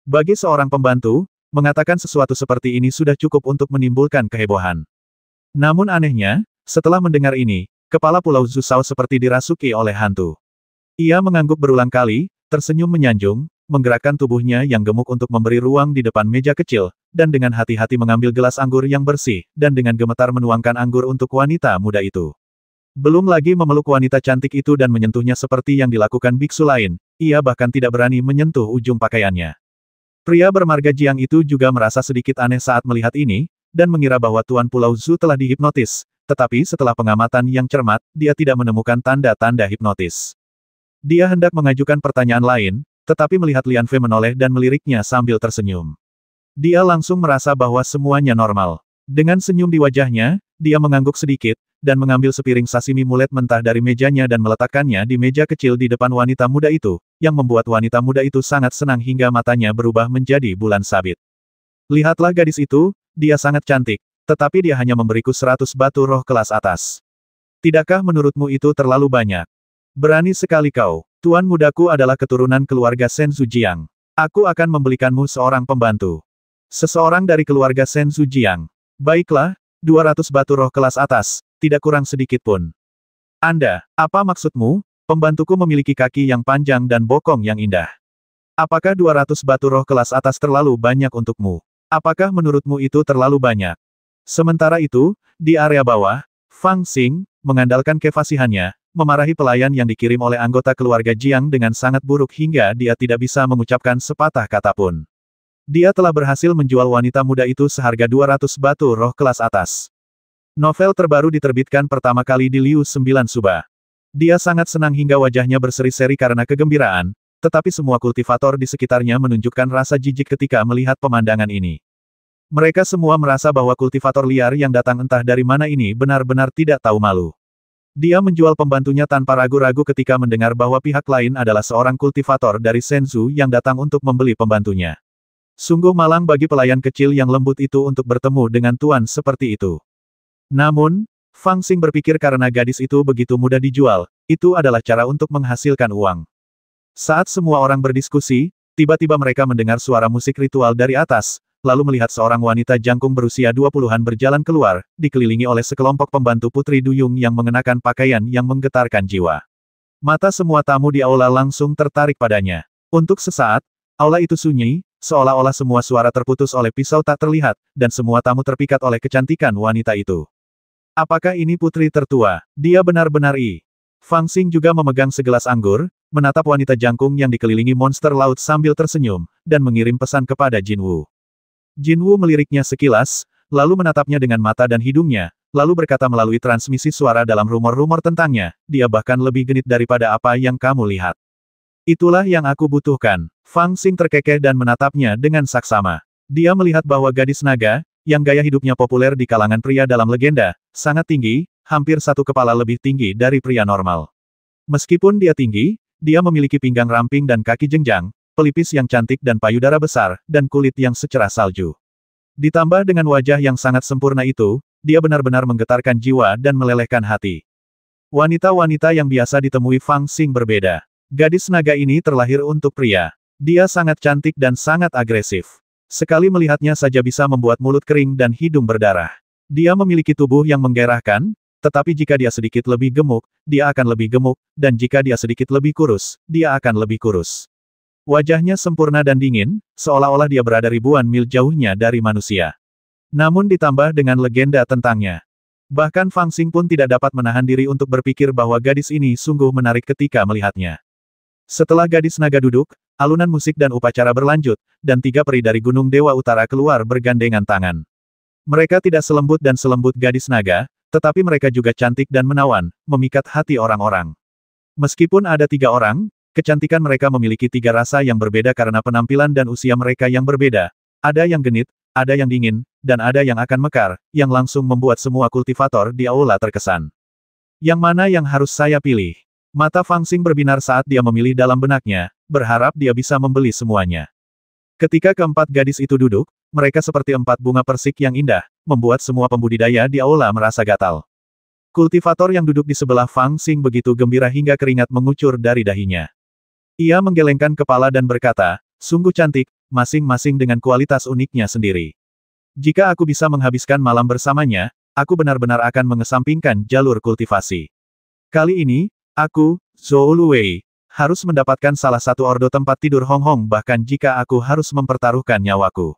Bagi seorang pembantu, mengatakan sesuatu seperti ini sudah cukup untuk menimbulkan kehebohan. Namun anehnya, setelah mendengar ini, kepala Pulau Zhu Shao seperti dirasuki oleh hantu. Ia mengangguk berulang kali, tersenyum menyanjung, menggerakkan tubuhnya yang gemuk untuk memberi ruang di depan meja kecil, dan dengan hati-hati mengambil gelas anggur yang bersih, dan dengan gemetar menuangkan anggur untuk wanita muda itu. Belum lagi memeluk wanita cantik itu dan menyentuhnya seperti yang dilakukan biksu lain, ia bahkan tidak berani menyentuh ujung pakaiannya. Pria bermarga Jiang itu juga merasa sedikit aneh saat melihat ini, dan mengira bahwa Tuan Pulau Zhu telah dihipnotis, tetapi setelah pengamatan yang cermat, dia tidak menemukan tanda-tanda hipnotis. Dia hendak mengajukan pertanyaan lain, tetapi melihat Lian Fei menoleh dan meliriknya sambil tersenyum. Dia langsung merasa bahwa semuanya normal. Dengan senyum di wajahnya, dia mengangguk sedikit, dan mengambil sepiring sashimi mulet mentah dari mejanya dan meletakkannya di meja kecil di depan wanita muda itu, yang membuat wanita muda itu sangat senang hingga matanya berubah menjadi bulan sabit. Lihatlah gadis itu, dia sangat cantik, tetapi dia hanya memberiku 100 batu roh kelas atas. Tidakkah menurutmu itu terlalu banyak? Berani sekali kau. Tuan mudaku adalah keturunan keluarga Shen Zujiang. Aku akan membelikanmu seorang pembantu. Seseorang dari keluarga Shen Zujiang. Baiklah, 200 batu roh kelas atas, tidak kurang sedikit pun. Anda, apa maksudmu? Pembantuku memiliki kaki yang panjang dan bokong yang indah. Apakah 200 batu roh kelas atas terlalu banyak untukmu? Apakah menurutmu itu terlalu banyak? Sementara itu, di area bawah, Fang Xing, mengandalkan kefasihannya, memarahi pelayan yang dikirim oleh anggota keluarga Jiang dengan sangat buruk hingga dia tidak bisa mengucapkan sepatah kata pun. Dia telah berhasil menjual wanita muda itu seharga 200 batu roh kelas atas. Novel terbaru diterbitkan pertama kali di Liu 9 Suba. Dia sangat senang hingga wajahnya berseri-seri karena kegembiraan, tetapi semua kultivator di sekitarnya menunjukkan rasa jijik ketika melihat pemandangan ini. Mereka semua merasa bahwa kultivator liar yang datang entah dari mana ini benar-benar tidak tahu malu. Dia menjual pembantunya tanpa ragu-ragu ketika mendengar bahwa pihak lain adalah seorang kultivator dari Shenzhou yang datang untuk membeli pembantunya. Sungguh malang bagi pelayan kecil yang lembut itu untuk bertemu dengan tuan seperti itu. Namun, Fang Xing berpikir karena gadis itu begitu mudah dijual, itu adalah cara untuk menghasilkan uang. Saat semua orang berdiskusi, tiba-tiba mereka mendengar suara musik ritual dari atas, lalu melihat seorang wanita jangkung berusia 20-an berjalan keluar, dikelilingi oleh sekelompok pembantu Putri Duyung yang mengenakan pakaian yang menggetarkan jiwa. Mata semua tamu di aula langsung tertarik padanya. Untuk sesaat, aula itu sunyi, seolah-olah semua suara terputus oleh pisau tak terlihat, dan semua tamu terpikat oleh kecantikan wanita itu. Apakah ini putri tertua? Dia benar-benar Fang Xing juga memegang segelas anggur, menatap wanita jangkung yang dikelilingi monster laut sambil tersenyum, dan mengirim pesan kepada Jin Wu. Jin Wu meliriknya sekilas, lalu menatapnya dengan mata dan hidungnya, lalu berkata melalui transmisi suara dalam rumor-rumor tentangnya, dia bahkan lebih genit daripada apa yang kamu lihat. Itulah yang aku butuhkan. Fang Xing terkekeh dan menatapnya dengan saksama. Dia melihat bahwa gadis naga, yang gaya hidupnya populer di kalangan pria dalam legenda, sangat tinggi, hampir satu kepala lebih tinggi dari pria normal. Meskipun dia tinggi, dia memiliki pinggang ramping dan kaki jenjang, pelipis yang cantik dan payudara besar, dan kulit yang secerah salju. Ditambah dengan wajah yang sangat sempurna itu, dia benar-benar menggetarkan jiwa dan melelehkan hati. Wanita-wanita yang biasa ditemui Fang Xing berbeda. Gadis naga ini terlahir untuk pria. Dia sangat cantik dan sangat agresif. Sekali melihatnya saja bisa membuat mulut kering dan hidung berdarah. Dia memiliki tubuh yang menggairahkan, tetapi jika dia sedikit lebih gemuk, dia akan lebih gemuk, dan jika dia sedikit lebih kurus, dia akan lebih kurus. Wajahnya sempurna dan dingin, seolah-olah dia berada ribuan mil jauhnya dari manusia. Namun ditambah dengan legenda tentangnya. Bahkan Fang Xing pun tidak dapat menahan diri untuk berpikir bahwa gadis ini sungguh menarik ketika melihatnya. Setelah gadis naga duduk, alunan musik dan upacara berlanjut, dan 3 peri dari Gunung Dewa Utara keluar bergandengan tangan. Mereka tidak selembut dan selembut gadis naga, tetapi mereka juga cantik dan menawan, memikat hati orang-orang. Meskipun ada 3 orang, kecantikan mereka memiliki 3 rasa yang berbeda karena penampilan dan usia mereka yang berbeda. Ada yang genit, ada yang dingin, dan ada yang akan mekar, yang langsung membuat semua kultivator di aula terkesan. Yang mana yang harus saya pilih? Mata Fang Xing berbinar saat dia memilih dalam benaknya, berharap dia bisa membeli semuanya. Ketika keempat gadis itu duduk, mereka seperti 4 bunga persik yang indah, membuat semua pembudidaya di aula merasa gatal. Kultivator yang duduk di sebelah Fang Xing begitu gembira hingga keringat mengucur dari dahinya. Ia menggelengkan kepala dan berkata, sungguh cantik, masing-masing dengan kualitas uniknya sendiri. Jika aku bisa menghabiskan malam bersamanya, aku benar-benar akan mengesampingkan jalur kultivasi. Kali ini, aku, Zhou Luwei, harus mendapatkan salah satu ordo tempat tidur Hong Hong bahkan jika aku harus mempertaruhkan nyawaku.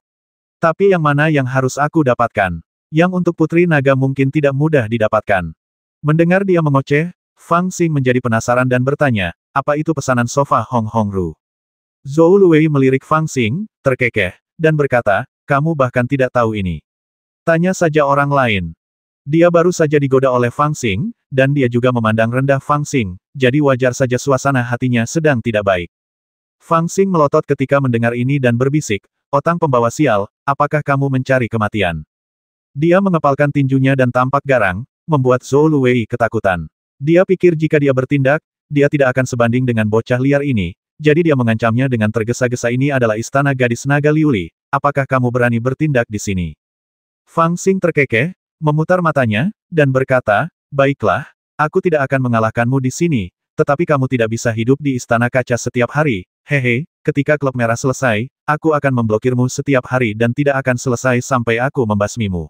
Tapi yang mana yang harus aku dapatkan? Yang untuk Putri Naga mungkin tidak mudah didapatkan. Mendengar dia mengoceh, Fang Xing menjadi penasaran dan bertanya, apa itu pesanan sofa Hong Hong Ru? Zhou Luwei melirik Fang Xing, terkekeh, dan berkata, kamu bahkan tidak tahu ini. Tanya saja orang lain. Dia baru saja digoda oleh Fang Xing, dan dia juga memandang rendah Fang Xing, jadi wajar saja suasana hatinya sedang tidak baik. Fang Xing melotot ketika mendengar ini dan berbisik, otang pembawa sial, apakah kamu mencari kematian? Dia mengepalkan tinjunya dan tampak garang, membuat Zhou Luwei ketakutan. Dia pikir jika dia bertindak, dia tidak akan sebanding dengan bocah liar ini, jadi dia mengancamnya dengan tergesa-gesa. Ini adalah istana gadis naga Liuli, apakah kamu berani bertindak di sini? Fang Xing terkekeh, memutar matanya, dan berkata, baiklah, aku tidak akan mengalahkanmu di sini, tetapi kamu tidak bisa hidup di istana kaca setiap hari, hehe, ketika klub merah selesai, aku akan memblokirmu setiap hari dan tidak akan selesai sampai aku membasmimu.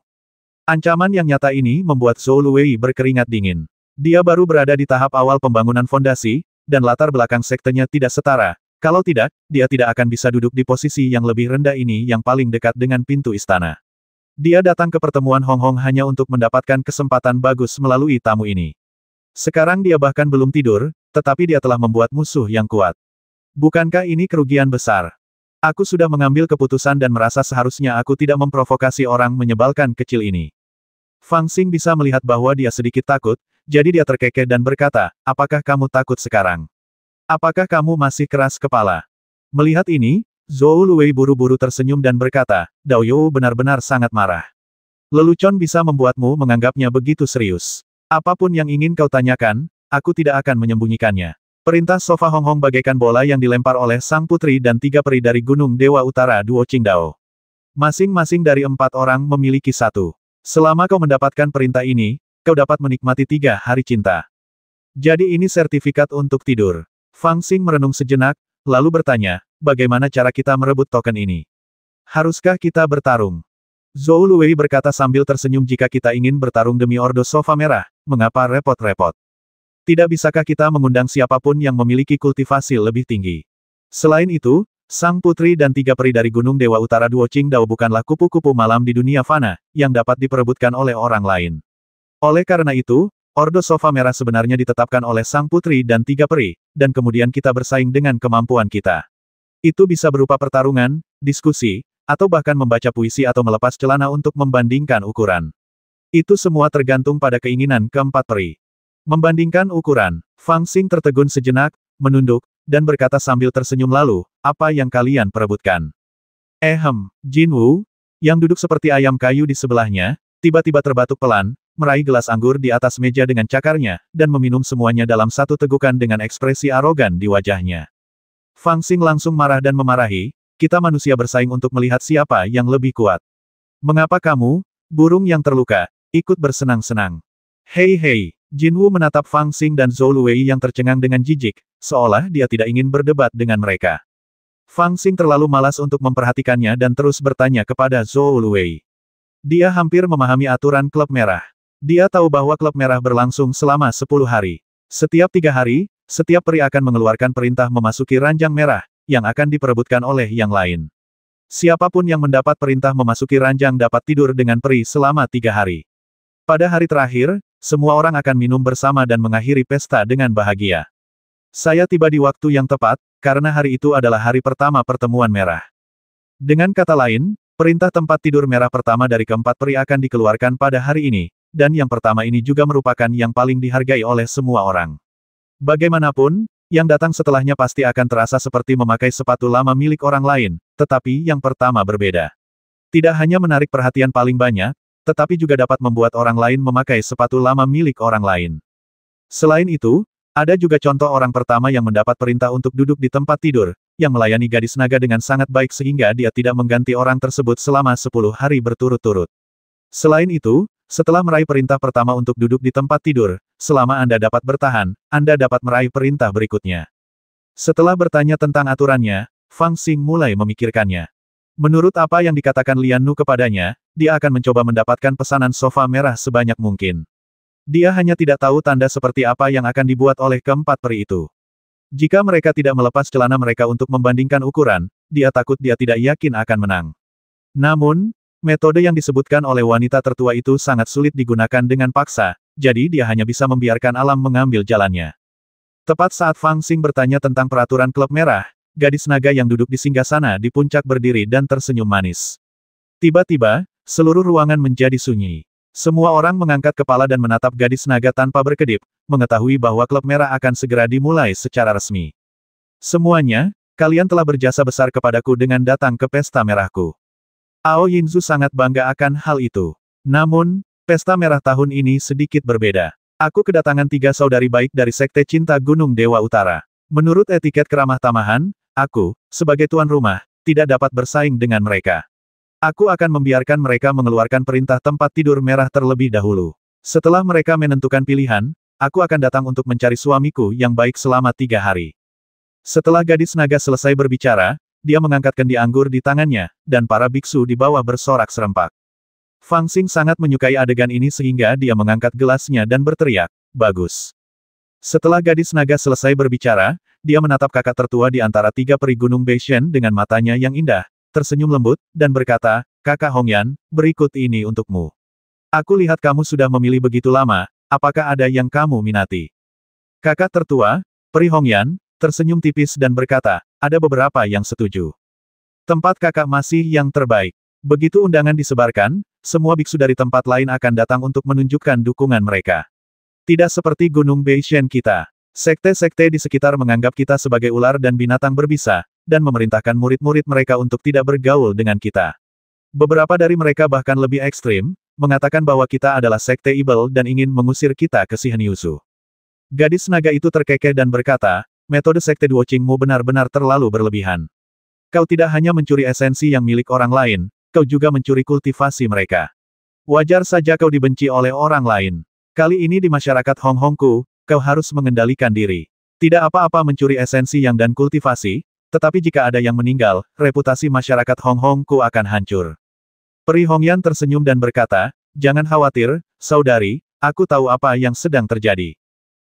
Ancaman yang nyata ini membuat Zhou Luwei berkeringat dingin. Dia baru berada di tahap awal pembangunan fondasi, dan latar belakang sektenya tidak setara. Kalau tidak, dia tidak akan bisa duduk di posisi yang lebih rendah ini yang paling dekat dengan pintu istana. Dia datang ke pertemuan Hong Hong hanya untuk mendapatkan kesempatan bagus melalui tamu ini. Sekarang dia bahkan belum tidur, tetapi dia telah membuat musuh yang kuat. Bukankah ini kerugian besar? Aku sudah mengambil keputusan dan merasa seharusnya aku tidak memprovokasi orang menyebalkan kecil ini. Fang Xing bisa melihat bahwa dia sedikit takut, jadi dia terkekeh dan berkata, apakah kamu takut sekarang? Apakah kamu masih keras kepala? Melihat ini, Zhou Luwei buru-buru tersenyum dan berkata, Dao You benar-benar sangat marah. Lelucon bisa membuatmu menganggapnya begitu serius. Apapun yang ingin kau tanyakan, aku tidak akan menyembunyikannya. Perintah sofa Hong Hong bagaikan bola yang dilempar oleh sang putri dan 3 peri dari Gunung Dewa Utara Duo Qingdao. Masing-masing dari 4 orang memiliki satu. Selama kau mendapatkan perintah ini, kau dapat menikmati 3 hari cinta. Jadi ini sertifikat untuk tidur. Fang Xing merenung sejenak, lalu bertanya, bagaimana cara kita merebut token ini? Haruskah kita bertarung? Zhou Luwei berkata sambil tersenyum, jika kita ingin bertarung demi ordo sofa merah, mengapa repot-repot? Tidak bisakah kita mengundang siapapun yang memiliki kultivasi lebih tinggi? Selain itu, sang putri dan 3 peri dari Gunung Dewa Utara Duo Qingdao bukanlah kupu-kupu malam di dunia fana, yang dapat diperebutkan oleh orang lain. Oleh karena itu, ordo sofa merah sebenarnya ditetapkan oleh sang putri dan 3 peri, dan kemudian kita bersaing dengan kemampuan kita. Itu bisa berupa pertarungan, diskusi, atau bahkan membaca puisi atau melepas celana untuk membandingkan ukuran. Itu semua tergantung pada keinginan keempat peri. Membandingkan ukuran, Fang Xing tertegun sejenak, menunduk, dan berkata sambil tersenyum, lalu, apa yang kalian perebutkan? Jin Wu, yang duduk seperti ayam kayu di sebelahnya, tiba-tiba terbatuk pelan, meraih gelas anggur di atas meja dengan cakarnya, dan meminum semuanya dalam satu tegukan dengan ekspresi arogan di wajahnya. Fang Xing langsung marah dan memarahi, kita manusia bersaing untuk melihat siapa yang lebih kuat. Mengapa kamu, burung yang terluka, ikut bersenang-senang? Hei, Jin Wu menatap Fang Xing dan Zhou Luwei yang tercengang dengan jijik, seolah dia tidak ingin berdebat dengan mereka. Fang Xing terlalu malas untuk memperhatikannya dan terus bertanya kepada Zhou Luwei. Dia hampir memahami aturan klub merah. Dia tahu bahwa klub merah berlangsung selama 10 hari. Setiap 3 hari, setiap peri akan mengeluarkan perintah memasuki ranjang merah, yang akan diperebutkan oleh yang lain. Siapapun yang mendapat perintah memasuki ranjang dapat tidur dengan peri selama 3 hari. Pada hari terakhir, semua orang akan minum bersama dan mengakhiri pesta dengan bahagia. Saya tiba di waktu yang tepat, karena hari itu adalah hari pertama pertemuan merah. Dengan kata lain, perintah tempat tidur merah pertama dari keempat peri akan dikeluarkan pada hari ini, dan yang pertama ini juga merupakan yang paling dihargai oleh semua orang. Bagaimanapun, yang datang setelahnya pasti akan terasa seperti memakai sepatu lama milik orang lain, tetapi yang pertama berbeda. Tidak hanya menarik perhatian paling banyak, tetapi juga dapat membuat orang lain memakai sepatu lama milik orang lain. Selain itu, ada juga contoh orang pertama yang mendapat perintah untuk duduk di tempat tidur, yang melayani gadis naga dengan sangat baik sehingga dia tidak mengganti orang tersebut selama 10 hari berturut-turut. Selain itu, setelah meraih perintah pertama untuk duduk di tempat tidur, selama Anda dapat bertahan, Anda dapat meraih perintah berikutnya. Setelah bertanya tentang aturannya, Fang Xing mulai memikirkannya. Menurut apa yang dikatakan Lian Nu kepadanya, dia akan mencoba mendapatkan pesanan sofa merah sebanyak mungkin. Dia hanya tidak tahu tanda seperti apa yang akan dibuat oleh keempat peri itu. Jika mereka tidak melepas celana mereka untuk membandingkan ukuran, dia takut dia tidak yakin akan menang. Namun, metode yang disebutkan oleh wanita tertua itu sangat sulit digunakan dengan paksa, jadi dia hanya bisa membiarkan alam mengambil jalannya. Tepat saat Fang Xing bertanya tentang peraturan klub merah, gadis naga yang duduk di singgasana di puncak berdiri dan tersenyum manis. Tiba-tiba, seluruh ruangan menjadi sunyi. Semua orang mengangkat kepala dan menatap gadis naga tanpa berkedip, mengetahui bahwa klub merah akan segera dimulai secara resmi. Semuanya, kalian telah berjasa besar kepadaku dengan datang ke pesta merahku. Ao Yinzu sangat bangga akan hal itu. Namun, pesta merah tahun ini sedikit berbeda. Aku kedatangan 3 saudari baik dari Sekte Cinta Gunung Dewa Utara. Menurut etiket keramah tamahan, aku, sebagai tuan rumah, tidak dapat bersaing dengan mereka. Aku akan membiarkan mereka mengeluarkan perintah tempat tidur merah terlebih dahulu. Setelah mereka menentukan pilihan, aku akan datang untuk mencari suamiku yang baik selama 3 hari. Setelah gadis naga selesai berbicara, dia mengangkat kendi anggur di tangannya, dan para biksu di bawah bersorak serempak. Fang Xing sangat menyukai adegan ini sehingga dia mengangkat gelasnya dan berteriak, "Bagus." Setelah gadis naga selesai berbicara, dia menatap kakak tertua di antara 3 peri gunung Beishen dengan matanya yang indah, tersenyum lembut, dan berkata, "Kakak Hongyan, berikut ini untukmu. Aku lihat kamu sudah memilih begitu lama, apakah ada yang kamu minati?" Kakak tertua, peri Hongyan, tersenyum tipis dan berkata, "Ada beberapa yang setuju. Tempat kakak masih yang terbaik." Begitu undangan disebarkan, semua biksu dari tempat lain akan datang untuk menunjukkan dukungan mereka. Tidak seperti Gunung Beishen kita. Sekte-sekte di sekitar menganggap kita sebagai ular dan binatang berbisa, dan memerintahkan murid-murid mereka untuk tidak bergaul dengan kita. Beberapa dari mereka bahkan lebih ekstrim, mengatakan bahwa kita adalah sekte ibel dan ingin mengusir kita ke Shihenryuzu. Gadis naga itu terkekeh dan berkata, "Metode sekte Duoqingmu benar-benar terlalu berlebihan. Kau tidak hanya mencuri esensi yang milik orang lain, kau juga mencuri kultivasi mereka. Wajar saja kau dibenci oleh orang lain. Kali ini di masyarakat Hong Hongku, kau harus mengendalikan diri. Tidak apa-apa mencuri esensi yang dan kultivasi, tetapi jika ada yang meninggal, reputasi masyarakat Hong Hongku akan hancur." Peri Hongyan tersenyum dan berkata, "Jangan khawatir, saudari, aku tahu apa yang sedang terjadi."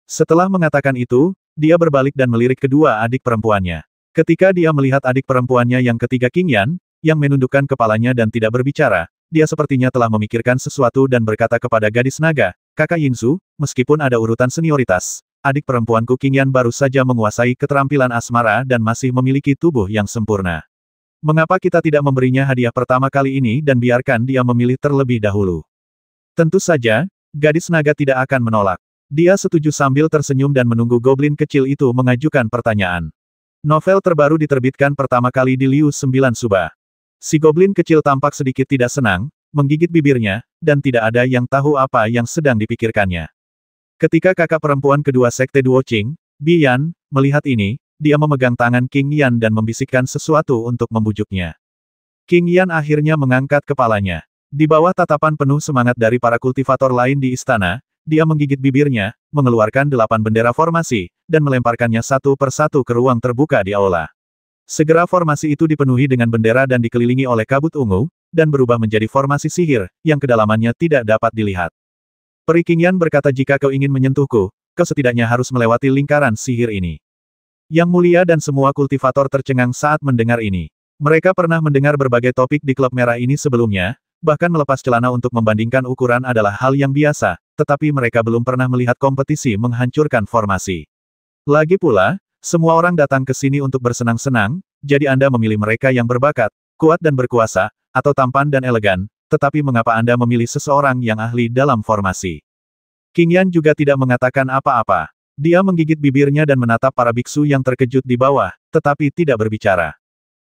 Setelah mengatakan itu, dia berbalik dan melirik kedua adik perempuannya. Ketika dia melihat adik perempuannya yang ketiga Qing Yan, yang menundukkan kepalanya dan tidak berbicara, dia sepertinya telah memikirkan sesuatu dan berkata kepada gadis naga, "Kakak Yinzu, meskipun ada urutan senioritas, adik perempuanku Qing Yan baru saja menguasai keterampilan asmara dan masih memiliki tubuh yang sempurna. Mengapa kita tidak memberinya hadiah pertama kali ini dan biarkan dia memilih terlebih dahulu?" Tentu saja, gadis naga tidak akan menolak. Dia setuju sambil tersenyum dan menunggu goblin kecil itu mengajukan pertanyaan. Novel terbaru diterbitkan pertama kali di Liu 9 Suba. Si goblin kecil tampak sedikit tidak senang, menggigit bibirnya, dan tidak ada yang tahu apa yang sedang dipikirkannya. Ketika kakak perempuan kedua sekte Duoqing, Bi Yan, melihat ini, dia memegang tangan Qing Yan dan membisikkan sesuatu untuk membujuknya. Qing Yan akhirnya mengangkat kepalanya. Di bawah tatapan penuh semangat dari para kultivator lain di istana, dia menggigit bibirnya, mengeluarkan 8 bendera formasi, dan melemparkannya satu persatu ke ruang terbuka di aula. Segera formasi itu dipenuhi dengan bendera dan dikelilingi oleh kabut ungu, dan berubah menjadi formasi sihir, yang kedalamannya tidak dapat dilihat. Peri Qingyan berkata, jika kau ingin menyentuhku, kau setidaknya harus melewati lingkaran sihir ini. Yang Mulia dan semua kultivator tercengang saat mendengar ini. Mereka pernah mendengar berbagai topik di klub merah ini sebelumnya, bahkan melepas celana untuk membandingkan ukuran adalah hal yang biasa, tetapi mereka belum pernah melihat kompetisi menghancurkan formasi. Lagi pula, semua orang datang ke sini untuk bersenang-senang, jadi Anda memilih mereka yang berbakat, kuat dan berkuasa, atau tampan dan elegan, tetapi mengapa Anda memilih seseorang yang ahli dalam formasi? Qingyan juga tidak mengatakan apa-apa. Dia menggigit bibirnya dan menatap para biksu yang terkejut di bawah, tetapi tidak berbicara.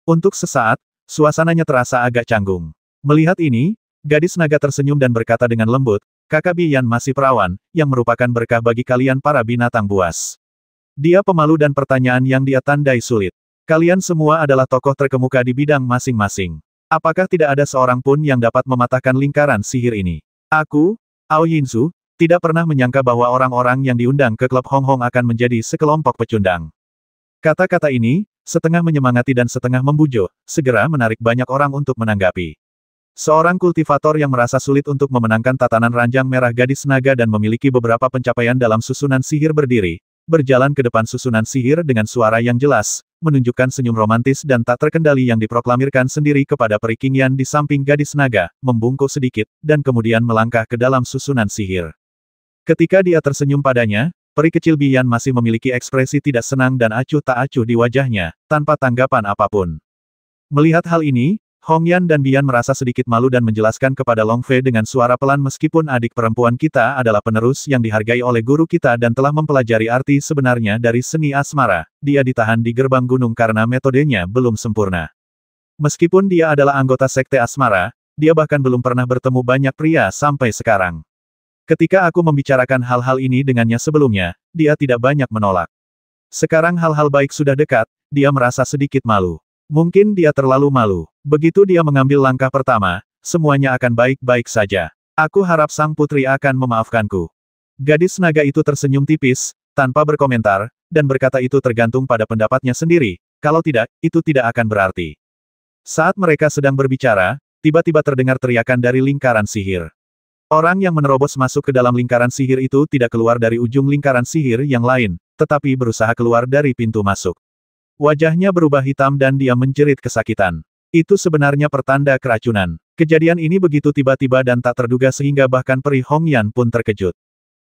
Untuk sesaat, suasananya terasa agak canggung. Melihat ini, gadis naga tersenyum dan berkata dengan lembut, Kakak Biyan masih perawan, yang merupakan berkah bagi kalian para binatang buas. Dia pemalu dan pertanyaan yang dia tandai sulit. Kalian semua adalah tokoh terkemuka di bidang masing-masing. Apakah tidak ada seorang pun yang dapat mematahkan lingkaran sihir ini? Aku, Ao Yinzu, tidak pernah menyangka bahwa orang-orang yang diundang ke klub Hong Hong akan menjadi sekelompok pecundang. Kata-kata ini, setengah menyemangati dan setengah membujuk, segera menarik banyak orang untuk menanggapi. Seorang kultivator yang merasa sulit untuk memenangkan tatanan ranjang merah gadis naga dan memiliki beberapa pencapaian dalam susunan sihir berdiri, berjalan ke depan susunan sihir dengan suara yang jelas, menunjukkan senyum romantis dan tak terkendali yang diproklamirkan sendiri kepada Peri Qingyan di samping gadis naga, membungkuk sedikit, dan kemudian melangkah ke dalam susunan sihir. Ketika dia tersenyum padanya, peri kecil Biyan masih memiliki ekspresi tidak senang dan acuh tak acuh di wajahnya, tanpa tanggapan apapun. Melihat hal ini, Hongyan dan Biyan merasa sedikit malu dan menjelaskan kepada Long Fei dengan suara pelan, meskipun adik perempuan kita adalah penerus yang dihargai oleh guru kita dan telah mempelajari arti sebenarnya dari seni asmara, dia ditahan di gerbang gunung karena metodenya belum sempurna. Meskipun dia adalah anggota sekte asmara, dia bahkan belum pernah bertemu banyak pria sampai sekarang. Ketika aku membicarakan hal-hal ini dengannya sebelumnya, dia tidak banyak menolak. Sekarang hal-hal baik sudah dekat, dia merasa sedikit malu. Mungkin dia terlalu malu. Begitu dia mengambil langkah pertama, semuanya akan baik-baik saja. Aku harap sang putri akan memaafkanku. Gadis naga itu tersenyum tipis, tanpa berkomentar, dan berkata itu tergantung pada pendapatnya sendiri, kalau tidak, itu tidak akan berarti. Saat mereka sedang berbicara, tiba-tiba terdengar teriakan dari lingkaran sihir. Orang yang menerobos masuk ke dalam lingkaran sihir itu tidak keluar dari ujung lingkaran sihir yang lain, tetapi berusaha keluar dari pintu masuk. Wajahnya berubah hitam dan dia menjerit kesakitan. Itu sebenarnya pertanda keracunan. Kejadian ini begitu tiba-tiba dan tak terduga sehingga bahkan Peri Hongyan pun terkejut.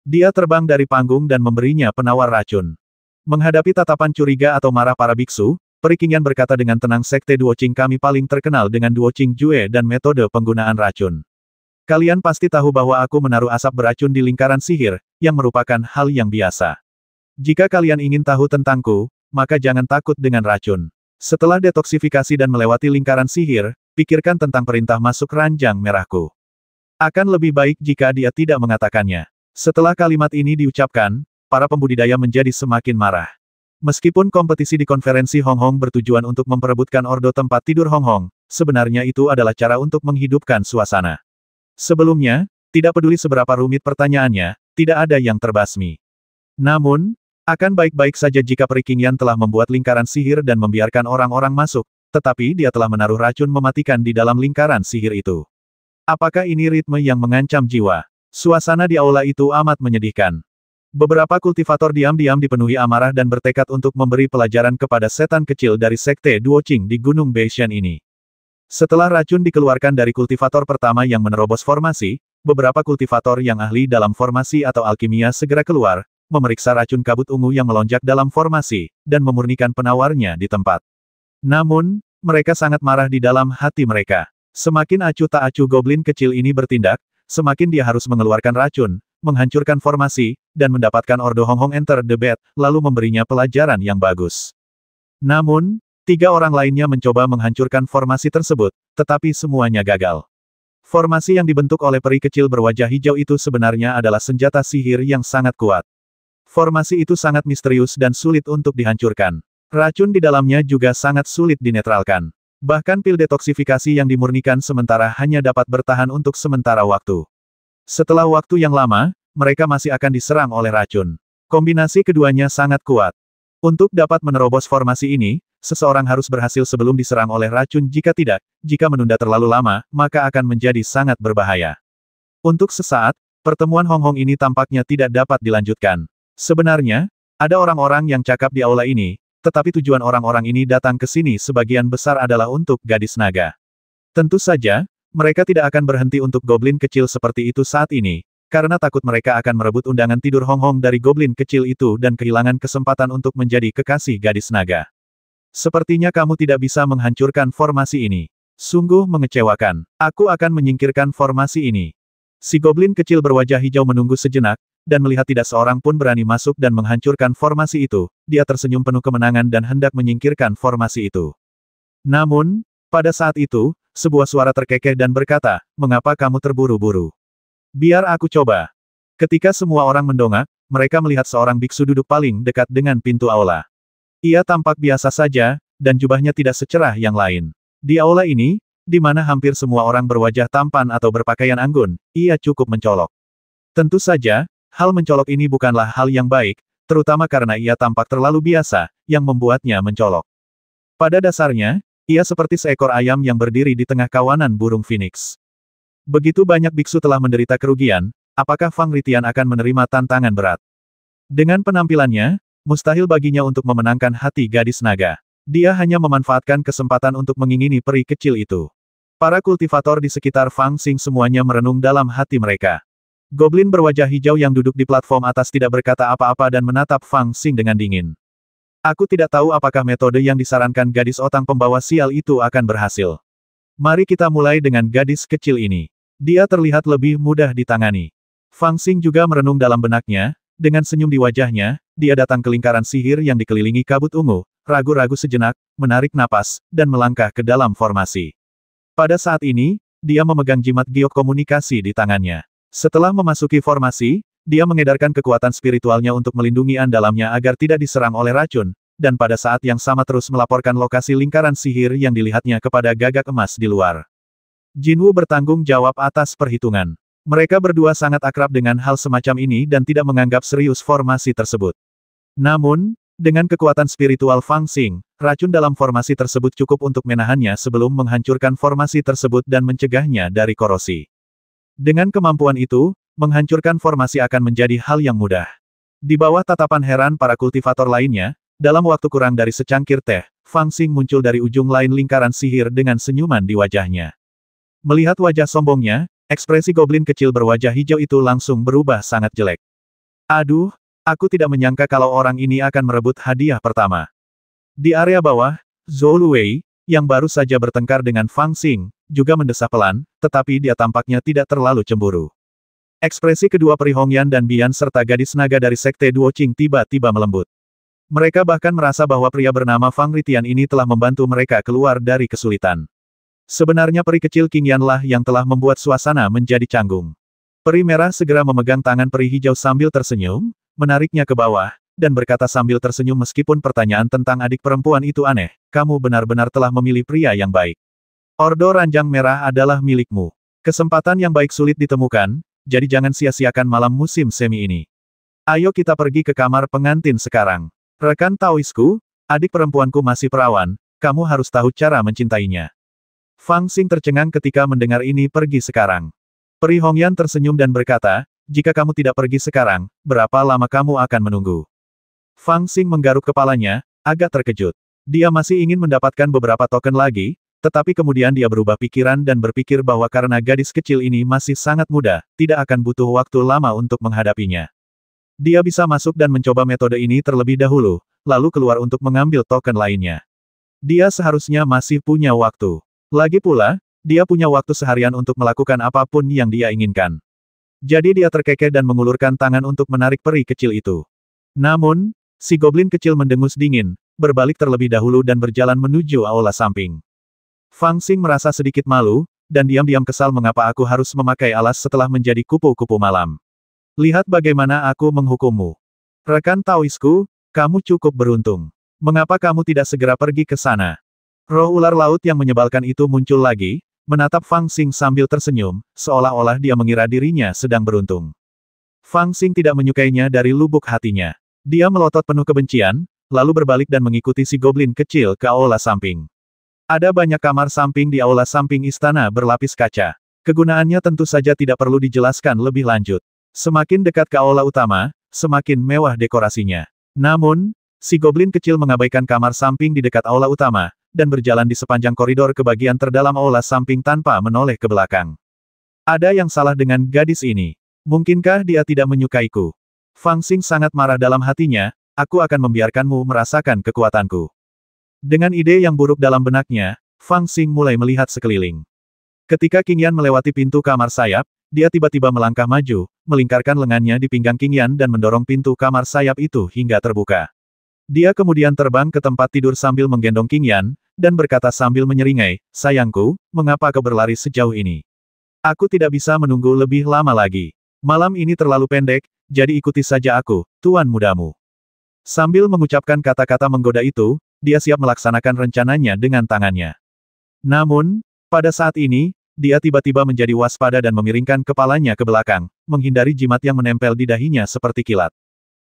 Dia terbang dari panggung dan memberinya penawar racun. Menghadapi tatapan curiga atau marah para biksu, Peri Qingyan berkata dengan tenang, Sekte Duoqing kami paling terkenal dengan Duoqing Jue dan metode penggunaan racun. Kalian pasti tahu bahwa aku menaruh asap beracun di lingkaran sihir, yang merupakan hal yang biasa. Jika kalian ingin tahu tentangku, maka jangan takut dengan racun. Setelah detoksifikasi dan melewati lingkaran sihir, pikirkan tentang perintah masuk ranjang merahku. Akan lebih baik jika dia tidak mengatakannya. Setelah kalimat ini diucapkan, para pembudidaya menjadi semakin marah. Meskipun kompetisi di konferensi Hong Hong bertujuan untuk memperebutkan ordo tempat tidur Hong Hong, sebenarnya itu adalah cara untuk menghidupkan suasana. Sebelumnya, tidak peduli seberapa rumit pertanyaannya, tidak ada yang terbasmi. Namun, akan baik-baik saja jika Peri Qingyan telah membuat lingkaran sihir dan membiarkan orang-orang masuk, tetapi dia telah menaruh racun mematikan di dalam lingkaran sihir itu. Apakah ini ritme yang mengancam jiwa? Suasana di aula itu amat menyedihkan. Beberapa kultivator diam-diam dipenuhi amarah dan bertekad untuk memberi pelajaran kepada setan kecil dari Sekte Duoqing di Gunung Beishan ini. Setelah racun dikeluarkan dari kultivator pertama yang menerobos formasi, beberapa kultivator yang ahli dalam formasi atau alkimia segera keluar, memeriksa racun kabut ungu yang melonjak dalam formasi, dan memurnikan penawarnya di tempat. Namun, mereka sangat marah di dalam hati mereka. Semakin acuh tak acuh goblin kecil ini bertindak, semakin dia harus mengeluarkan racun, menghancurkan formasi, dan mendapatkan Ordo Hong Hong enter the bed, lalu memberinya pelajaran yang bagus. Namun, 3 orang lainnya mencoba menghancurkan formasi tersebut, tetapi semuanya gagal. Formasi yang dibentuk oleh peri kecil berwajah hijau itu sebenarnya adalah senjata sihir yang sangat kuat. Formasi itu sangat misterius dan sulit untuk dihancurkan. Racun di dalamnya juga sangat sulit dinetralkan. Bahkan pil detoksifikasi yang dimurnikan sementara hanya dapat bertahan untuk sementara waktu. Setelah waktu yang lama, mereka masih akan diserang oleh racun. Kombinasi keduanya sangat kuat. Untuk dapat menerobos formasi ini, seseorang harus berhasil sebelum diserang oleh racun, jika tidak, jika menunda terlalu lama, maka akan menjadi sangat berbahaya. Untuk sesaat, pertemuan Hong Hong ini tampaknya tidak dapat dilanjutkan. Sebenarnya, ada orang-orang yang cakap di aula ini, tetapi tujuan orang-orang ini datang ke sini sebagian besar adalah untuk gadis naga. Tentu saja, mereka tidak akan berhenti untuk goblin kecil seperti itu saat ini, karena takut mereka akan merebut undangan tidur Hong Hong dari goblin kecil itu dan kehilangan kesempatan untuk menjadi kekasih gadis naga. Sepertinya kamu tidak bisa menghancurkan formasi ini. Sungguh mengecewakan. Aku akan menyingkirkan formasi ini. Si goblin kecil berwajah hijau menunggu sejenak, dan melihat tidak seorang pun berani masuk dan menghancurkan formasi itu, dia tersenyum penuh kemenangan dan hendak menyingkirkan formasi itu. Namun, pada saat itu, sebuah suara terkekeh dan berkata, "Mengapa kamu terburu-buru? Biar aku coba." Ketika semua orang mendongak, mereka melihat seorang biksu duduk paling dekat dengan pintu aula. Ia tampak biasa saja, dan jubahnya tidak secerah yang lain. Di aula ini, di mana hampir semua orang berwajah tampan atau berpakaian anggun, ia cukup mencolok. Tentu saja, hal mencolok ini bukanlah hal yang baik, terutama karena ia tampak terlalu biasa, yang membuatnya mencolok. Pada dasarnya, ia seperti seekor ayam yang berdiri di tengah kawanan burung phoenix. Begitu banyak biksu telah menderita kerugian, apakah Fang Ritian akan menerima tantangan berat? Dengan penampilannya, mustahil baginya untuk memenangkan hati gadis naga. Dia hanya memanfaatkan kesempatan untuk mengingini peri kecil itu. Para kultivator di sekitar Fang Xing semuanya merenung dalam hati mereka. Goblin berwajah hijau yang duduk di platform atas tidak berkata apa-apa dan menatap Fang Xing dengan dingin. Aku tidak tahu apakah metode yang disarankan gadis otang pembawa sial itu akan berhasil. Mari kita mulai dengan gadis kecil ini. Dia terlihat lebih mudah ditangani. Fang Xing juga merenung dalam benaknya, dengan senyum di wajahnya, dia datang ke lingkaran sihir yang dikelilingi kabut ungu, ragu-ragu sejenak, menarik napas, dan melangkah ke dalam formasi. Pada saat ini, dia memegang jimat giok komunikasi di tangannya. Setelah memasuki formasi, dia mengedarkan kekuatan spiritualnya untuk melindungi andalamnya agar tidak diserang oleh racun, dan pada saat yang sama terus melaporkan lokasi lingkaran sihir yang dilihatnya kepada gagak emas di luar. Jinwu bertanggung jawab atas perhitungan. Mereka berdua sangat akrab dengan hal semacam ini dan tidak menganggap serius formasi tersebut. Namun, dengan kekuatan spiritual Fang Xing, racun dalam formasi tersebut cukup untuk menahannya sebelum menghancurkan formasi tersebut dan mencegahnya dari korosi. Dengan kemampuan itu, menghancurkan formasi akan menjadi hal yang mudah. Di bawah tatapan heran para kultivator lainnya, dalam waktu kurang dari secangkir teh, Fang Xing muncul dari ujung lain lingkaran sihir dengan senyuman di wajahnya. Melihat wajah sombongnya, ekspresi goblin kecil berwajah hijau itu langsung berubah sangat jelek. Aduh, aku tidak menyangka kalau orang ini akan merebut hadiah pertama. Di area bawah, Zhou Luwei, yang baru saja bertengkar dengan Fang Xing, juga mendesah pelan, tetapi dia tampaknya tidak terlalu cemburu. Ekspresi kedua peri Hongyan dan Bian serta gadis naga dari Sekte Duoqing tiba-tiba melembut. Mereka bahkan merasa bahwa pria bernama Fang Ritian ini telah membantu mereka keluar dari kesulitan. Sebenarnya peri kecil Qingyan lah yang telah membuat suasana menjadi canggung. Peri merah segera memegang tangan peri hijau sambil tersenyum, menariknya ke bawah, dan berkata sambil tersenyum meskipun pertanyaan tentang adik perempuan itu aneh, kamu benar-benar telah memilih pria yang baik. Ordo Ranjang Merah adalah milikmu. Kesempatan yang baik sulit ditemukan, jadi jangan sia-siakan malam musim semi ini. Ayo kita pergi ke kamar pengantin sekarang. Rekan Taoisku, adik perempuanku masih perawan, kamu harus tahu cara mencintainya. Fang Xing tercengang ketika mendengar ini pergi sekarang. Peri Hongyan tersenyum dan berkata, jika kamu tidak pergi sekarang, berapa lama kamu akan menunggu? Fang Xing menggaruk kepalanya, agak terkejut. Dia masih ingin mendapatkan beberapa token lagi, tetapi kemudian dia berubah pikiran dan berpikir bahwa karena gadis kecil ini masih sangat muda, tidak akan butuh waktu lama untuk menghadapinya. Dia bisa masuk dan mencoba metode ini terlebih dahulu, lalu keluar untuk mengambil token lainnya. Dia seharusnya masih punya waktu. Lagi pula, dia punya waktu seharian untuk melakukan apapun yang dia inginkan. Jadi dia terkekeh dan mengulurkan tangan untuk menarik peri kecil itu. Namun, si goblin kecil mendengus dingin, berbalik terlebih dahulu dan berjalan menuju aula samping. Fang Xing merasa sedikit malu, dan diam-diam kesal mengapa aku harus memakai alas setelah menjadi kupu-kupu malam. Lihat bagaimana aku menghukummu. Rekan Taoisku, kamu cukup beruntung. Mengapa kamu tidak segera pergi ke sana? Roh ular laut yang menyebalkan itu muncul lagi, menatap Fang Xing sambil tersenyum, seolah-olah dia mengira dirinya sedang beruntung. Fang Xing tidak menyukainya dari lubuk hatinya. Dia melotot penuh kebencian, lalu berbalik dan mengikuti si goblin kecil ke aula samping. Ada banyak kamar samping di aula samping istana berlapis kaca. Kegunaannya tentu saja tidak perlu dijelaskan lebih lanjut. Semakin dekat ke aula utama, semakin mewah dekorasinya. Namun, si goblin kecil mengabaikan kamar samping di dekat aula utama, dan berjalan di sepanjang koridor ke bagian terdalam aula samping tanpa menoleh ke belakang. Ada yang salah dengan gadis ini. Mungkinkah dia tidak menyukaiku? Fang Xing sangat marah dalam hatinya, aku akan membiarkanmu merasakan kekuatanku. Dengan ide yang buruk dalam benaknya, Fang Xing mulai melihat sekeliling. Ketika Qing Yan melewati pintu kamar sayap, dia tiba-tiba melangkah maju, melingkarkan lengannya di pinggang Qing Yan dan mendorong pintu kamar sayap itu hingga terbuka. Dia kemudian terbang ke tempat tidur sambil menggendong Qing Yan, dan berkata sambil menyeringai, sayangku, mengapa kau berlari sejauh ini? Aku tidak bisa menunggu lebih lama lagi. Malam ini terlalu pendek, jadi ikuti saja aku, tuan mudamu. Sambil mengucapkan kata-kata menggoda itu, dia siap melaksanakan rencananya dengan tangannya. Namun, pada saat ini, dia tiba-tiba menjadi waspada dan memiringkan kepalanya ke belakang, menghindari jimat yang menempel di dahinya seperti kilat.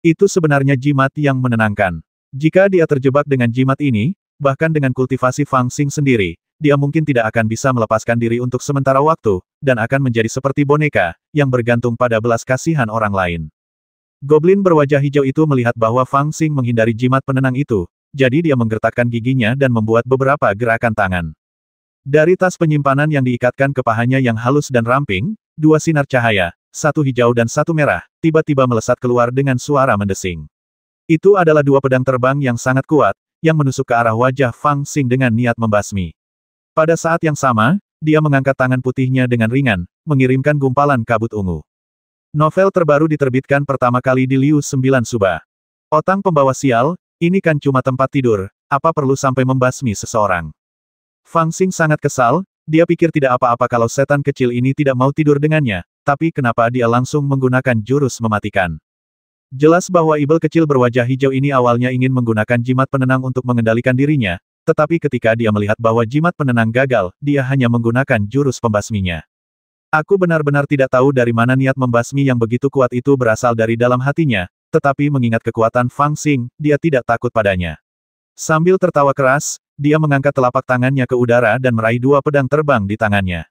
Itu sebenarnya jimat yang menenangkan. Jika dia terjebak dengan jimat ini, bahkan dengan kultivasi Fang Xing sendiri, dia mungkin tidak akan bisa melepaskan diri untuk sementara waktu, dan akan menjadi seperti boneka, yang bergantung pada belas kasihan orang lain. Goblin berwajah hijau itu melihat bahwa Fang Xing menghindari jimat penenang itu, jadi dia menggertakkan giginya dan membuat beberapa gerakan tangan. Dari tas penyimpanan yang diikatkan ke pahanya yang halus dan ramping, dua sinar cahaya, satu hijau dan satu merah, tiba-tiba melesat keluar dengan suara mendesing. Itu adalah dua pedang terbang yang sangat kuat, yang menusuk ke arah wajah Fang Xing dengan niat membasmi. Pada saat yang sama, dia mengangkat tangan putihnya dengan ringan, mengirimkan gumpalan kabut ungu. Novel terbaru diterbitkan pertama kali di Liu 9 Suba. Otang pembawa sial, ini kan cuma tempat tidur, apa perlu sampai membasmi seseorang? Fang Xing sangat kesal, dia pikir tidak apa-apa kalau setan kecil ini tidak mau tidur dengannya, tapi kenapa dia langsung menggunakan jurus mematikan? Jelas bahwa ibel kecil berwajah hijau ini awalnya ingin menggunakan jimat penenang untuk mengendalikan dirinya, tetapi ketika dia melihat bahwa jimat penenang gagal, dia hanya menggunakan jurus pembasminya. Aku benar-benar tidak tahu dari mana niat membasmi yang begitu kuat itu berasal dari dalam hatinya, tetapi mengingat kekuatan Fang Xing, dia tidak takut padanya. Sambil tertawa keras, dia mengangkat telapak tangannya ke udara dan meraih dua pedang terbang di tangannya.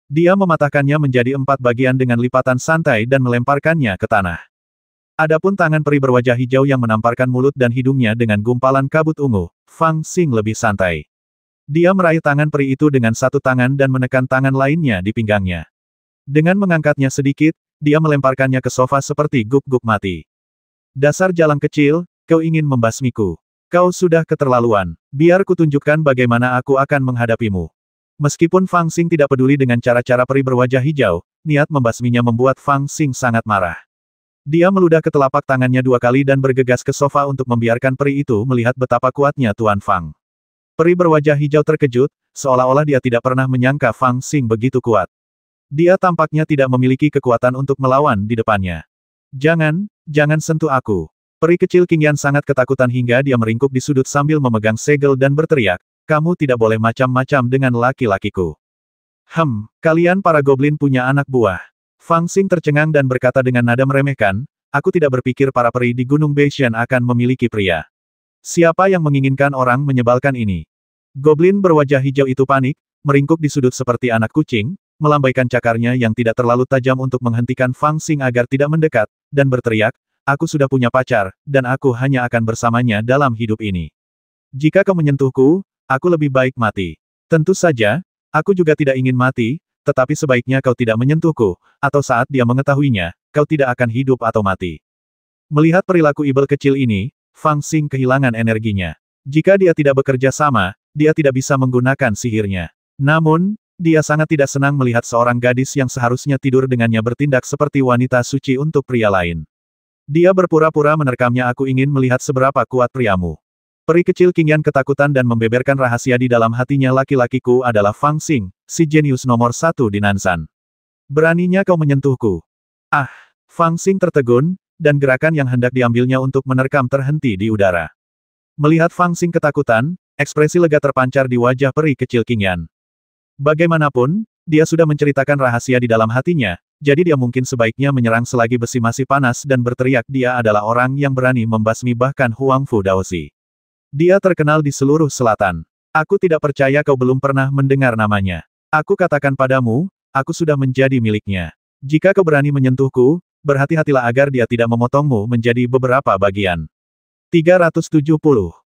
Dia mematahkannya menjadi 4 bagian dengan lipatan santai dan melemparkannya ke tanah. Adapun tangan peri berwajah hijau yang menamparkan mulut dan hidungnya dengan gumpalan kabut ungu, Fang Xing lebih santai. Dia meraih tangan peri itu dengan satu tangan dan menekan tangan lainnya di pinggangnya. Dengan mengangkatnya sedikit, dia melemparkannya ke sofa seperti guk-guk mati. Dasar jalang kecil, kau ingin membasmiku. Kau sudah keterlaluan. Biar kutunjukkan bagaimana aku akan menghadapimu. Meskipun Fang Xing tidak peduli dengan cara-cara peri berwajah hijau, niat membasminya membuat Fang Xing sangat marah. Dia meludah ke telapak tangannya 2 kali dan bergegas ke sofa untuk membiarkan peri itu melihat betapa kuatnya Tuan Fang. Peri berwajah hijau terkejut, seolah-olah dia tidak pernah menyangka Fang Xing begitu kuat. Dia tampaknya tidak memiliki kekuatan untuk melawan di depannya. Jangan sentuh aku. Peri kecil Qing Yan sangat ketakutan hingga dia meringkuk di sudut sambil memegang segel dan berteriak, kamu tidak boleh macam-macam dengan laki-lakiku. Kalian para goblin punya anak buah. Fang Xing tercengang dan berkata dengan nada meremehkan, aku tidak berpikir para peri di Gunung Beishan akan memiliki pria. Siapa yang menginginkan orang menyebalkan ini? Goblin berwajah hijau itu panik, meringkuk di sudut seperti anak kucing, melambaikan cakarnya yang tidak terlalu tajam untuk menghentikan Fang Xing agar tidak mendekat, dan berteriak, aku sudah punya pacar, dan aku hanya akan bersamanya dalam hidup ini. Jika kau menyentuhku, aku lebih baik mati. Tentu saja, aku juga tidak ingin mati, tetapi sebaiknya kau tidak menyentuhku, atau saat dia mengetahuinya, kau tidak akan hidup atau mati. Melihat perilaku ibel kecil ini, Fang Xing kehilangan energinya. Jika dia tidak bekerja sama, dia tidak bisa menggunakan sihirnya. Namun, dia sangat tidak senang melihat seorang gadis yang seharusnya tidur dengannya bertindak seperti wanita suci untuk pria lain. Dia berpura-pura menerkamnya, aku ingin melihat seberapa kuat priamu. Peri kecil Qing Yan ketakutan dan membeberkan rahasia di dalam hatinya, laki-lakiku adalah Fang Xing, si jenius nomor 1 di Nansan. Beraninya kau menyentuhku. Fang Xing tertegun, dan gerakan yang hendak diambilnya untuk menerkam terhenti di udara. Melihat Fang Xing ketakutan, ekspresi lega terpancar di wajah peri kecil Qing Yan. Bagaimanapun, dia sudah menceritakan rahasia di dalam hatinya, Jadi dia mungkin sebaiknya menyerang selagi besi masih panas dan berteriak dia adalah orang yang berani membasmi bahkan Huang Fu Daoxi. Dia terkenal di seluruh selatan. Aku tidak percaya kau belum pernah mendengar namanya. Aku katakan padamu, aku sudah menjadi miliknya. Jika kau berani menyentuhku, berhati-hatilah agar dia tidak memotongmu menjadi beberapa bagian. 370.